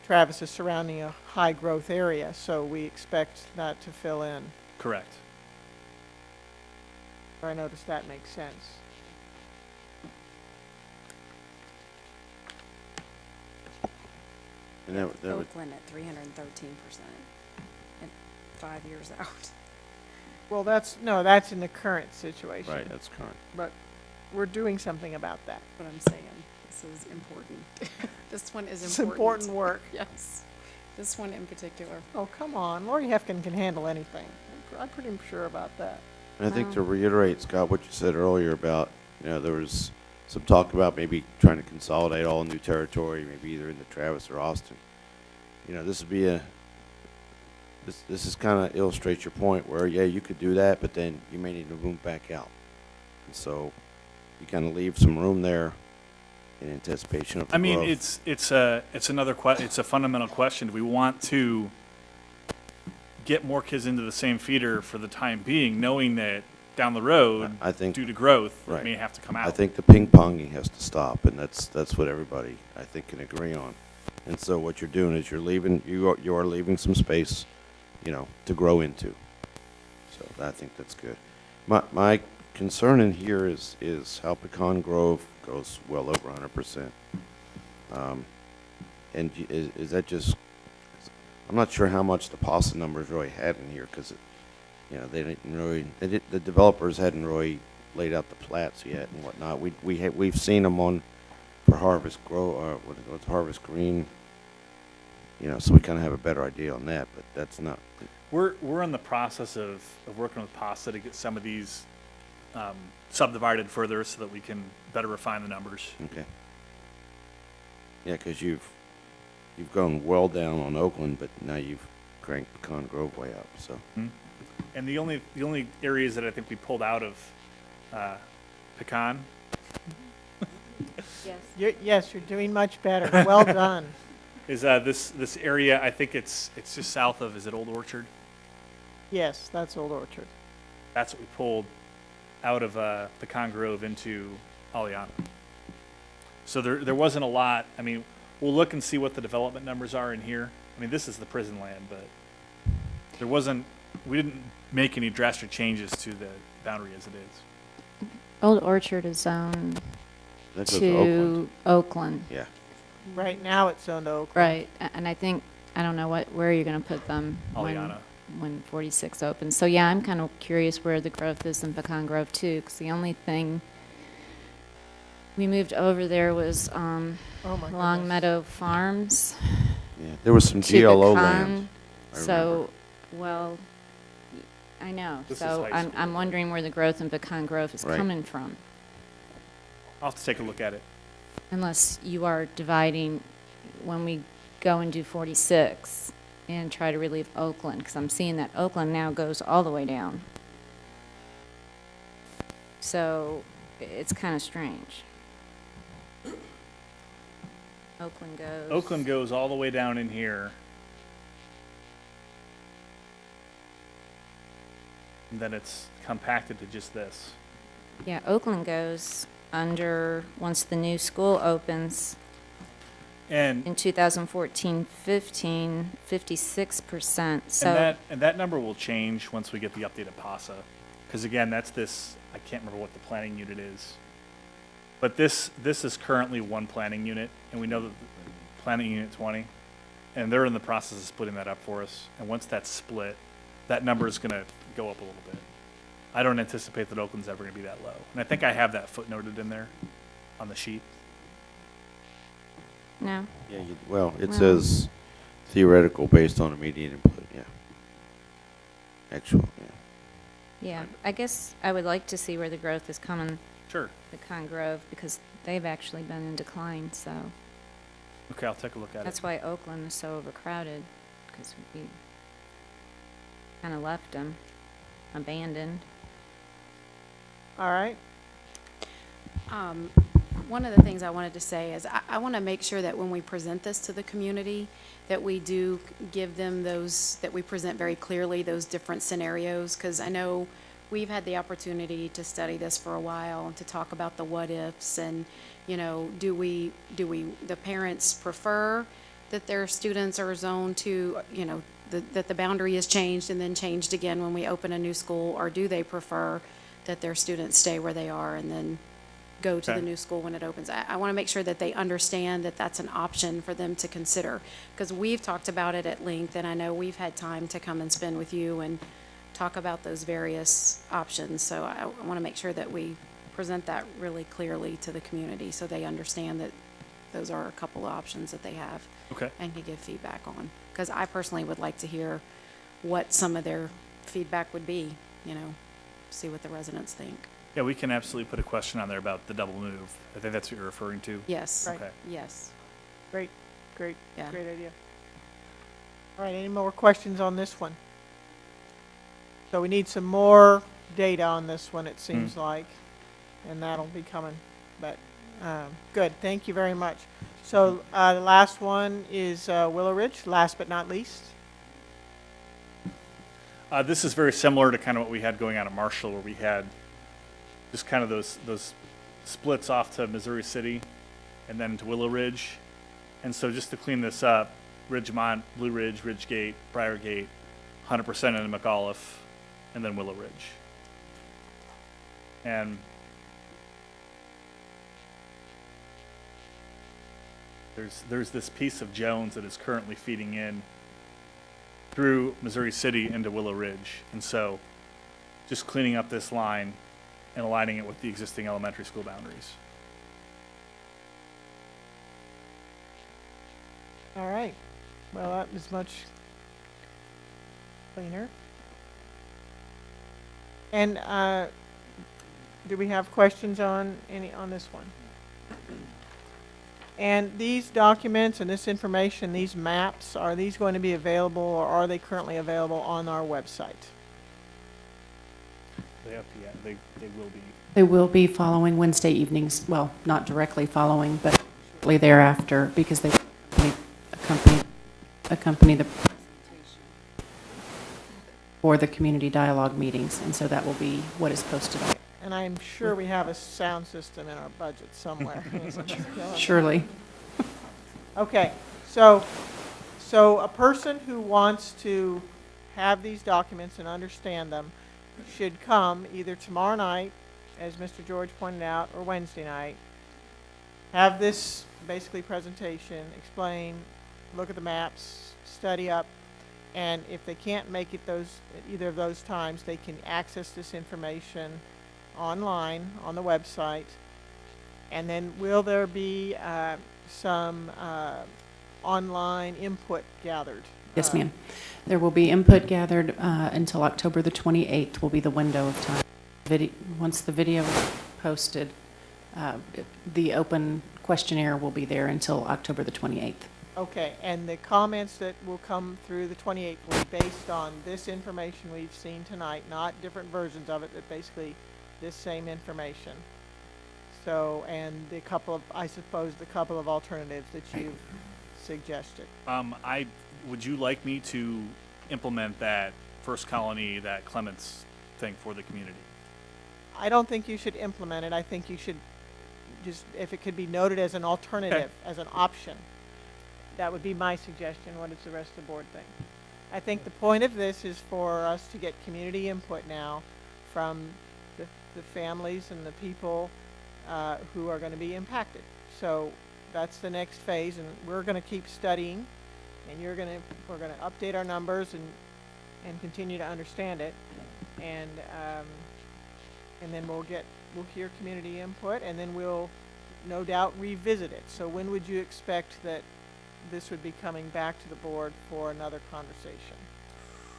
Travis is surrounding a high growth area, so we expect that to fill in. Correct. I noticed that makes sense. And that would, Oakland at 313%, and 5 years out. Well, that's in the current situation. Right, that's current. But we're doing something about that. What I'm saying, this is important. This one is It's important. important work. Yes, this one in particular. Oh, come on, Lori Hefkin can handle anything. I'm pretty sure about that. And I think to reiterate, Scott, what you said earlier about, there was some talk about maybe trying to consolidate all new territory, maybe either into Travis or Austin. This would be this is kind of illustrates your point where, yeah, you could do that, but then you may need to move back out. And so you kind of leave some room there in anticipation of the growth. it's a fundamental question. Do we want to get more kids into the same feeder for the time being, knowing that down the road, I think, due to growth, right. it may have to come out? I think the ping-ponging has to stop, and that's what everybody, I think, can agree on. And so what you're doing is you are leaving some space, to grow into. So I think that's good. My concern in here is how Pecan Grove goes well over 100%. And is that just? I'm not sure how much the PASA numbers really had in here because, they didn't really. The developers hadn't really laid out the plats yet and whatnot. We've seen them on for Harvest Harvest Green. So we kind of have a better idea on that, but that's not. We're in the process of working with PASA to get some of these subdivided further so that we can better refine the numbers. Okay. Yeah, because you've gone well down on Oakland, but now you've cranked Pecan Grove way up. So. Mm-hmm. And the only areas that I think we pulled out of Pecan. Yes, you're doing much better. Well done. Is this area? I think it's just south of. Is it Old Orchard? Yes, that's Old Orchard. That's what we pulled out of Pecan Grove into Aliana. So there wasn't a lot. I mean, we'll look and see what the development numbers are in here. I mean, this is the prison land, but there wasn't. We didn't make any drastic changes to the boundary as it is. Old Orchard is zoned That goes to Oakland. Yeah. Right now it's zoned to Oakland. Right, and I think, I don't know where you're going to put them Aliana. when 46 opens. So yeah, I'm kind of curious where the growth is in Pecan Grove too, because the only thing we moved over there was Long Meadow Farms. Yeah, there was some to GLO Pecan. land. So, well, I know. This is So high school. I'm wondering where the growth in Pecan Grove is Right. coming from. I'll have to take a look at it. Unless you are dividing when we go and do 46 and try to relieve Oakland, because I'm seeing that Oakland now goes all the way down. So it's kind of strange. Oakland goes all the way down in here. And then it's compacted to just this. Yeah, Oakland goes under, once the new school opens, And in 2014-15, 56%. So and that number will change once we get the updated PASA. Because again, that's this, I can't remember what the planning unit is. But this is currently one planning unit, and we know that planning unit 20, and they're in the process of splitting that up for us. And once that's split, that number is going to go up a little bit. I don't anticipate that Oakland's ever going to be that low. And I think I have that footnoted in there on the sheet. no. Yeah. It says theoretical based on immediate input. Yeah. Actual. Yeah. Yeah, I guess I would like to see where the growth is coming. Sure. Pecan Grove, because they've actually been in decline, so. Okay, I'll take a look at That's it. why Oakland is so overcrowded, because we kind of left them abandoned. All right. One of the things I wanted to say is I want to make sure that when we present this to the community, that we do give them those, that we present very clearly those different scenarios, because I know we've had the opportunity to study this for a while and to talk about the what-ifs and, do the parents prefer that their students are zoned to, that the boundary is changed and then changed again when we open a new school, or do they prefer that their students stay where they are and then go to the new school when it opens? I want to make sure that they understand that that's an option for them to consider, because we've talked about it at length, and I know we've had time to come and spend with you and talk about those various options. So I want to make sure that we present that really clearly to the community so they understand that those are a couple of options that they have. Okay. And can give feedback on. Because I personally would like to hear what some of their feedback would be, you know, see what the residents think. Yeah, we can absolutely put a question on there about the double move. I think that's what you're referring to. Yes. Right. Okay. Yes. Great, great, Yeah. great idea. All right, any more questions on this one? So we need some more data on this one, it seems like, and that'll be coming, but good, thank you very much. So the last one is Willow Ridge, last but not least. This is very similar to kind of what we had going on at Marshall, where we had just kind of those splits off to Missouri City and then to Willow Ridge. And so just to clean this up, Ridgemont, Blue Ridge, Ridgegate, Briargate, 100% into McAuliffe, and then Willow Ridge. And there's this piece of Jones that is currently feeding in through Missouri City into Willow Ridge. And so just cleaning up this line and aligning it with the existing elementary school boundaries. All right, well, that was much cleaner. And do we have questions on this one? And these documents and this information, these maps, are these going to be available, or are they currently available on our website? They have to, yeah, they will be. They will be following Wednesday evenings, well, not directly following, but shortly thereafter, because they accompany the presentation for the community dialogue meetings, and so that will be what is posted on. And I'm sure we have a sound system in our budget somewhere. Surely. Okay, so a person who wants to have these documents and understand them should come either tomorrow night, as Mr. George pointed out, or Wednesday night, have this basically presentation, explain, look at the maps, study up, and if they can't make it either of those times, they can access this information online on the website. And then will there be some online input gathered? Yes, ma'am. There will be input gathered until October the 28th will be the window of time. Once the video is posted, the open questionnaire will be there until October the 28th. Okay, and the comments that will come through the 28th will be based on this information we've seen tonight, not different versions of it, but basically this same information. So, and the couple of, I suppose, the couple of alternatives that you've suggested. Would you like me to implement that First Colony, that Clements thing for the community? I don't think you should implement it. I think you should just, if it could be noted as an alternative, as an option, that would be my suggestion. What does the rest of the board think? I think the point of this is for us to get community input now from the families and the people who are going to be impacted. So that's the next phase, and we're going to keep studying, and we're going to update our numbers and continue to understand it, and then we'll hear community input, and then we'll no doubt revisit it. So when would you expect that this would be coming back to the board for another conversation?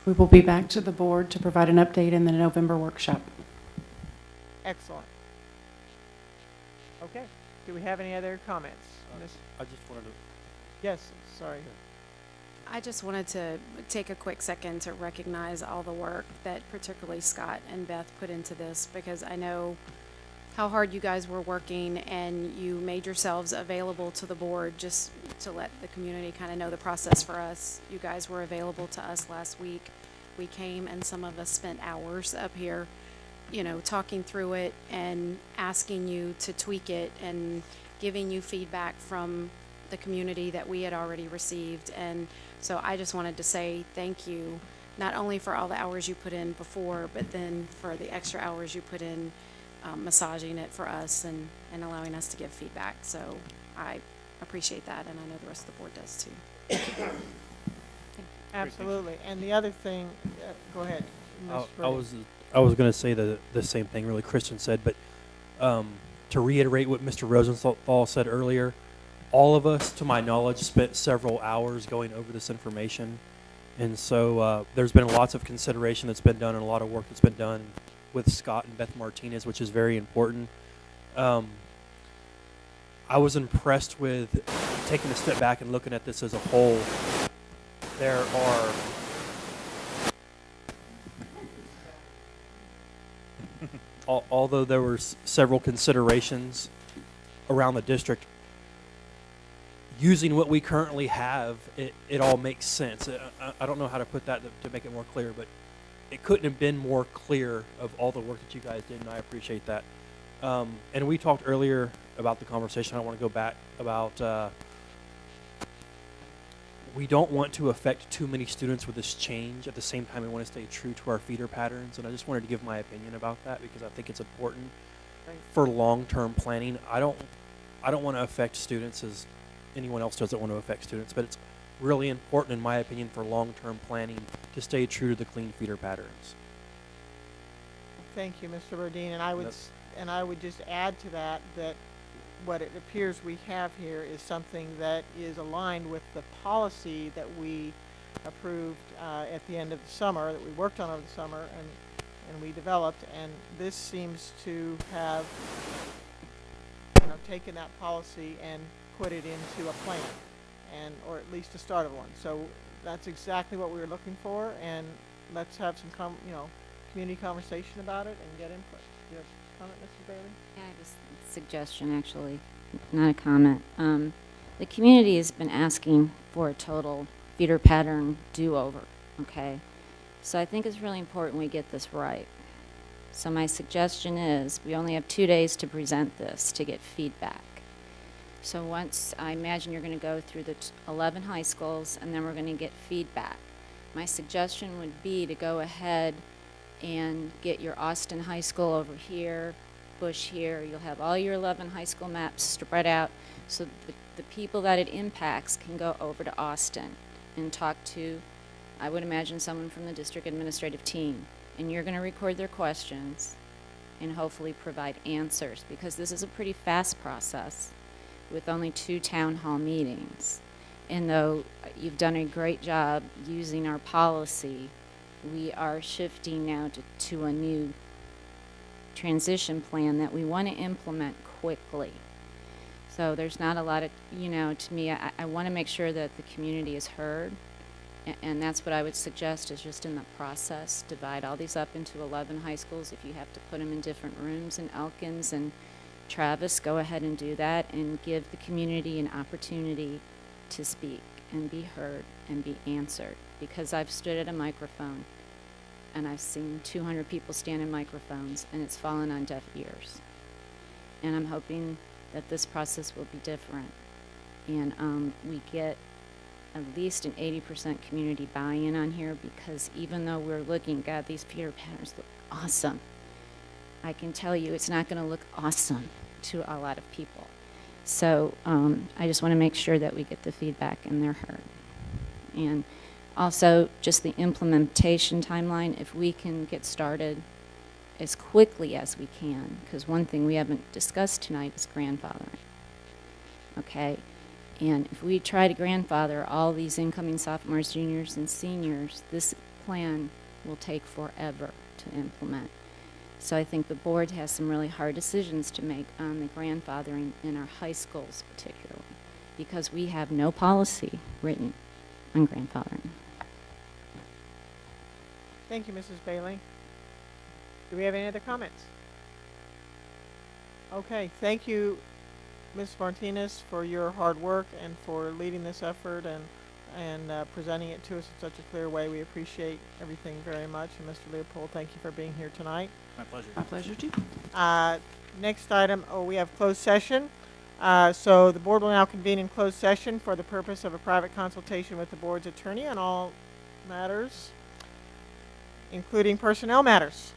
We will be back to the board to provide an update in the November workshop. Excellent. Okay. Do we have any other comments? I just wanted to... Yes, sorry. I just wanted to take a quick second to recognize all the work that particularly Scott and Beth put into this, because I know how hard you guys were working, and you made yourselves available to the board just to let the community kind of know the process for us. You guys were available to us last week. We came, and some of us spent hours up here, you know, talking through it and asking you to tweak it and giving you feedback from the community that we had already received. And so I just wanted to say thank you, not only for all the hours you put in before, but then for the extra hours you put in massaging it for us and allowing us to give feedback. So I appreciate that, and I know the rest of the board does too. Absolutely. And the other thing, go ahead, Mr. I was going to say the same thing really Christian said, but to reiterate what Mr. Rosenthal said earlier, all of us, to my knowledge, spent several hours going over this information. And so there's been lots of consideration that's been done and a lot of work that's been done with Scott and Beth Martinez, which is very important. I was impressed with taking a step back and looking at this as a whole. There are although there were several considerations around the district, using what we currently have, it all makes sense. I don't know how to put that to make it more clear, but it couldn't have been more clear of all the work that you guys did, and I appreciate that. And we talked earlier about the conversation. I don't want to go back about we don't want to affect too many students with this change. At the same time, we want to stay true to our feeder patterns, and I just wanted to give my opinion about that because I think it's important for long-term planning. I don't want to affect students as anyone else doesn't want to affect students, but it's really important, in my opinion, for long-term planning to stay true to the clean feeder patterns. Thank you, Mr. Burdine, and I would just add to that what it appears we have here is something that is aligned with the policy that we approved at the end of the summer, that we worked on over the summer and we developed, and this seems to have taken that policy and put it into a plan, or at least the start of one. So that's exactly what we were looking for, and let's have some community conversation about it and get input. Do you have a comment, Mrs. Bailey? Yeah, I have a suggestion, actually, not a comment. The community has been asking for a total feeder pattern do-over, okay? So I think it's really important we get this right. So my suggestion is we only have 2 days to present this to get feedback. So once, I imagine you're going to go through the 11 high schools, and then we're going to get feedback. My suggestion would be to go ahead and get your Austin High School over here, Bush here. You'll have all your 11 high school maps spread out so the people that it impacts can go over to Austin and talk to, I would imagine, someone from the district administrative team. And you're going to record their questions and hopefully provide answers, because this is a pretty fast process with only 2 town hall meetings. And though you've done a great job using our policy, we are shifting now to a new transition plan that we want to implement quickly. So there's not a lot of, to me, I want to make sure that the community is heard. And that's what I would suggest, is just in the process, divide all these up into 11 high schools. If you have to put them in different rooms in Elkins and Travis, go ahead and do that and give the community an opportunity to speak and be heard and be answered. Because I've stood at a microphone and I've seen 200 people stand in microphones, and it's fallen on deaf ears. And I'm hoping that this process will be different, and we get at least an 80% community buy-in on here, because even though we're looking, God, these feeder patterns look awesome, I can tell you it's not going to look awesome to a lot of people. So I just want to make sure that we get the feedback and they're heard. And also, just the implementation timeline, if we can get started as quickly as we can, because one thing we haven't discussed tonight is grandfathering. Okay? And if we try to grandfather all these incoming sophomores, juniors, and seniors, this plan will take forever to implement. So I think the board has some really hard decisions to make on the grandfathering in our high schools particularly, because we have no policy written on grandfathering. Thank you, Mrs. Bailey. Do we have any other comments? Okay, thank you, Ms. Martinez, for your hard work and for leading this effort and presenting it to us in such a clear way. We appreciate everything very much. And Mr. Leopold, thank you for being here tonight. My pleasure. My pleasure, too. Next item, we have closed session. So the board will now convene in closed session for the purpose of a private consultation with the board's attorney on all matters, including personnel matters.